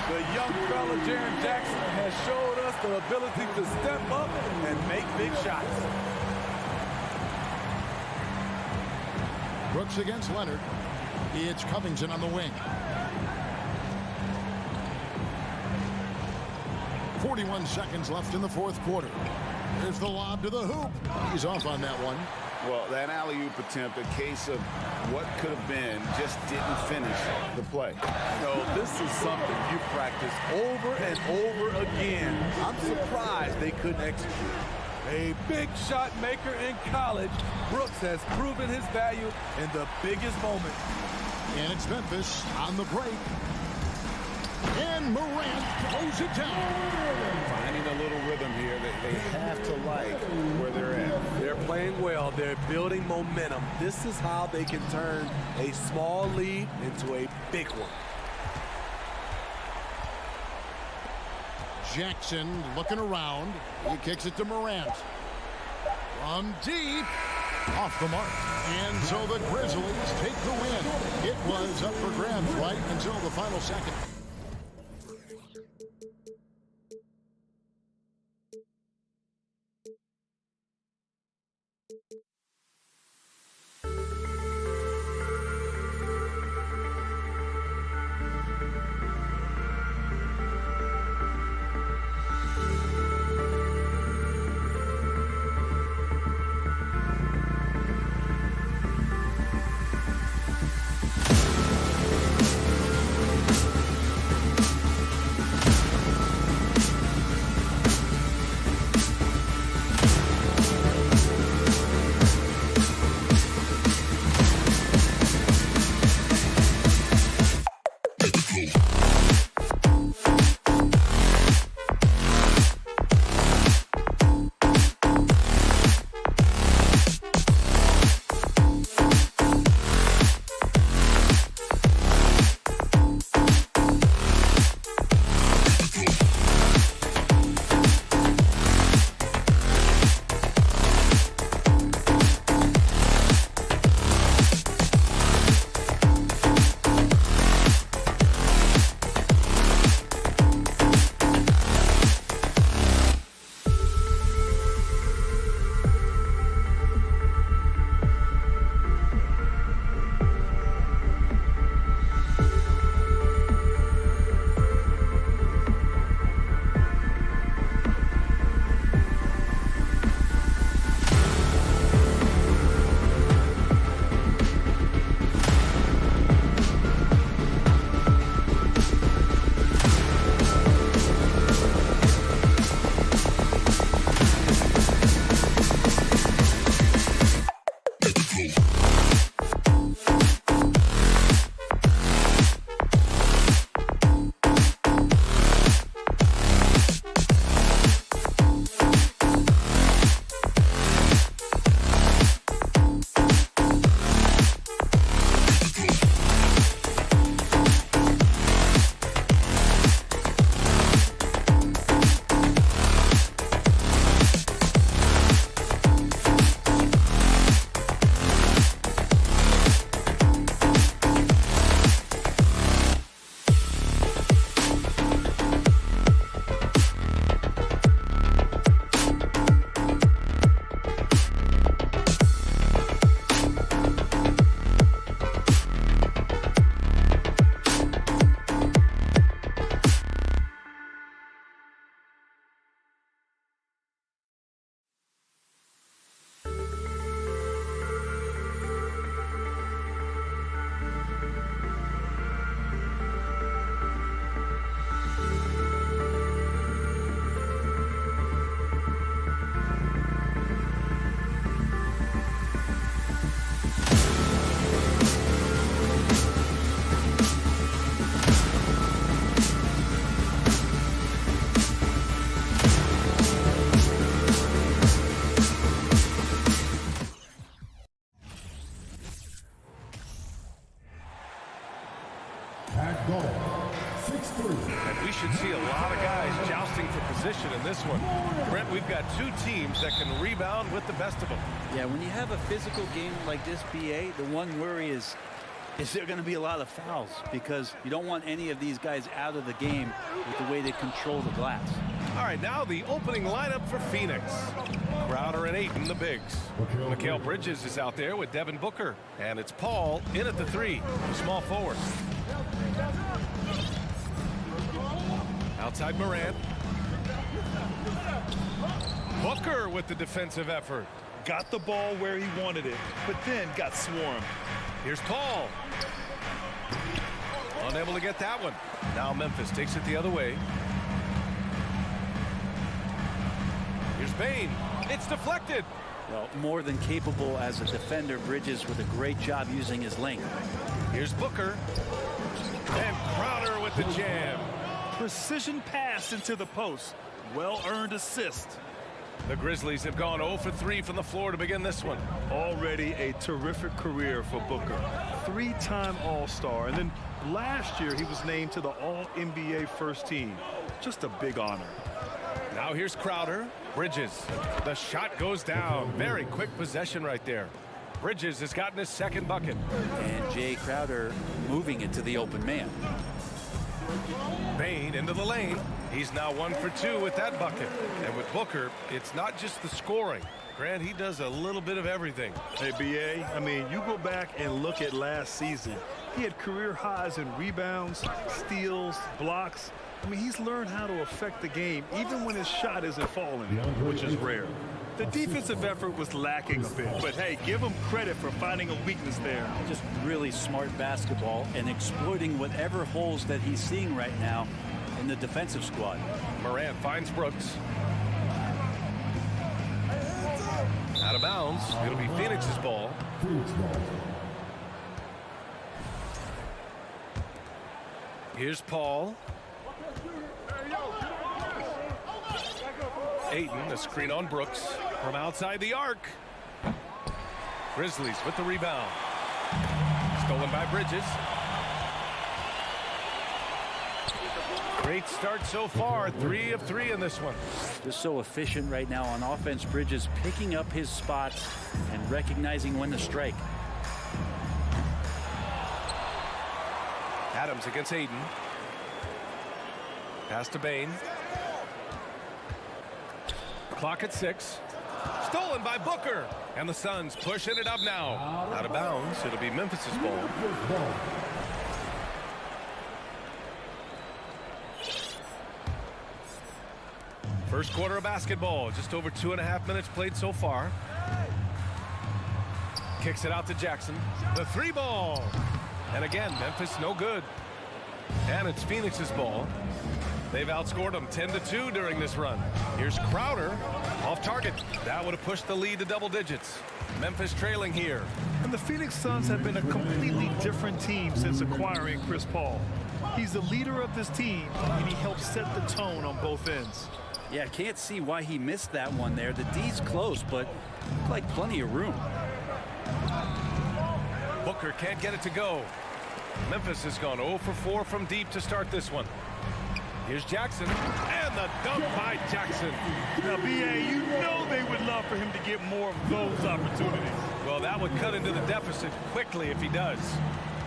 The young fella, Jaren Jackson, has showed us the ability to step up and make big shots. Brooks against Leonard. It's Covington on the wing. 41 seconds left in the fourth quarter. There's the lob to the hoop. He's off on that one. Well, that alley-oop attempt, a case of what could have been, just didn't finish the play. So this is something you practice over and over again. I'm surprised they couldn't execute. A big shot maker in college, Brooks has proven his value in the biggest moment. And it's Memphis on the break. And Morant throws it down. Finding a little rhythm here that they have to like where they're at. They're playing well. They're building momentum. This is how they can turn a small lead into a big one. Jackson looking around. He kicks it to Morant. From deep. Off the mark. And so the Grizzlies take the win. It was up for grabs right until the final second. We should see a lot of guys jousting for position in this one. Brent, we've got two teams that can rebound with the best of them. Yeah, when you have a physical game like this, BA, the one worry is there going to be a lot of fouls? Because you don't want any of these guys out of the game with the way they control the glass. All right, now the opening lineup for Phoenix. Crowder and Ayton, the bigs. Mikal Bridges is out there with Devin Booker. And it's Paul in at the 3, small forward. Outside Morant. Booker with the defensive effort. Got the ball where he wanted it, but then got swarmed. Here's Paul. Unable to get that one. Now Memphis takes it the other way. Here's Bane. It's deflected. Well, more than capable as a defender. Bridges with a great job using his length. Here's Booker. And Crowder with the jam. Precision pass into the post. Well-earned assist. The Grizzlies have gone 0 for 3 from the floor to begin this one. Already a terrific career for Booker. 3-time All-Star. And then last year he was named to the All-NBA first team. Just a big honor. Now here's Crowder. Bridges. The shot goes down. Very quick possession right there. Bridges has gotten his second bucket. And Jay Crowder moving it to the open man. Bane into the lane. He's now 1 for 2 with that bucket. And with Booker, it's not just the scoring. Grant, he does a little bit of everything. Hey, BA, I mean, you go back and look at last season. He had career highs in rebounds, steals, blocks. I mean, he's learned how to affect the game, even when his shot isn't falling, which is rare. The defensive effort was lacking a bit, but hey, give him credit for finding a weakness there. Just really smart basketball and exploiting whatever holes that he's seeing right now in the defensive squad. Morant finds Brooks. Out of bounds. It'll be Phoenix's ball. Here's Paul. Ayton, a screen on Brooks from outside the arc. Grizzlies with the rebound. Stolen by Bridges. Great start so far. 3 of 3 in this one. Just so efficient right now on offense. Bridges picking up his spots and recognizing when to strike. Adams against Ayton. Pass to Bane. Clock at 6. Stolen by Booker. And the Suns pushing it up now. Out of bounds. It'll be Memphis's ball. First quarter of basketball. Just over 2.5 minutes played so far. Kicks it out to Jackson. The 3 ball. And again, Memphis no good. And it's Phoenix's ball. They've outscored them 10-2 during this run. Here's Crowder off target. That would have pushed the lead to double digits. Memphis trailing here. And the Phoenix Suns have been a completely different team since acquiring Chris Paul. He's the leader of this team, and he helps set the tone on both ends. Yeah, can't see why he missed that one there. The D's close, but like plenty of room. Booker can't get it to go. Memphis has gone 0 for 4 from deep to start this one. Here's Jackson, and the dunk by Jackson. Now, BA, you know they would love for him to get more of those opportunities. Well, that would cut into the deficit quickly if he does.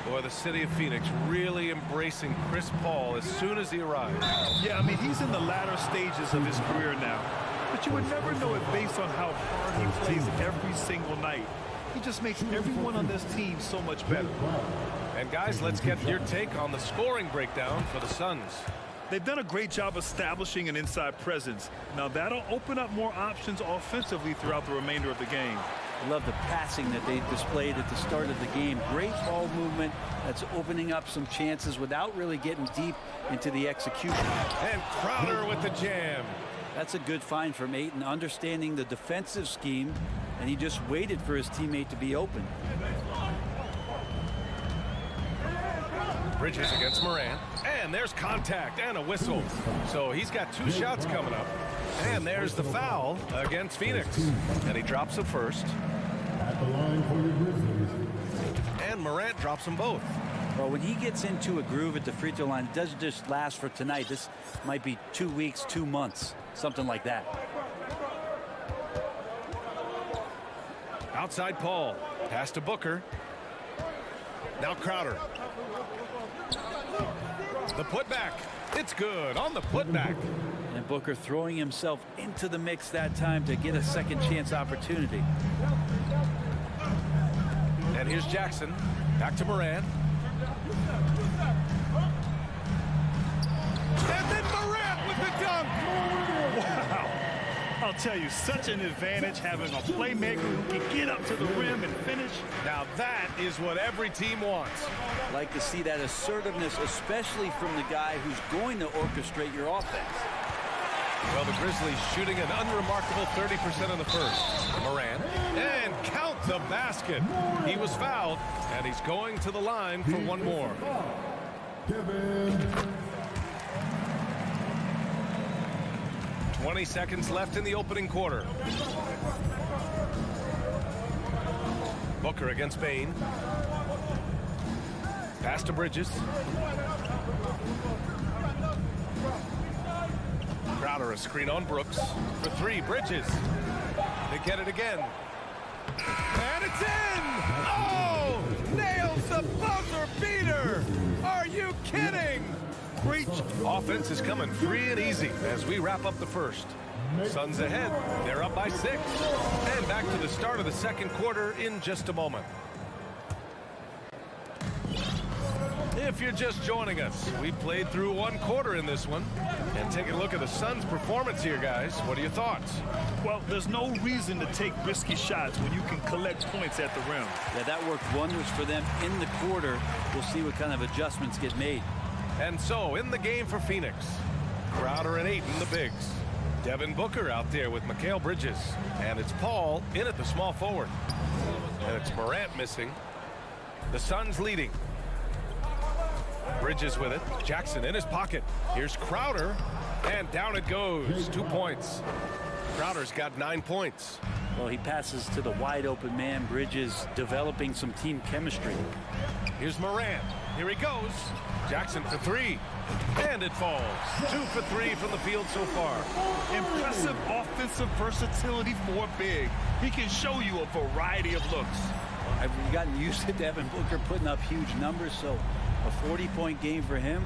Boy, the city of Phoenix really embracing Chris Paul as soon as he arrives. Yeah, I mean, he's in the latter stages of his career now. But you would never know it based on how hard he plays every single night. He just makes everyone on this team so much better. And guys, let's get your take on the scoring breakdown for the Suns. They've done a great job establishing an inside presence. Now that'll open up more options offensively throughout the remainder of the game. I love the passing that they displayed at the start of the game. Great ball movement that's opening up some chances without really getting deep into the execution. And Crowder with the jam. That's a good find from Ayton, understanding the defensive scheme, and he just waited for his teammate to be open. Bridges against Morant. And there's contact and a whistle. So he's got 2 shots coming up. And there's the foul against Phoenix. And he drops the first. At the line for the Grizzlies. And Morant drops them both. Well, when he gets into a groove at the free throw line, it doesn't just last for tonight. This might be 2 weeks, 2 months, something like that. Outside Paul. Pass to Booker. Now Crowder. The putback. It's good on the putback. And Booker throwing himself into the mix that time to get a second chance opportunity. And here's Jackson. Back to Morant. And then Morant with the dunk. Wow. I'll tell you, such an advantage having a playmaker who can get up to the rim and finish. Now that is what every team wants. Like to see that assertiveness, especially from the guy who's going to orchestrate your offense. Well, the Grizzlies shooting an unremarkable 30% in the first. Morant. And count the basket. He was fouled, and he's going to the line for one more. 20 seconds left in the opening quarter. Booker against Bain. Pass to Bridges. Crowder, a screen on Brooks. For three, Bridges. They get it again. And it's in! Oh! Nails the buzzer beater! Are you kidding? Great offense is coming free and easy as we wrap up the first. Suns ahead. They're up by 6. And back to the start of the second quarter in just a moment. If you're just joining us, we played through one quarter in this one. And taking a look at the Suns' performance here, guys. What are your thoughts? Well, there's no reason to take risky shots when you can collect points at the rim. Yeah, that worked wonders for them in the quarter. We'll see what kind of adjustments get made. And so, in the game for Phoenix, Crowder and Ayton, the bigs. Devin Booker out there with Mikal Bridges. And it's Paul in at the small forward. And it's Morant missing. The Suns leading. Bridges with it. Jackson in his pocket. Here's Crowder. And down it goes. 2 points. Crowder's got 9 points. Well, he passes to the wide open man. Bridges developing some team chemistry. Here's Morant. Here he goes. Jackson for 3. And it falls. 2 for 3 from the field so far. Impressive offensive versatility for a big. He can show you a variety of looks. I've gotten used to Devin Booker putting up huge numbers, so a 40-point game for him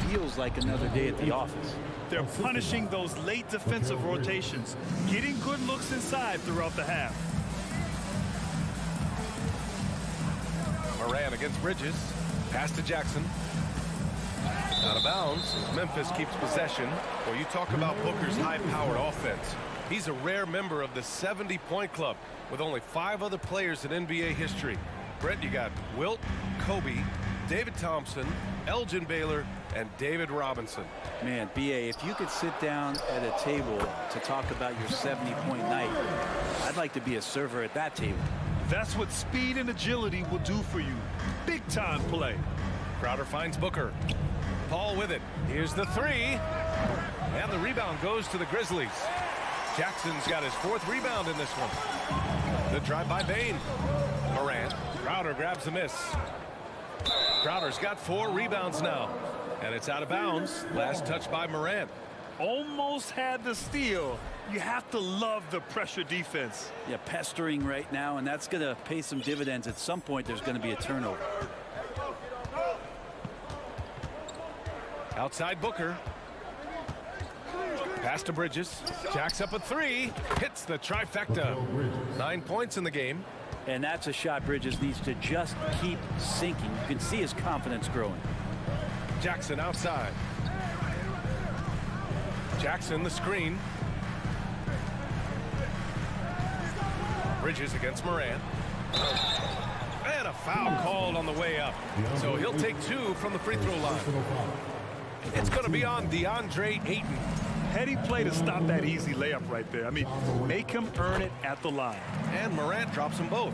feels like another day at the office. They're punishing those late defensive rotations, getting good looks inside throughout the half. Morant against Bridges. Pass to Jackson. Out of bounds. Memphis keeps possession. Well, you talk about Booker's high-powered offense. He's a rare member of the 70-point club with only 5 other players in NBA history. Brett, you got Wilt, Kobe, David Thompson, Elgin Baylor, and David Robinson. Man, B.A., if you could sit down at a table to talk about your 70-point night, I'd like to be a server at that table. That's what speed and agility will do for you. Big-time play. Crowder finds Booker. Paul with it. Here's the 3. And the rebound goes to the Grizzlies. Jackson's got his 4th rebound in this one. The drive by Bain. Morant. Crowder grabs the miss. Crowder's got 4 rebounds now. And it's out of bounds. Last touch by Morant. Almost had the steal. You have to love the pressure defense. Yeah, pestering right now, and that's going to pay some dividends. At some point, there's going to be a turnover. Outside Booker. Pass to Bridges. Jacks up a 3. Hits the trifecta. 9 points in the game. And that's a shot Bridges needs to just keep sinking. You can see his confidence growing. Jackson outside. Jackson the screen. Bridges against Morant. And a foul called on the way up. So he'll take 2 from the free throw line. It's going to be on DeAndre Ayton. Heady play to stop that easy layup right there. I mean, make him earn it at the line. And Morant drops them both.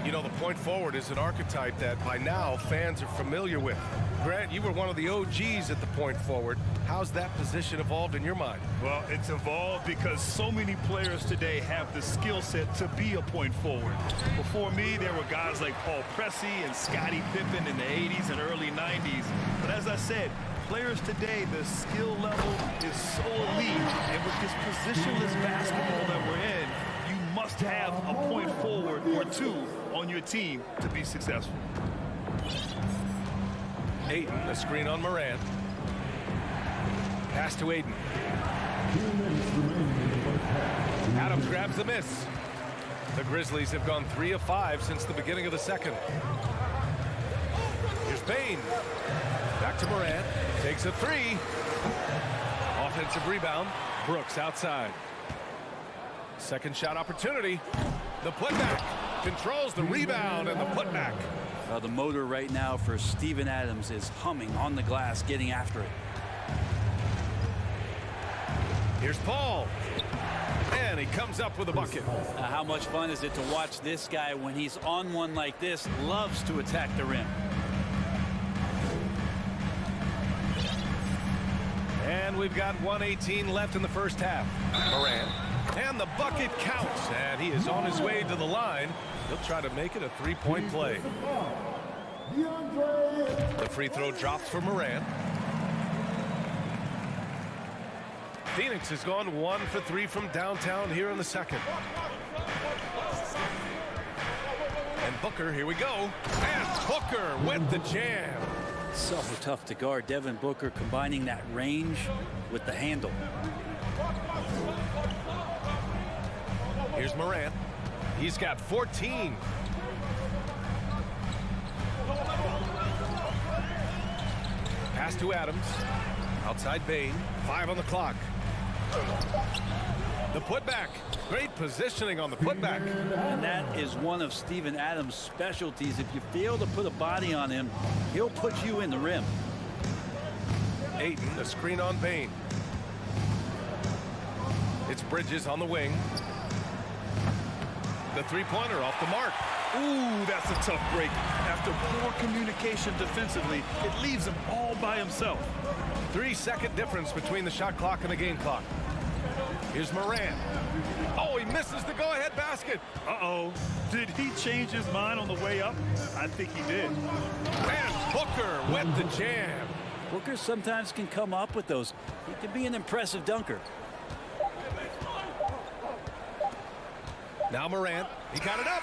You know, the point forward is an archetype that by now fans are familiar with. Grant, you were one of the OGs at the point forward. How's that position evolved in your mind? Well, it's evolved because so many players today have the skill set to be a point forward. Before me, there were guys like Paul Pressey and Scottie Pippen in the 80s and early 90s. But as I said, players today, the skill level is so elite. And with this positionless basketball that we're in, you must have a point forward or two on your team to be successful. Ayton, a screen on Morant. Pass to Ayton. Adams grabs the miss. The Grizzlies have gone 3 of 5 since the beginning of the second. Here's Bane. Back to Morant. Takes a 3. Offensive rebound. Brooks outside. Second shot opportunity. The putback. Controls the rebound and the putback. The motor right now for Steven Adams is humming on the glass, getting after it. Here's Paul. And he comes up with a bucket. How much fun is it to watch this guy when he's on one like this? Loves to attack the rim. And we've got 1:18 left in the first half. Morant. And the bucket counts. And he is on his way to the line. He'll try to make it a 3-point play. The free throw drops for Morant. Phoenix has gone 1 for 3 from downtown here in the second. And Booker, here we go. And Booker with the jam. So tough to guard. Devin Booker combining that range with the handle. Here's Morant. He's got 14. Pass to Adams. Outside Bane. 5 on the clock. The putback. Great positioning on the putback. And that is one of Steven Adams' specialties. If you fail to put a body on him, he'll put you in the rim. Ayton, a screen on Bane. It's Bridges on the wing. The three-pointer off the mark. Ooh, that's a tough break. After poor communication defensively, it leaves him all by himself. 3-second difference between the shot clock and the game clock. Here's Morant. Oh, he misses the go-ahead basket. Uh-oh. Did he change his mind on the way up? I think he did. And Booker with the jam. Booker sometimes can come up with those. He can be an impressive dunker. Now Morant. He got it up.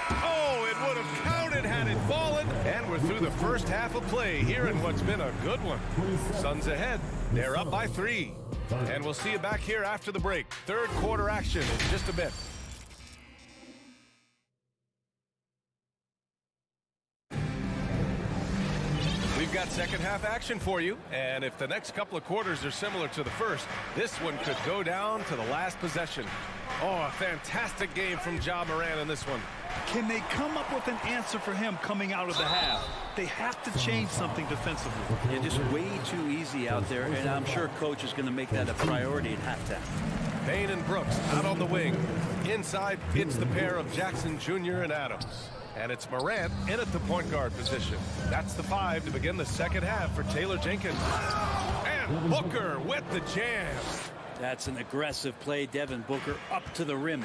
Oh, it would have counted had it fallen. And we're through the first half of play here in what's been a good one. Suns ahead. They're up by 3. And we'll see you back here after the break. Third quarter action in just a bit. We've got second half action for you. And if the next couple of quarters are similar to the first, this one could go down to the last possession. Oh, a fantastic game from Ja Morant in this one. Can they come up with an answer for him coming out of the half? They have to change something defensively. Yeah, just way too easy out there, and I'm sure coach is going to make that a priority at halftime. Bane and Brooks out on the wing. Inside, it's the pair of Jackson Jr. and Adams. And it's Morant in at the point guard position. That's the 5 to begin the second half for Taylor Jenkins. And Booker with the jam. That's an aggressive play. Devin Booker up to the rim.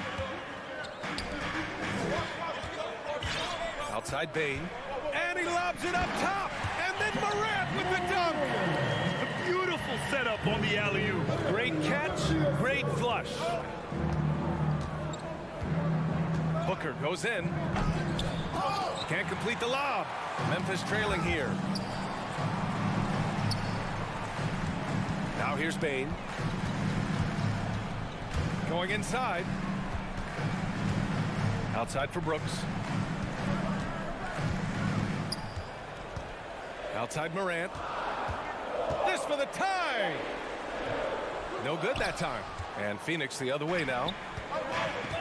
Outside Bane. And he lobs it up top. And then Morant with the dunk. A beautiful setup on the alley-oop. Great catch, great flush. Booker goes in. Can't complete the lob. Memphis trailing here. Now here's Bane. Going inside. Outside for Brooks. Outside Morant. This for the tie. No good that time. And Phoenix the other way now.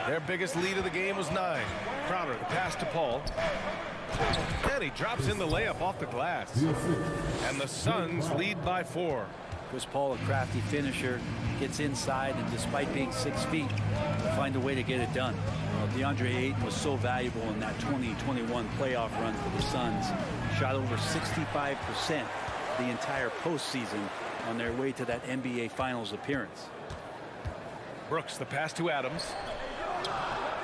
Their biggest lead of the game was 9. Crowder, the pass to Paul. And he drops in the layup off the glass. And the Suns lead by 4. Chris Paul, a crafty finisher, gets inside, and despite being 6 feet, find a way to get it done. DeAndre Ayton was so valuable in that 2021 playoff run for the Suns. Shot over 65% the entire postseason on their way to that NBA Finals appearance. Brooks, the pass to Adams.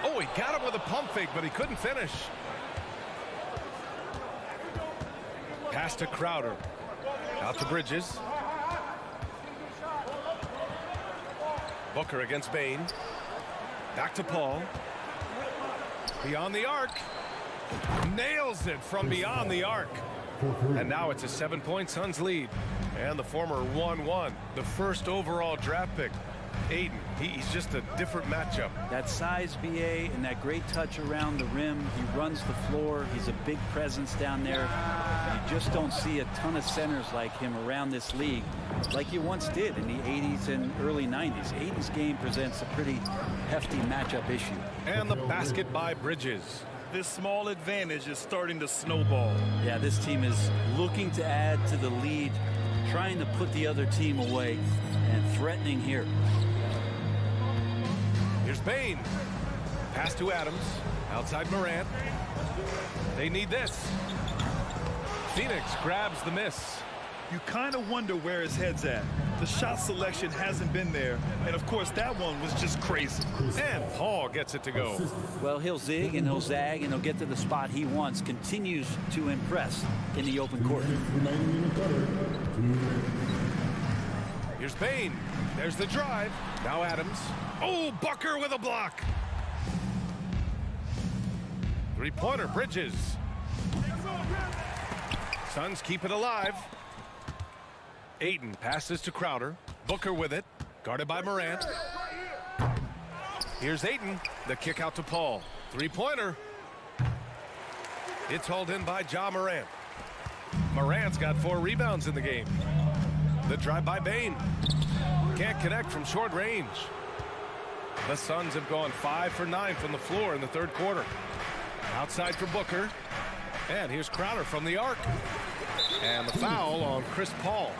Oh, he got him with a pump fake, but he couldn't finish. Pass to Crowder. Out to Bridges. Booker against Bane. Back to Paul. Beyond the arc. Nails it from beyond the arc. And now it's a 7-point Suns lead. And the former 1-1, the first overall draft pick. Ayton, he's just a different matchup. That size, VA, and that great touch around the rim. He runs the floor. He's a big presence down there. You just don't see a ton of centers like him around this league like you once did in the 80s and early 90s. Ayton's game presents a pretty hefty matchup issue. And the basket by Bridges. This small advantage is starting to snowball. Yeah, this team is looking to add to the lead, trying to put the other team away, and threatening here. Here's Bane. Pass to Adams. Outside Morant. They need this. Phoenix grabs the miss. You kind of wonder where his head's at. The shot selection hasn't been there. And, of course, that one was just crazy. And Paul gets it to go. Well, he'll zig and he'll zag and he'll get to the spot he wants. Continues to impress in the open court. Here's Bane. There's the drive. Now Adams. Oh, Booker with a block. Three-pointer, Bridges. Suns keep it alive. Ayton passes to Crowder. Booker with it. Guarded by Morant. Here's Ayton. The kick out to Paul. Three-pointer. It's hauled in by Ja Morant. Morant's got 4 rebounds in the game. The drive by Bane. Can't connect from short range. The Suns have gone 5 for 9 from the floor in the third quarter. Outside for Booker. And here's Crowder from the arc. And the foul on Chris Paul.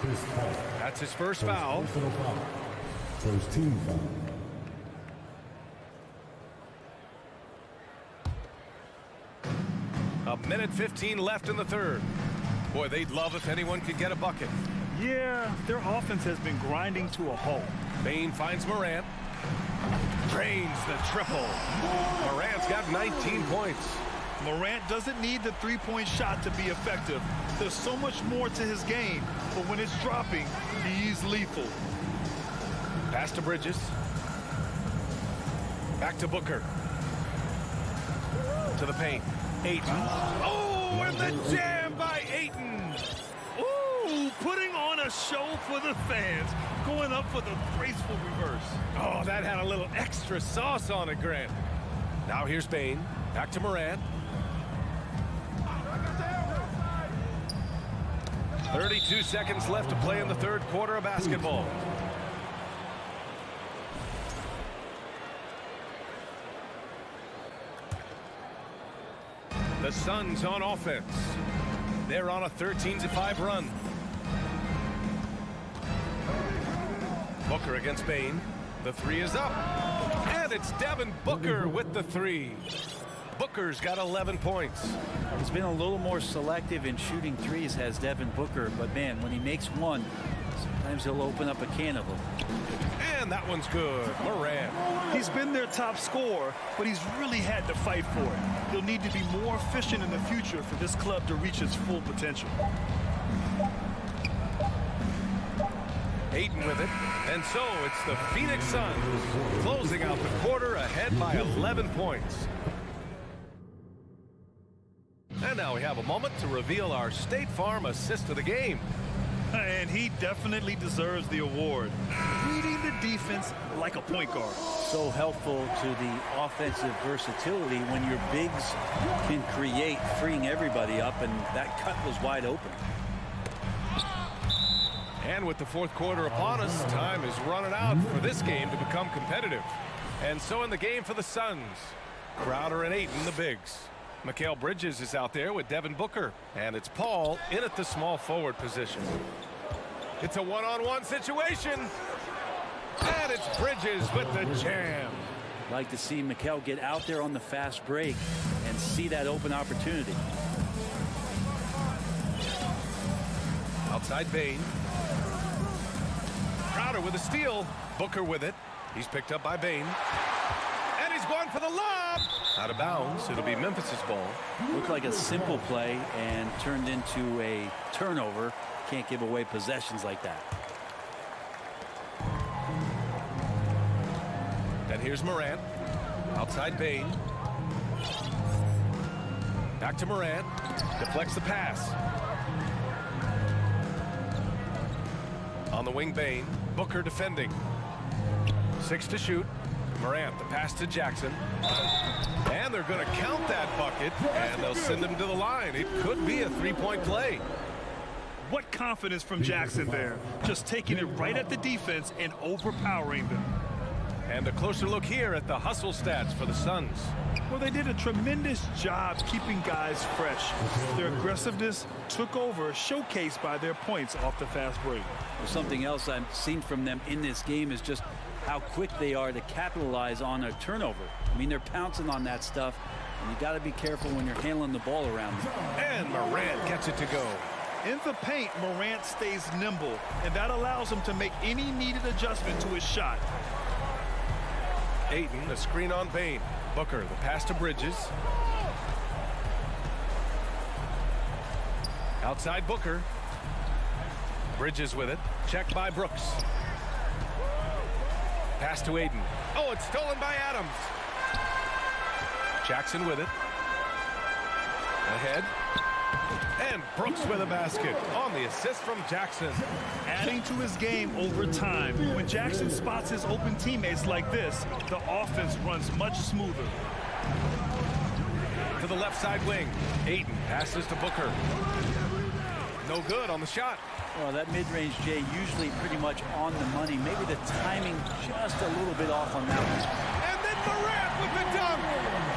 That's his first foul. First team foul. A minute 15 left in the third. Boy, they'd love if anyone could get a bucket. Yeah, their offense has been grinding to a halt. Bane finds Morant. Drains the triple. Morant's got 19 points. Morant doesn't need the three-point shot to be effective. There's so much more to his game, but when it's dropping, he's lethal. Pass to Bridges. Back to Booker. To the paint. Ayton. Oh, and the jam by Ayton. Ooh, putting on a show for the fans. Going up for the graceful reverse. Oh, that had a little extra sauce on it, Grant. Now here's Bane. Back to Morant. 32 seconds left to play in the third quarter of basketball. The Suns on offense. They're on a 13-5 run. Booker against Bane. The three is up. And it's Devin Booker with the three. Booker's got 11 points. He's been a little more selective in shooting threes, has Devin Booker, but man, when he makes one, sometimes he'll open up a can of them. And that one's good. Morant. He's been their top scorer, but he's really had to fight for it. He'll need to be more efficient in the future for this club to reach its full potential. Ayton with it. And so it's the Phoenix Suns closing out the quarter ahead by 11 points. And now we have a moment to reveal our State Farm assist of the game. And he definitely deserves the award. Reading the defense like a point guard. So helpful to the offensive versatility when your bigs can create, freeing everybody up, and that cut was wide open. And with the fourth quarter upon us, time is running out for this game to become competitive. And so in the game for the Suns, Crowder and Ayton, the bigs. Mikal Bridges is out there with Devin Booker. And it's Paul in at the small forward position. It's a one-on-one situation. And it's Bridges with the jam. Like to see Mikel get out there on the fast break and see that open opportunity. Outside Bain. Crowder with a steal. Booker with it. He's picked up by Bain. And he's going for the lob. Out of bounds. It'll be Memphis's ball. Looked like a simple play and turned into a turnover. Can't give away possessions like that. Then here's Morant. Outside Bain. Back to Morant. Deflects the pass. On the wing, Bain. Booker defending. 6 to shoot. Morant, the pass to Jackson. And they're going to count that bucket, and they'll send him to the line. It could be a three-point play. What confidence from Jackson there. Just taking it right at the defense and overpowering them. And a closer look here at the hustle stats for the Suns. Well, they did a tremendous job keeping guys fresh. Their aggressiveness took over, showcased by their points off the fast break. Well, something else I've seen from them in this game is just how quick they are to capitalize on a turnover. I mean, they're pouncing on that stuff, and you got to be careful when you're handling the ball around them. And Morant gets it to go. In the paint, Morant stays nimble, and that allows him to make any needed adjustment to his shot. Ayton, the screen on Bain. Booker, the pass to Bridges. Outside Booker. Bridges with it. Checked by Brooks. Pass to Ayton. Oh, it's stolen by Adams. Jackson with it. Ahead. And Brooks with a basket on the assist from Jackson. Adding to his game over time. When Jackson spots his open teammates like this, the offense runs much smoother. To the left side wing. Ayton passes to Booker. No good on the shot. Well, that mid-range, Jay, usually pretty much on the money. Maybe the timing just a little bit off on that one. And then Morant with the dunk.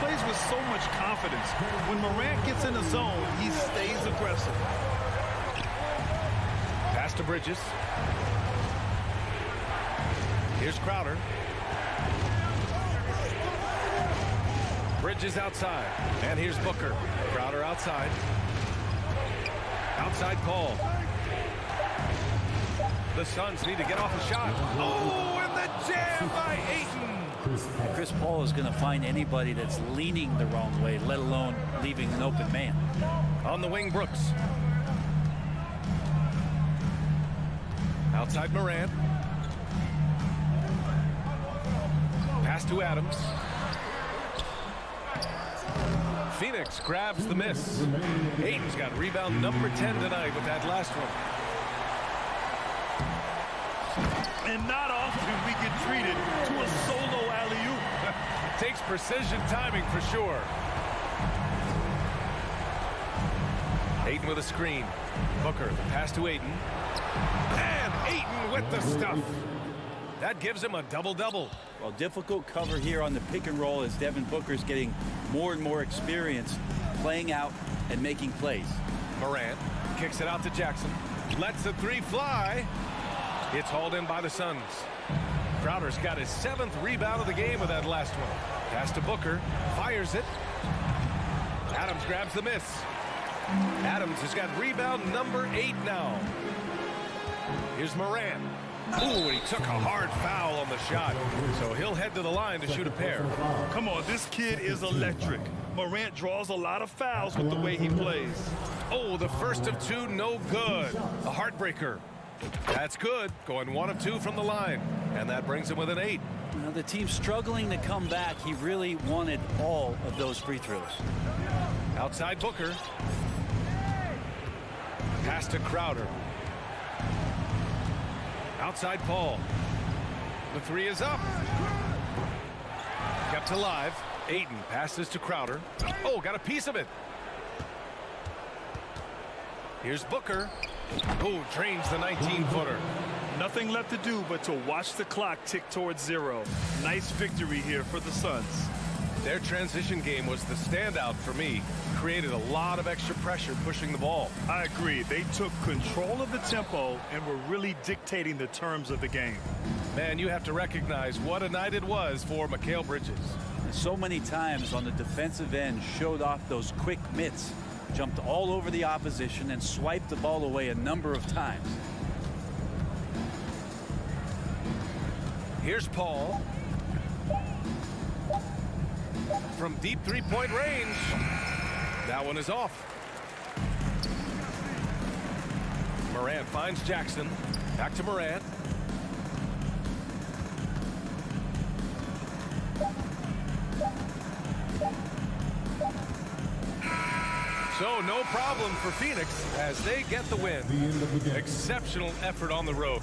Plays with so much confidence. When Morant gets in the zone, he stays aggressive. Pass to Bridges. Here's Crowder. Bridges outside. And here's Booker. Crowder outside. Outside Paul. The Suns need to get off a shot. Oh, and the jam by Ayton. Chris Paul is going to find anybody that's leaning the wrong way, let alone leaving an open man. On the wing, Brooks. Outside Morant. Pass to Adams. Phoenix grabs the miss. Ayton's got rebound number 10 tonight with that last one. And not often we get treated to a solo alley-oop. Takes precision timing for sure. Ayton with a screen. Booker, pass to Ayton. And Ayton with the stuff. That gives him a double-double. Well, difficult cover here on the pick and roll as Devin Booker's getting more and more experience playing out and making plays. Morant kicks it out to Jackson. Lets the three fly. It's hauled in by the Suns. Crowder's got his 7th rebound of the game with that last one. Pass to Booker. Fires it. Adams grabs the miss. Adams has got rebound number 8 now. Here's Morant. Ooh, he took a hard foul on the shot. So he'll head to the line to shoot a pair. Come on, this kid is electric. Morant draws a lot of fouls with the way he plays. Oh, the first of 2, no good. A heartbreaker. That's good. Going 1 of 2 from the line. And that brings him with an 8. Now the team's struggling to come back. He really wanted all of those free throws. Outside Booker. Pass to Crowder. Outside Paul. The 3 is up. Kept alive. Ayton passes to Crowder. Oh, got a piece of it. Here's Booker. Oh, drains the 19-footer. Nothing left to do but to watch the clock tick towards 0. Nice victory here for the Suns. Their transition game was the standout for me. Created a lot of extra pressure pushing the ball. I agree. They took control of the tempo and were really dictating the terms of the game. Man, you have to recognize what a night it was for Mikal Bridges. And so many times on the defensive end showed off those quick mitts, jumped all over the opposition and swiped the ball away a number of times. Here's Paul. From deep three-point range. That one is off. Morant finds Jackson. Back to Morant. So no problem for Phoenix as they get the win. Exceptional effort on the road.